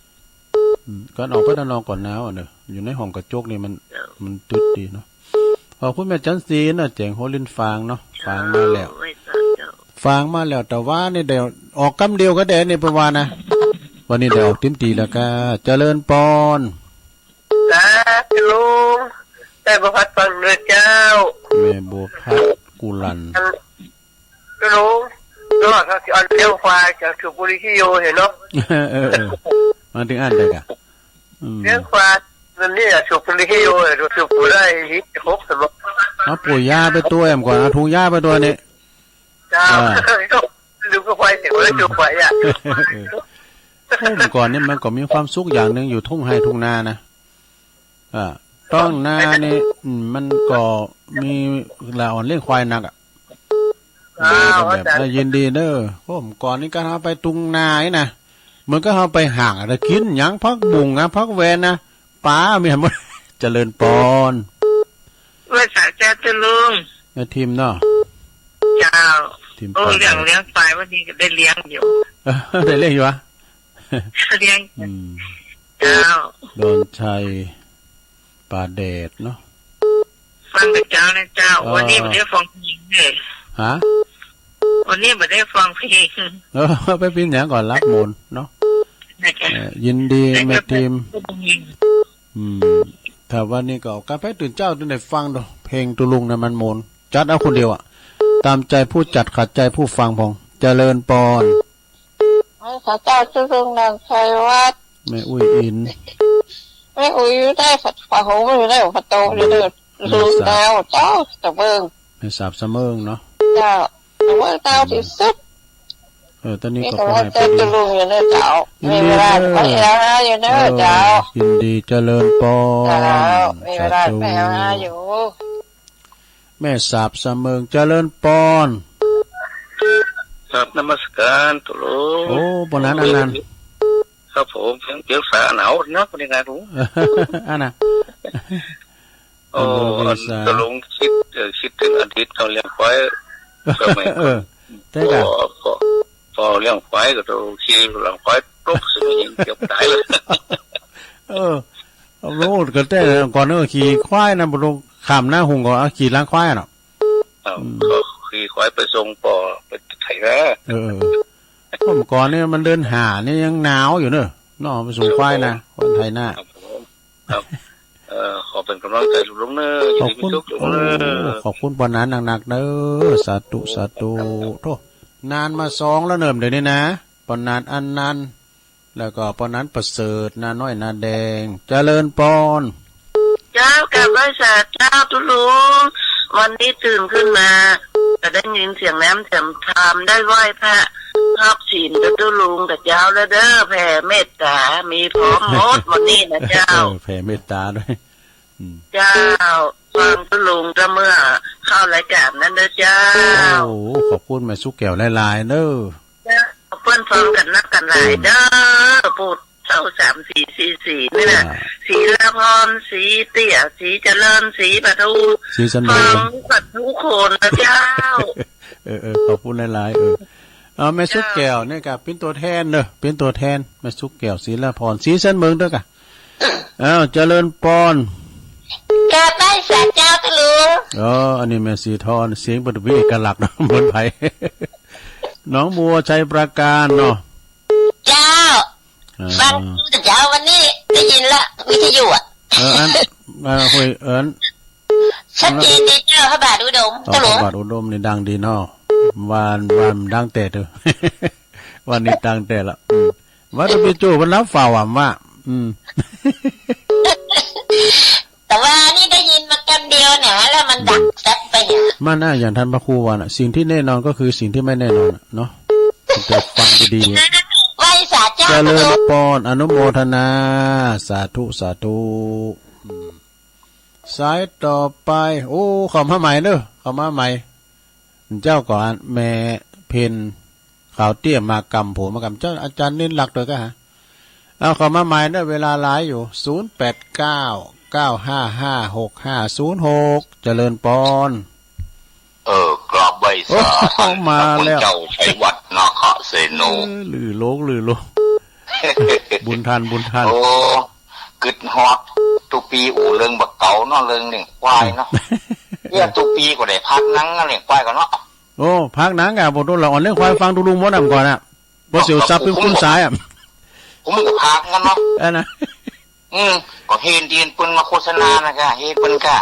ก่อนออกไปด้านนอกก่อนหนาวอ่ะเนอะอยู่ในห้องกระจกนี่มันตึดดีเนาะขอบคุณแม่จันสีนะแจงหัวลินฟางเนาะฟางมาแล้วแต่ว่านี่เดี๋ยวออกกำเดียวก็แดนในประวานะวันนี้เดี๋ยวออกติ้มตีแล้วก็เจริญปอนลุงแต่บุพัดฟังเรือเจ้าแม่บุพัดกุลันลุงแล้วก็อันเลี้ยงควายจากสุบุรีที่โยเห็นเนาะมันถึงอ่านได้กะเลี้ยงควายนั่นนี่สุบุรีที่โยดูสุบุรีได้ฮิตครบสมบูรณ์เอาปุ๋ยหญ้าไปตัวแอมก่อนเอาถุงหญ้าไปตัวนี้จ้าดูก็ควายเสียงแล้วดูควายอ่ะเมื่อก่อนนี่มันก็มีความสุขอย่างหนึ่งอยู่ทุ่งไร่ทุ่งนานะ ต้องนานี่มันก็มีหลายอ่อนเลี้ยงควายหนักอ่ะแบบยินดีเด้อผมก่อนนี้ก็เอาไปตุงนาไอ้นะมันก็เอาไปห่างอะไรกินหยังพักบุงนะพักแวนนะป้ามีหมดเจริญปอนว่าสาเจ้าจะลุงทีมเนาะเจ้าโอ้เลี้ยงไปวันนี้ก็ได้เลี้ยงอยู่ได้เลี้ยงอยู่วะเลี้ยงเจ้าโดนชัยป่าเดชเนาะฟังกับเจ้านะเจ้าวันนี้ไม่ได้ฟังเพลงเลยฮะวันนี้ไม่ได้ฟังเพลงไปปีนอย่างก่อนรักมนเนาะยินดีแม่ทีมถ้าวันนี้ก็กาแฟตื่นเจ้าตื่นได้ฟังดูเพลงตุลุงนะมันมนจัดเอาคนเดียวอ่ะตามใจผู้จัดขัดใจผู้ฟังพองเจริญปอนข้าเจ้าตุลุงนางชัยวัฒน์แม่อุ้ยอินแม่อุ้ยได้ฝาหูไม่ได้ฝาโตเดือดลูกดาวเจ้าตะเบิงแม่สาบเสมิงเนาะเจ้าตะเบิงดาวที่สุดตอนนี้ก็ขอให้เป็นตุลุงอยู่เนเจ้ามีเวลาไปแล้วนะอยู่เนเจ้ายินดีเจริญปอนมีเวลาไปแล้วนะอยู่แม่สาบเสมิงเจริญปอนครับนมัสการตุลุงโอ้ปนนั้นอันนั้นครับผมเสียงฝาหนาวเนาะเป็นยังไงรู้อันน่ะโอ้ตุลุงคิดถึงอาทิตย์เขาเลี้ยงควายก็ไม่ได้กันพอเลี้ยงควายก็ต้องขี่หลังควายตกสิ่งนี้เกือบตายเลยรู้ก็แต่ก่อนเนอะขี่ควายนะบุรุษขามหน้าหุงก็เอาขี่ล้างควายเนาะก็ขี่ควายไปส่งปอไปไถนาผมก่อนเนี่ยมันเดินหานี่ยังหนาวอยู่เนอะน้องไปส่งควายนะคนไทยหน้าครับขอเป็นกำลังใจลุงเนอะขอบคุณขอบคุณปอนนั้นหนักๆเนอะสาธุสาธุโธ่นานมา2แล้วเนิ่มเดี๋ยวนี้นะปอนนั้นอันนั้นแล้วก็ปอนนั้นประเสริฐนาน้อยนาแดงเจริญปอนเจ้ากับราชาเจ้าตุลุงวันนี้ตื่นขึ้นมาจะได้ยินเสียงน้ำเสียงธรรมได้ไหว้พระภาพศีลตุลุงกับเจ้าแล้วเด้อแผ่เมตตามีพร้อมหมดวันนี้นะเจ้าแผ่เมตตาด้วยเจ้าฟังตุลุงจะเมื่อเข้ารายการนั้นเด้อเจ้าโอ้ขอบคุณแม่สุกแก้วหลายๆเด้อเพื่อนฟังกันนักกันหลายเด้อพูดเท่า3444นี่นะสีละพรสีเตี้ยสีเจริญสีปทุสีสนุกฟังกับทุกคนนะเจ้าขอบคุณหลายๆแม่สุกแก้วเนี่ยกับเป็นตัวแทนเด้อเป็นตัวแทนแม่สุกแก้วศรีละพรสีสันเมืองเด้อกะเจริญปอนกาไปสัตเจ้าตะลุงอันนี้แม่สีทอนเสียงปฐวีเอกลักษณ์นะบนไผ่น้องบัวชัยประการเนาะเจ้าฟังแต่เจ้าวันนี้ได้ยินละวิทยุอ่ะคุยชัดเจนดีเจ้าพระบาทอุดมตลอดพระบาทอุดมนี่ดังดีเนาะวันดังแต่เถอะวันนี้ดังแต่ละว่าจะไปจู่มันรับฝ่าว่าแต่ว่านี่ได้ยินมากันเดียวนะแล้วมันดักแซ่บไปมันน่าอย่างท่านพระครูว่าน่ะสิ่งที่แน่นอนก็คือสิ่งที่ไม่แน่นอนเนาะจะฟังดีๆไว้สาเจ้าเจริญปอนอนุโมทนาสาธุสาธุสายต่อไปโอ้ขอมาใหม่เด้อขอมาใหม่เจ้าก่อนแม่เพนข่าวเตี้ยมากำผมมากำเจ้าอาจารย์เน้นหลักเลยก็ฮะเอาขอมาใหม่เด้อเวลาหลายอยู่0899556506เจริญปอนกราบใบสาท่านมาแล้วเจ้าชัยวัฒน์นาคเสโนลือโลกบุญทันโอ้กึดฮอดตุปีอู่เรื่องบักเก่าเนาะเรื่องเลี้ยงควายเนาะเนี่ยตุปีก็ได้พักนังเลี้ยงควายกันเนาะโอ้พักนังอ่ะบ่ต้องเราอ่อนเรื่องควายฟังดูลุงมดก่อนอ่ะบ่เสียวซับเป็นคุณสายอ่ะผมก็พักกันเนาะนะก็เห็นดีนเปิ้นมาโฆษณานะกะเฮ็ดเปิ้นกะ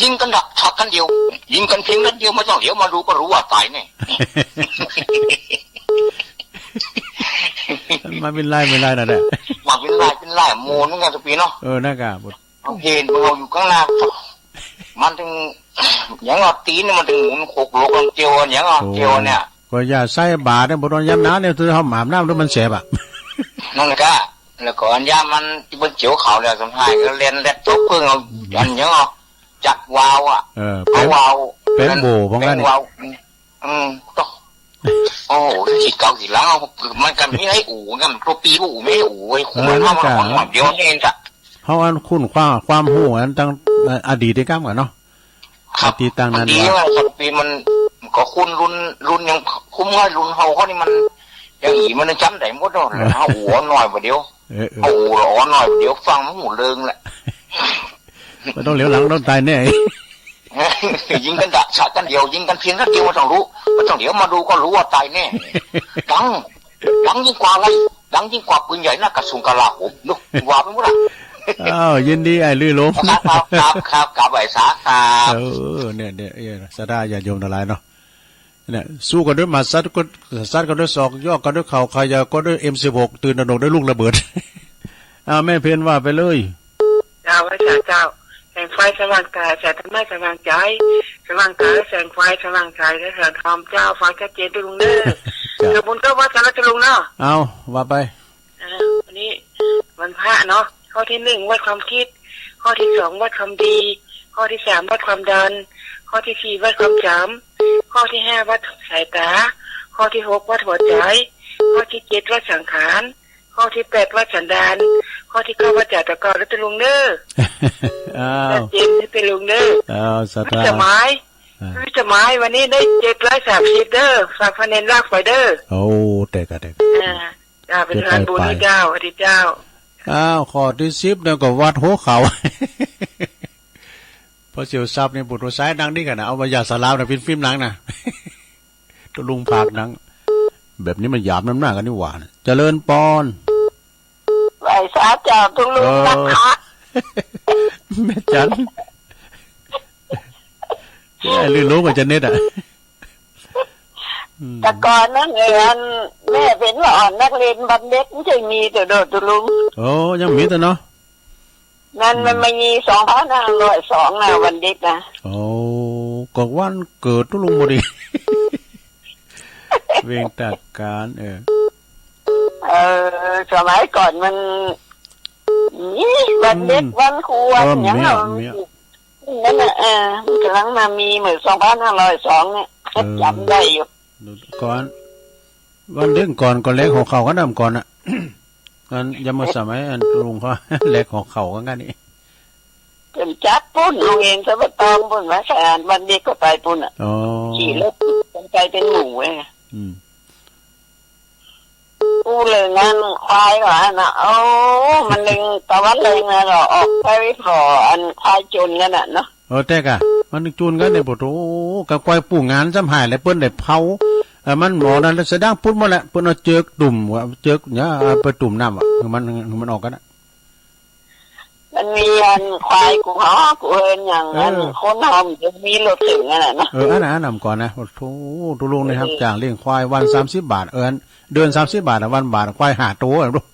ยิงกันดักช็อตกันเดียวยิงกันเพียงนัดเดียวไม่ต้องเดี๋ยวมาดูก็รู้ว่าตายแน่มาเป็นไล่น่ะแหละมาเป็นไล่โมนนั่นไงทุกปีเนาะน่ากะบ่เห็นเราอยู่ข้างหน้ามันถึงอย่างว่าตีนมันถึงหมุนโคกโลกเจียวอย่างว่าเจียวเนี่ยก็อย่าใส่บาดเนี่ยบ่ต้องย้ำน้ำเนี่ยคือเฮาหมาบน้ำแล้วมันแสบอ่ะนั่นแหละกะ แล้วก็อันยามันที่บนเจียวเขาเนี่ยสมหายก็เรียนแลดตบเพิ่งเอาอันเนี้ยจัดวาวอ่ะเอาวาวเป็นโบบ้างกันวาวต้องโอ้ขีดเก่าขีดล้างมันกันไม่ให้อู่กันตัวปีอู่ไม่ให้อู่ไอ้คุณมันมาหอมเดียวเองจ้ะเขาอันคุณความหูอันตั้งอดีตได้ก้ามกันเนาะอดีตต่างนั้นว่าสักปีมันก็คุณรุ่นยังคุ้มง่ายรุ่นเฮาเขานี่มันอย่างอีมันจำได้หมดเลยเอาหัวหน่อยประเดี๋ยวเอาหัวร้อนหน่อยเดี๋ยวฟังมันหูเริงแหละไม่ต้องเหลียวหลังต้องตายแน่ยิงกันดักฉากันเดียวยิงกันเพียงนัดเดียวมันต้องรู้มันต้องเดี๋ยวมาดูก็รู้ว่าตายแน่ดังยิ่งกว่าอะไรดังยิ่งกว่าปืนใหญ่หน้ากระสุนกะลาผมนึกว่าไปหมดละอ้าวยินดีไอ้ลื่นล้มครับกับไอ้สาครับเนี่ยสะดาอย่าโยมทลายเนาะเนี่ยสู้กันด้วยหมัดซัดกันด้วยศอกย่อกันด้วยเข่าขายาก็ด้วย M16 ตื่นตระหนกด้วยลูกระเบิดแม่เพนว่าไปเลยเจ้าพระเจ้าแสงไฟสว่างกายแสงธรรมะสว่างใจสว่างกายแสงไฟสว่างใจและแสงธรรมเจ้าฟังชัดเจนด้วยลุงเด้อเดี๋ยวบุญก็ว่าจะรักลุงเนาะเอาว่าไปวันนี้วันพระเนาะข้อที่1วัดความคิดข้อที่2วัดความดีข้อที่3วัดความดันข้อที่4วัดความจำข้อที่5วัดสายตาข้อที่6วัดหัวใจข้อที่7วัดสังขารข้อที่8วัดสันดานข้อที่9วัดจัตกรแล้วจะลุงเด้อเจนที่เป็นลุงเด้อสัตว์จะไม้วันนี้ได้730เด้อฝากพระเนรรากไฟเด้อโอ้แต่เป็นงานบุญเจ้าอดีตเจ้าขอที่10เนี่ยก็วัดหัวเขาพอเสียวซับเนี่ยบุตรซ้ายดังนี่กันนะเอามายาสลาวนะเป็นฟิล์มหนังนะตัวลุงผากหนังแบบนี้มันหยาบน้ำหน้ากันนี่หวานเจริญปอนไหวสาเจ้าตุลุงนะคะแม่จันลื่นรู้กับจันเน็ตอ่ะแต่ก่อนนั้นเงินแม่เป็นว่าอ่อนนักเรียนบันเด็กไม่ใช่มีแต่โดดตุลุงโอ้ยังมีแต่เนาะนั่นมันไม่มี2502นะวันเด็กนะโอ้ก็วันเกิดตุลุงพอดีเวงตัดการสมัยก่อนมันนี่วันเด็กวันครูวันอย่างนั้นนั่นน่ะกำลังมามีเหมือน2502เนี่ยจำได้อยู่ก่อนวันเด็กก่อนก็เล็กของเขาก็นำก่อนอ่ะงั้นยังมาสมัยอันลุงเขาเล็กของเขาก็งั้นนี่เป็นจับปุ้นโรงเรียนสวัสดิ์ตองปุ้นมาแสนวันเด็กก็ไปปุ้นอ่ะขี่รถไปเป็นหนูเองกูเลยงานควายหรอนะโอ้มันดึงตะวันเลยนะเราออกไปวิพออันควายจุนกันน่ะเนาะแต่กะมันจุนกันในบทโอ้กับควายปู่งานจำหายเลยเปิ้นได้เผามันหมอนั่นแสดงพุ่นมาแหละเปิ้นเอาเจือกตุ่มว่าเจือกเนี่ยไปตุ่มน้ำอ่ะมันออกกันอ่ะมันมีอันควายกูฮะกูเห็นอย่างนั้นคนทำจะมีรถถึงอะไรนะอันนั้นนำก่อนนะโอ้โหตุลุงนะครับจ้างเลี้ยงควายวัน30 บาทเดือน30 บาทวันบาทควาย5 ตัวลูก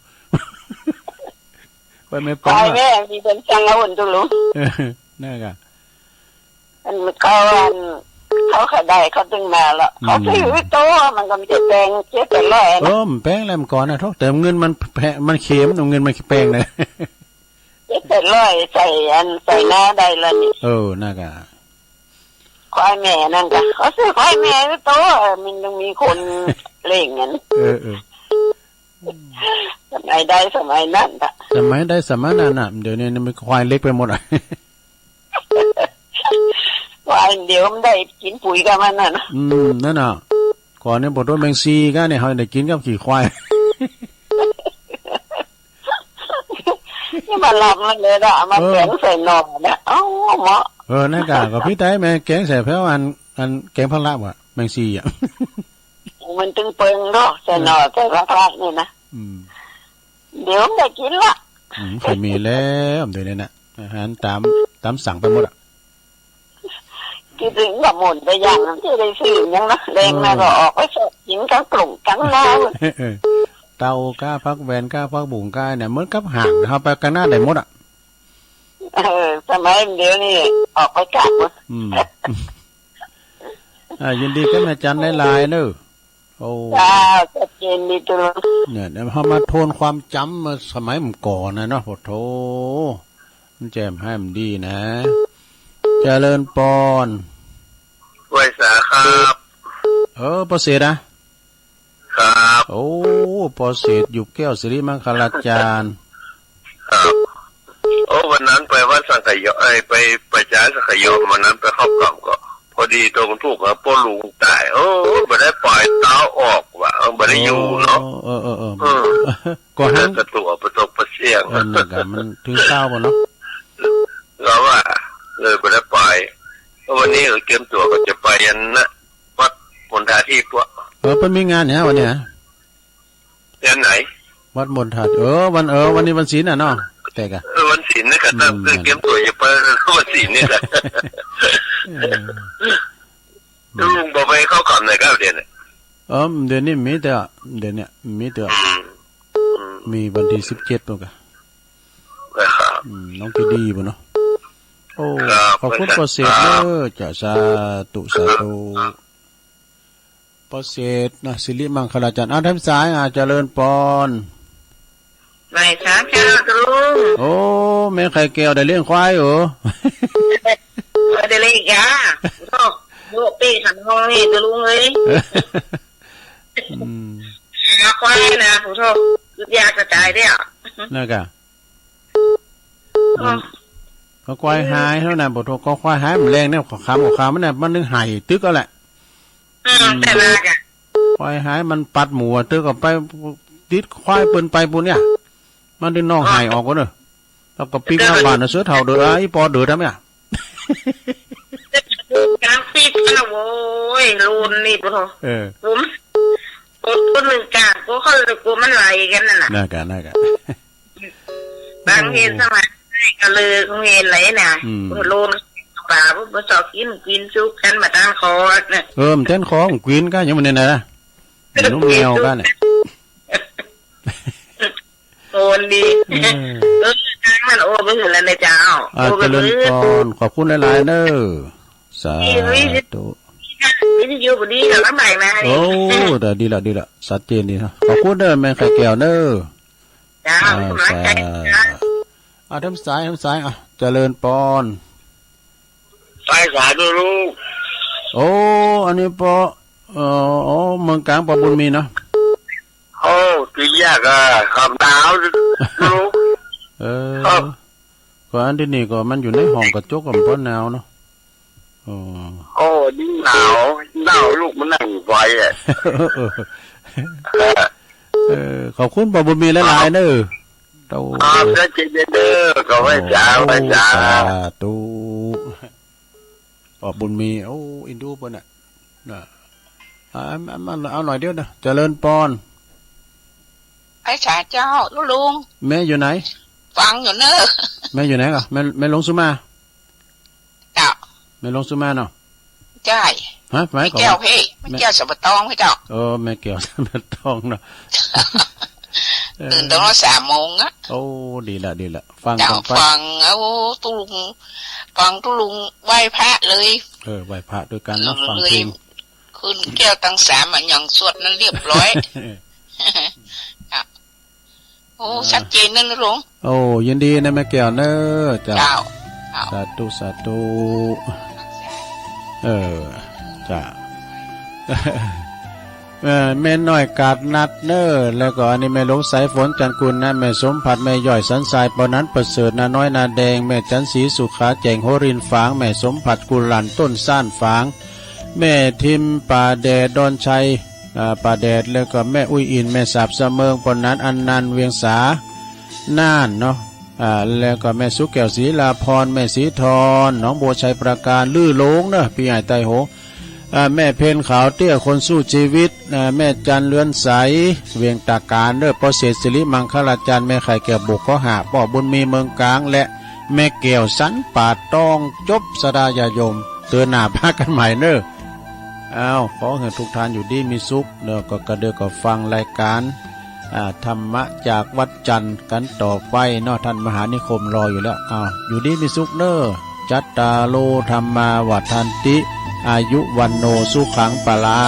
ไปไม่ปควายแม่มีเป็นจังแล้วตุลุงนั่นก็อันเขาขได้เขาตึงมาแล้วเขาซื้อโตมันก็ไม่จะแพงเจ๊แต่ร้อยนะแพงแล้วก่อนนะทุกแต่เงินมันเค็มเงินมันแพงเลยแต่ร้อยใส่หน้าได้แล้วนี่น่ากะควายแม่นั่นกะเขาซื้อควายแม่โตมันต้องมีคนเล่งงั้นสมัยใดสมัยนั้นอ่ะสมัยใดสมัยนั้นน่ะเดี๋ยวนี้มันควายเล็กไปหมดอ่ะควายเดี๋ยวมันได้กินปุ๋ยกับมันน่ะนะนั่นน่ะก่อนนี้บทว่าแมงซีก็เนี่ยเขาได้กินกับขี่ควายนี่มันหลับมันเลยอ่ะมันแกงใส่หน่อเนี่ยเอ้าหมอนั่นกะกับพี่ไต้แม่แกงใส่แพ้วอันแกงพะละว่ะแมงซีอ่ะมันตึงเปิงเนาะใส่หน่อใส่พะละนี่นะเดี๋ยวได้กินละเคยมีแล้วเดี๋ยวนี้นะอาหารตามสั่งไปหมดอ่ะคิดถึงกับหมุนไปอย่างนั้นที่ได้ซื้อยังนะแรงมาก็ออกไปสดกินทั้งกลุ่มทั้งน้ำเตาก้าพักแวนก้าพักบุ๋งก้าเนี่ยเหมือนกับห่างเขาไปกันหน้าได้หมดอ่ะสมัยเดี๋ยวนี้ออกไปกลับยินดีกับแม่จันได้ลายเนอะ โอ้ จ้าชัดเจนดีตัวลุง เนี่ยเดี๋ยวเขามาโทนความจำมาสมัยมันก่อนนะเนาะโอ้โถมันแจ่มให้มันดีนะเจริญปอน ไว้สาครับ ปอเศษนะครับ โอ้ปอเศษอยู่แก้วสิริมังคลาจารย์ ครับโอ้วันนั้นไปวัดสังขยอไปประจานสังขยอวันนั้นไปเข้ากล่ำก็พอดีตรงถูกกับพ่อลุงตายโอ้ไม่ได้ปล่อยเท้าออกว่ะไม่ได้อยู่เนาะก็หัน กระตัวประตกประเสียง นั่นก็มันถึงเช้าบ่เนาะ เราว่าเลยไม่ได้ปล่อยวันนี้เตรียมตัวก็จะไปยันนะวัดมณฑาทิพย์วะเป็นมีงานเนี่ยวันนี้ยันไหนวัดมณฑาวันนี้วันศีลน่ะเนาะแต่กะวันศีลนี่ก็เตรียมตัวจะไปวันศีลนี่แหละลุงบอกไปเข้ากล่ำไหนก็เดือนเดือนนี้มีแต่เดือนเนี้ยมีแต่มีวันที่17ตัวกะน้องกิดีบ่เนาะโอ้ขอบคุณปอเศษเด้อจ้าสาธุปอเศษนะสิริมังคลาจารย์ท่านสายเจริญปอนไม่ช้าจ้าลุงโอ้แม่ไข่แก้วได้เลี้ยงควายเหรอได้เลยจ้าโยกปีขันห้องนี่จะลุงเลยมาควายนะผู้ชมยากระจายเนี่ยน่ะกะก็ควายหายเท่านั้นบ่โทก็ควายหายมันแรงเนี่ยขามมันน่ะมันนึงหายตึกก็แหละแต่ละกะควายหายมันปัดหมูตึกก็ไปติดควายปืนไปปุ่นเนี่ยมันดึงน้องหายออกก็เด้อแล้วก็ปิ๊กมาบ้านน่ะเสือเฒ่าเด้ออีปอเด้อทำเนี่ยการปิ๊กนะโว้ยรูนนี่บ่โทผมคนหนึ่งกะกูมันไหลกันนั่นน่ะน่ากะบางเห็นสมัยก็เลยคงเห็นไหลน่ะโลนป่าบ่ชอบกินซุกกันมาตั้งคอน่ะมันเต้นคอของกินก็ยังมันเนี่ยนะนุ่มแมวกันเนี่ยโอนดีทางนั้นโอ้ไปถึงแล้วนะเจ้าเจริญพรขอบคุณหลายๆเด้อสาธุนี่อยู่บ่ดีกับลำใหม่มาโอ้แต่ดีละชัดเจนดีนะขอบคุณเด้อแม่ไข่แก้วเด้อจ้าสมัครใจทำสายเจริญปอนสายสาธุลูกโอ้อันนี้ปอเมืองกลางปอบุญมีเนาะโอ้ตียากอ่ะคำดาวลูกก็อันที่นี่ก็มันอยู่ในห้องกระจกกับเพราะหนาวเนาะโอ้ยิ่งหนาวลูกมันนั่งไฟอ่ะขอบคุณปอบุญมีหลายๆเด้อเจ้าเจเด้อก็ไว้จ้าตูปอบุญมีโอ้อินดูปะน่ะมันเอาหน่อยเดียวนะเจริญปอนไอ้ชาเจ้าลุงแม่อยู่ไหนฟังอยู่เนอะแม่อยู่ไหนกะแม่ลงสุมาเจ้าแม่ลงสุมาเนาะใช่ฮะแม่แก้วพี่แม่แก้วสับปะตองพี่เจ้าแม่แก้วสับปะตองเนาะตื่นตอน3 โมงอ่ะโอ้ดีละฟังตุลุงไหว้พระเลยไหว้พระด้วยกันเนาะฟังเพลงคุณแก้วตั้ง3มันยังสวดนั้นเรียบร้อยโอ้ชัดเจนนั่นลุงโอ้ยินดีนะแม่แก้วเนอะจ้าสาธุจ้าแม่น้อยกาดนัดเนอแล้วก็อันนี้แม่หลงสายฝนจันกุลนะแม่สมผัดแม่ย่อยสันสายปอนั้นประเสริฐนาน้อยนาแดงแม่จันสีสุขาแจงโหรินฝางแม่สมผัดกุลันต้นซ่านฝางแม่ทิมป่าแดดดอนชัยป่าแดดแล้วก็แม่อุ้ยอินแม่สาบเสมิงปอนั้นอันนันเวียงสาน่านเนาะแล้วก็แม่สุแก้วศรีลาพรแม่ศรีทรน้องบัวชัยประการลื่อโลงเนอะพี่ใหญ่ไตโหแม่เพนขาวเตี้ยคนสู้ชีวิตแม่จันเลือนใสเวียงตาการเด้อปอเศษสิริมังคลาจารย์แม่ไข่แก้วบุกข้อหาป่อบุญมีเมืองกลางและแม่แก้วสันป่าตองจบสดายายมเตือนหน้าพากันใหม่เด้อขอให้ทุกท่านอยู่ดีมีสุขเด้อก็กระเดือก็ฟังรายการธรรมะจากวัดจันทร์กันต่อไปเนาะท่านมหานิคมรออยู่แล้วอยู่ดีมีสุขเด้อจัตตาโลธรรมาวัฏันติอายุวันโนสุขังปลา